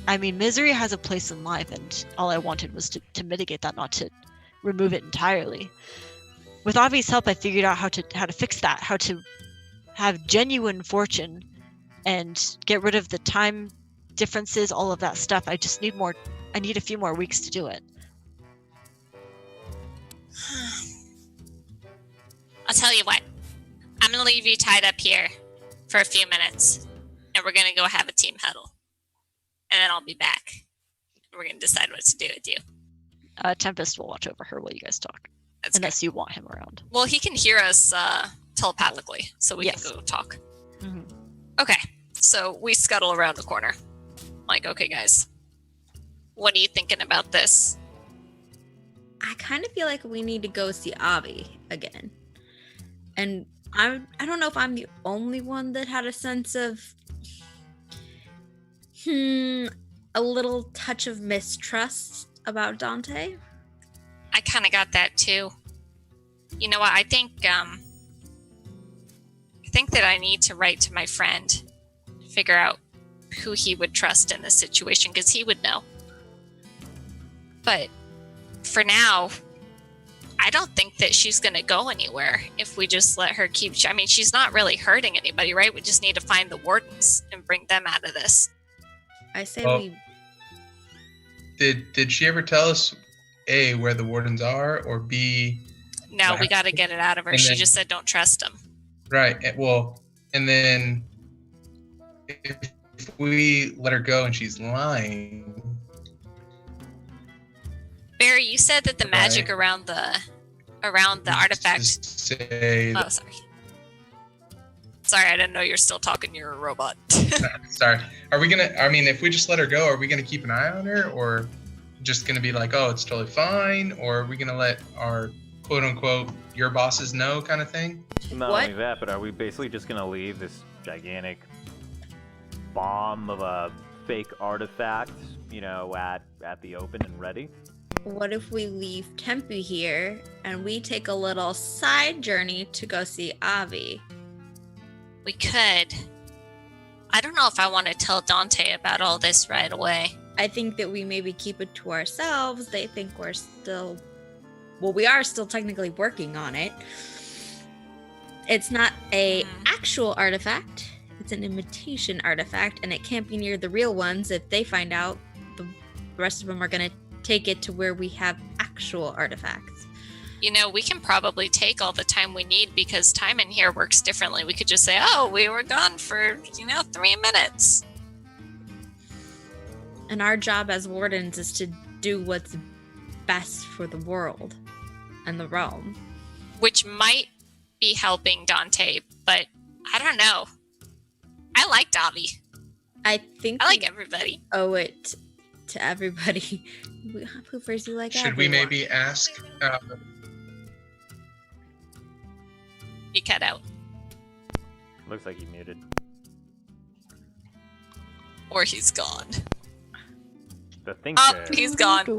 I mean, misery has a place in life, and all I wanted was to mitigate that, not to remove it entirely. With Avi's help, I figured out how to fix that, how to have genuine fortune and get rid of the time differences, all of that stuff. I just need a few more weeks to do it.
I'll tell you what. I'm going to leave you tied up here for a few minutes, and we're going to go have a team huddle. And then I'll be back. We're going to decide what to do with you.
Tempest will watch over her while you guys talk.
That's
unless you want him around.
Well, he can hear us telepathically, so we can go talk.
Mm-hmm.
Okay, so we scuttle around the corner. Like, okay, guys, what are you thinking about this?
I kind of feel like we need to go see Avi again. And I don't know if I'm the only one that had a sense of a little touch of mistrust about Dante.
I kind of got that too. You know what? I think that I need to write to my friend, figure out
who he would trust in this situation because he would know. But for now, I don't think that she's going to go anywhere if we just let her keep. I mean, she's not really hurting anybody, right? We just need to find the wardens and bring them out of this.
I say
Well,
we.
Did she ever tell us A, where the wardens are, or B,
No,
What
we got to get it out of her.
And
She
then-
just said don't trust him.
right? Well, and then if we let her go and she's lying,
Barry, you said that the magic
Right.
around the artifact.
just say,
Oh, sorry. Sorry, I didn't know you're still talking. You're a robot.
sorry. Are we gonna? I mean, if we just let her go, are we gonna keep an eye on her, or just gonna be like, oh, it's totally fine, or are we gonna let our quote unquote your bosses know kind of thing?
Not
What?
only that, but are we basically just gonna leave this gigantic bomb of a fake artifact, you know, at the open and ready?
What if we leave Tempe here and we take a little side journey to go see Avi?
We could. I don't know if I want to tell Dante about all this right away.
I think that we maybe keep it to ourselves. They think we're still, well, we are still technically working on it. It's not a actual artifact. It's an imitation artifact, and it can't be near the real ones. If they find out, the rest of them are going to take it to where we have actual artifacts.
You know, we can probably take all the time we need because time in here works differently. We could just say, oh, we were gone for, 3 minutes.
And our job as wardens is to do what's best for the world and the realm.
Which might be helping Dante, but I don't know. I like Davi.
I think
I like
we
everybody.
owe it to everybody. Poofers, you like
Should we
everyone.
maybe ask?
He cut out.
Looks like he muted.
Or he's gone.
The think
Oh,
there.
he's gone.
Oh,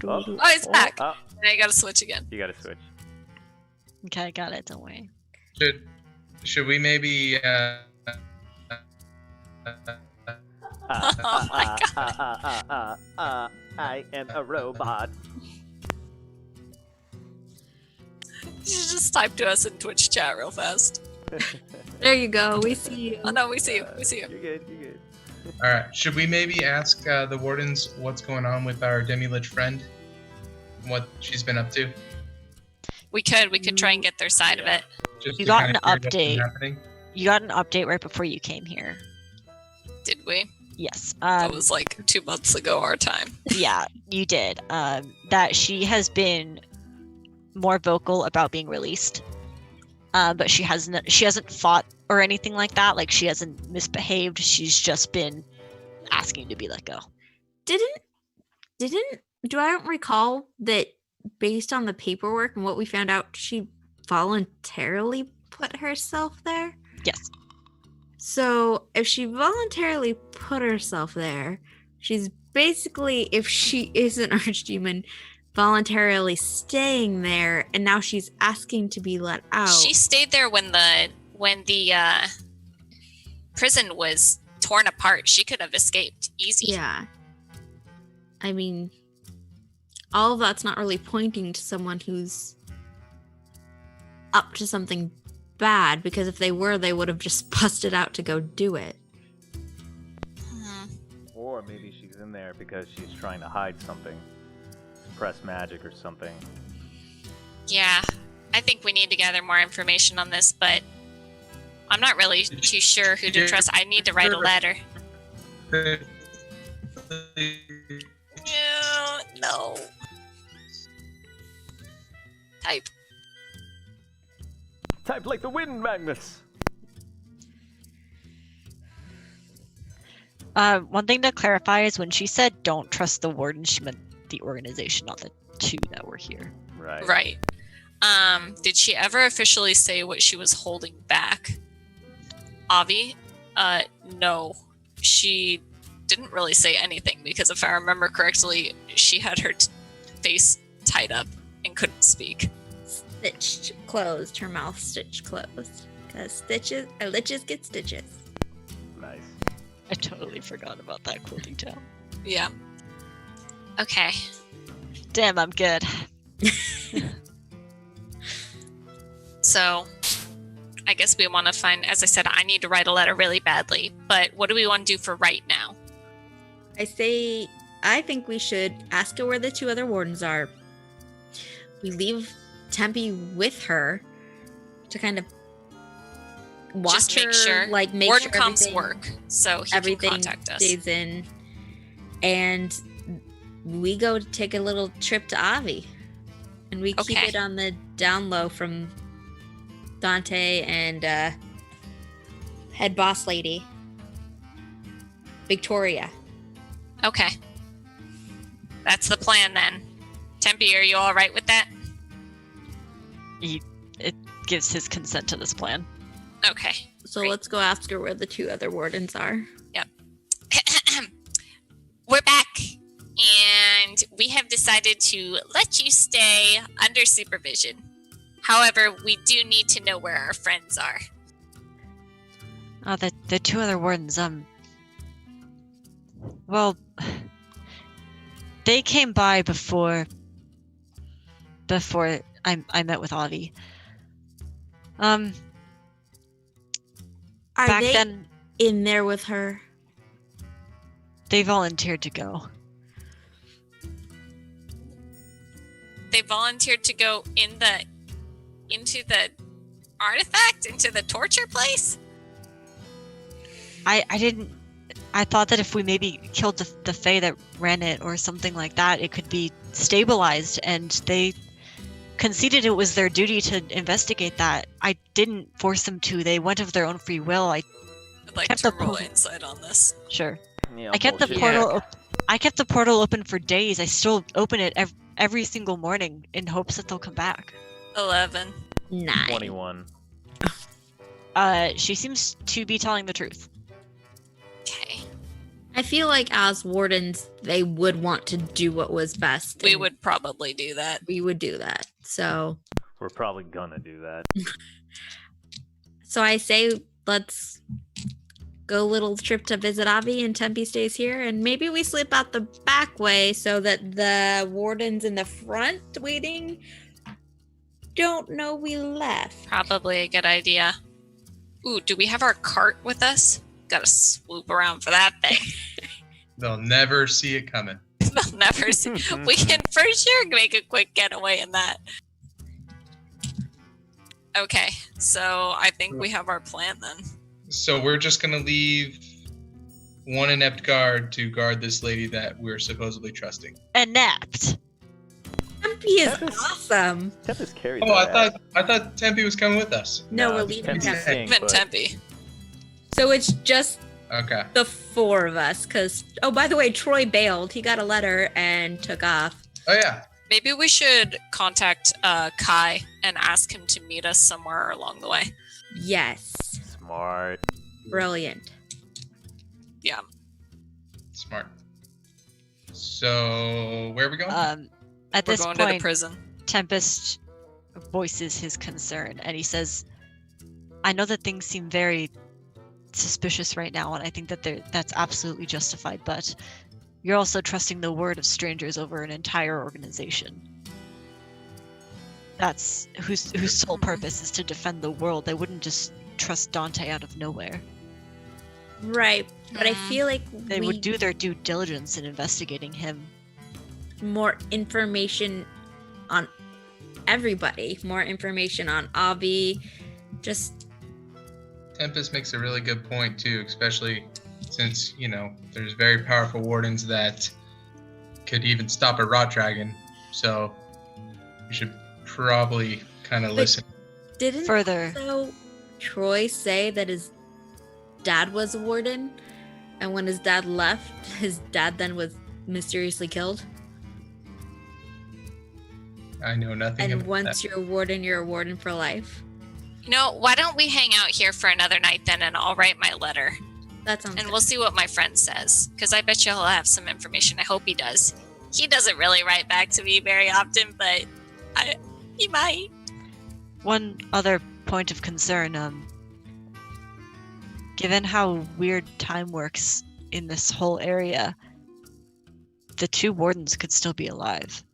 Oh, he's back.
oh,
Now you gotta switch again.
you gotta switch.
Okay, I got it. Don't worry.
Should we maybe?
Oh my
I am a robot.
You should just type to us in Twitch chat real fast.
There you go. We see you.
Oh no, we see you. We see you.
You're good. You're good.
All right. Should we maybe ask the wardens what's going on with our demi-lich friend? What she's been up to?
We could try and get their side of it.
Just
You
to
got
kinda
an
hear what's been
update.
happening?
You got an update right before you came here.
Did we?
Yes.
That was like 2 months ago our time.
Yeah, you did. That she has been more vocal about being released, but she hasn't fought or anything like that. Like she hasn't misbehaved. She's just been asking to be let go.
Didn't do I don't recall that based on the paperwork and what we found out, she voluntarily put herself there?
Yes.
So if she voluntarily put herself there, she's basically, if she is an archdemon, voluntarily staying there, and now she's asking to be let out.
She stayed there when the prison was torn apart. She could have escaped easy.
Yeah. I mean, all of that's not really pointing to someone who's up to something bad, because if they were, they would have just busted out to go do it.
Hmm.
Or maybe she's in there because she's trying to hide something. Suppress magic or something.
Yeah, I think we need to gather more information on this, but I'm not really too sure who to trust. I need to write a letter. No. Type.
Type like the wind, Magnus!
One thing to clarify is when she said don't trust the warden, she meant the organization, not the two that were here.
Right.
Right. Did she ever officially say what she was holding back? Avi? No. She didn't really say anything because if I remember correctly, she had her face tied up and couldn't speak.
Stitched closed, her mouth stitched closed. Because liches get stitches.
Nice.
I totally forgot about that cool detail.
Yeah. Okay.
Damn, I'm good.
So, I guess we want to find, as I said, I need to write a letter really badly. But what do we want to do for right now?
I think we should ask her where the two other wardens are. We leave Tempe with her to kind of watch
Just make
her,
sure.
make
Warden
sure
comes
everything-
work, so he can
everything
contact us.
stays in, and we go to take a little trip to Avi, and we keep
Okay.
it on the down low from Dante and head boss lady Victoria.
Okay. That's the plan then. Tempe, are you all right with that?
It gives his consent to this plan.
Okay.
So
Great.
let's go ask her where the two other wardens are.
We're back, and we have decided to let you stay under supervision. However, we do need to know where our friends are.
Oh, the two other wardens, well, they came by before I met with Avi.
Are
Back
they
then,
in there with her?
they volunteered to go.
They volunteered to go into the artifact, into the torture place.
I thought that if we maybe killed the Fae that ran it or something like that, it could be stabilized, and they conceded it was their duty to investigate that. I didn't force them to. They went of their own free will.
I'd like
Kept
to
the
roll
po-
insight on this.
Sure.
Yeah,
I kept the
bullshit.
portal. I kept the portal open for days. I still open it every single morning in hopes that they'll come back.
11.
9.
21.
She seems to be telling the truth.
Okay.
I feel like as wardens, they would want to do what was best.
We
and
would probably do that.
We would do that. So
We're probably gonna do that.
I say let's go a little trip to visit Avi, and Tempe stays here, and maybe we slip out the back way so that the wardens in the front waiting don't know we left.
Probably a good idea. Ooh, do we have our cart with us? Gotta swoop around for that thing.
They'll never see it coming.
They'll never see. We can for sure make a quick getaway in that. Okay, so I think we have our plan then.
So we're just gonna leave one inept guard to guard this lady that we're supposedly trusting.
Inept.
Tempe is
That is-
awesome.
Tempest carried
Oh, I
that.
thought Tempe was coming with us.
No, we're
it's
leaving
Tempest
Tempe.
staying
Even
put.
Tempe.
So it's just
Okay.
the four of us. Because, oh, by the way, Troy bailed. He got a letter and took off.
Oh yeah.
Maybe we should contact Kai and ask him to meet us somewhere along the way.
Yes.
Smart.
Brilliant.
Yeah.
Smart. So where are we going?
At
We're
this
going to the
point,
prison.
Tempest voices his concern, and he says, "I know that things seem very suspicious right now, and I think that that's absolutely justified. But you're also trusting the word of strangers over an entire organization. That's whose sole purpose is to defend the world. They wouldn't just trust Dante out of nowhere.
Right. But I
Mm.
feel like
They
we
would do their due diligence in investigating him.
more information on everybody, more information on Avi. Just
Tempest makes a really good point too, especially since, there's very powerful wardens that could even stop a rot dragon. So we should probably kind of listen.
didn't
Further,
so Troy say that his dad was a warden, and when his dad left, his dad then was mysteriously killed.
I know nothing
And
about
once
that.
you're a warden for life.
You know, why don't we hang out here for another night then, and I'll write my letter,
That sounds
and
good.
we'll see what my friend says, because I bet you he'll have some information. I hope he does. He doesn't really write back to me very often, but he might.
one other point of concern, Given how weird time works in this whole area, the 2 wardens could still be alive.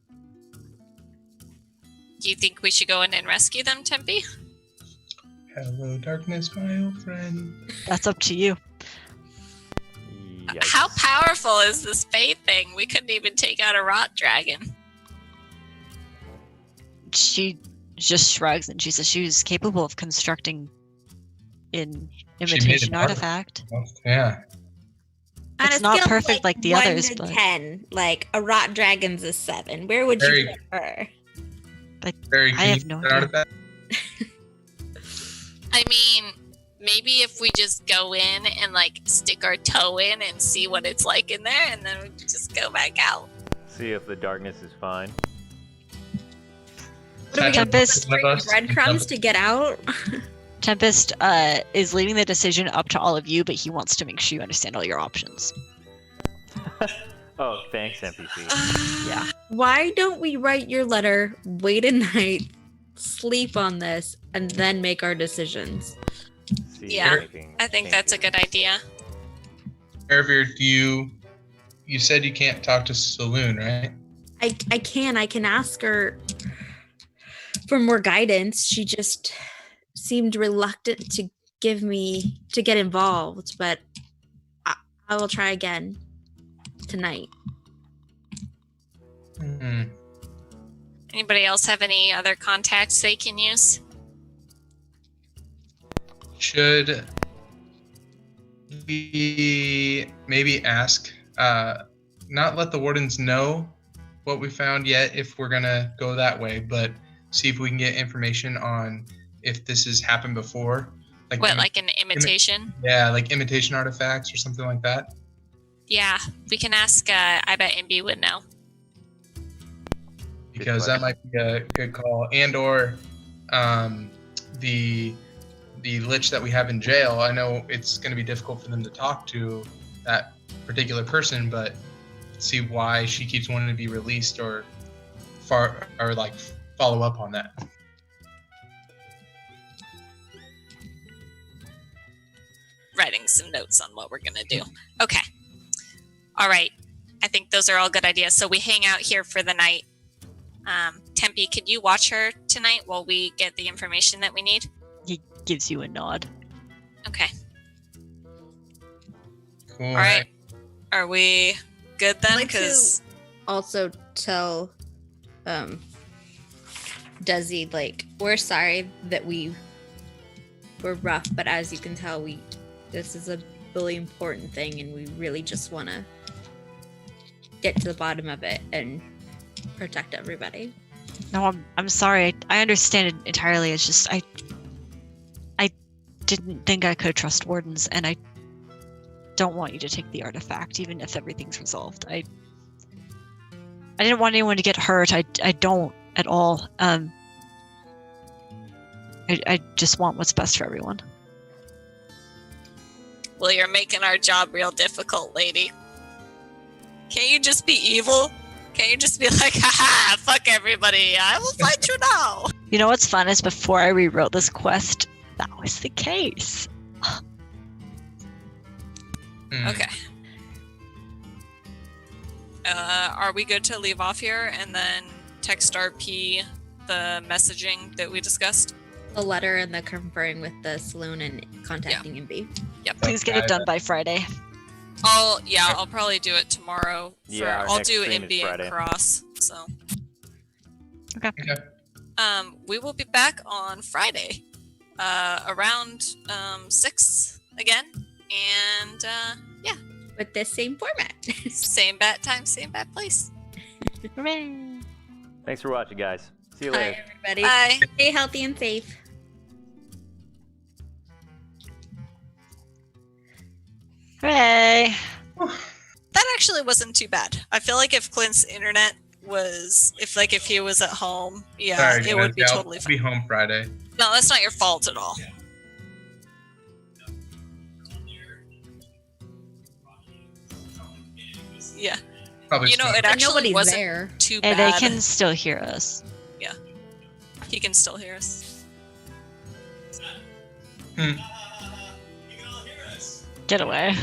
Do you think we should go in and rescue them, Tempe?
Hello, darkness, my old friend.
That's up to you.
Yikes.
How powerful is this Fae thing? We couldn't even take out a rot dragon.
She just shrugs and she says she was capable of constructing an
made
imitation
an
artifact.
Yeah.
On
It's
a
not
scale of,
perfect like the
1
others,
to
but-
10, like a rot dragon's a 7. Where would
Very-
you put her?
Very
I have
can
no
you
idea.
artifact?
I mean, maybe if we just go in and like stick our toe in and see what it's like in there, and then we just go back out.
See if the darkness is fine.
What are we gonna
Tempest-
spray breadcrumbs to get out?
Tempest is leaving the decision up to all of you, but he wants to make sure you understand all your options.
Oh, thanks, NPC.
Yeah.
Why don't we write your letter, wait a night, sleep on this, and then make our decisions?
See,
Yeah,
making
I think that's a
changes.
good idea.
Eravir, you said you can't talk to Saloon, right?
I can ask her for more guidance. She just seemed reluctant to get involved, but I will try again tonight.
Hmm.
Anybody else have any other contacts they can use?
Should we maybe ask, not let the wardens know what we found yet if we're gonna go that way, but see if we can get information on if this has happened before?
What, like an imitation?
Yeah, like imitation artifacts or something like that.
Yeah, we can ask. I bet Imby would know.
Because that might be a good call. And or the lich that we have in jail, I know it's going to be difficult for them to talk to that particular person, but see why she keeps wanting to be released or follow up on that.
Writing some notes on what we're gonna do. Okay. All right. I think those are all good ideas. So we hang out here for the night. Tempe, could you watch her tonight while we get the information that we need?
He gives you a nod.
Okay.
Cool.
All right. Are we good then?
I'd like to
Because
also tell Desi, like, we're sorry that we were rough, but as you can tell, this is a really important thing, and we really just want to get to the bottom of it and protect everybody.
No, I'm sorry. I understand it entirely. It's just I didn't think I could trust wardens, and I don't want you to take the artifact, even if everything's resolved. I didn't want anyone to get hurt. I don't at all. I just want what's best for everyone.
well, you're making our job real difficult, lady. Can't you just be evil? Can't you just be like, haha, fuck everybody. I will fight you now.
You know what's fun is before I rewrote this quest, that was the case.
Hmm.
Okay. Are we good to leave off here and then text RP the messaging that we discussed?
The letter and the conferring with the saloon and contacting Imby.
Yep.
Please get it done by Friday.
I'll probably do it tomorrow.
Yeah, our
I'll
next
do
stream is
MB and
Friday.
Cross. So
Okay.
we will be back on Friday, around 6 again, and yeah,
With this same format.
same bat time, same bat place.
Hooray!
Thanks for watching, guys. See you
Bye,
later.
everybody.
Bye.
Stay healthy and safe.
Hooray!
That actually wasn't too bad. I feel like if Clint's internet was, if he was at home, yeah,
Sorry,
it would
guys.
be
Yeah,
totally
I'll
fine.
be home Friday.
No, that's not your fault at all. Yeah,
Probably
you know,
still-
it actually
Nobody's
wasn't
there.
too
Hey,
bad.
they can still hear us.
He can still hear us.
Hmm.
Get away.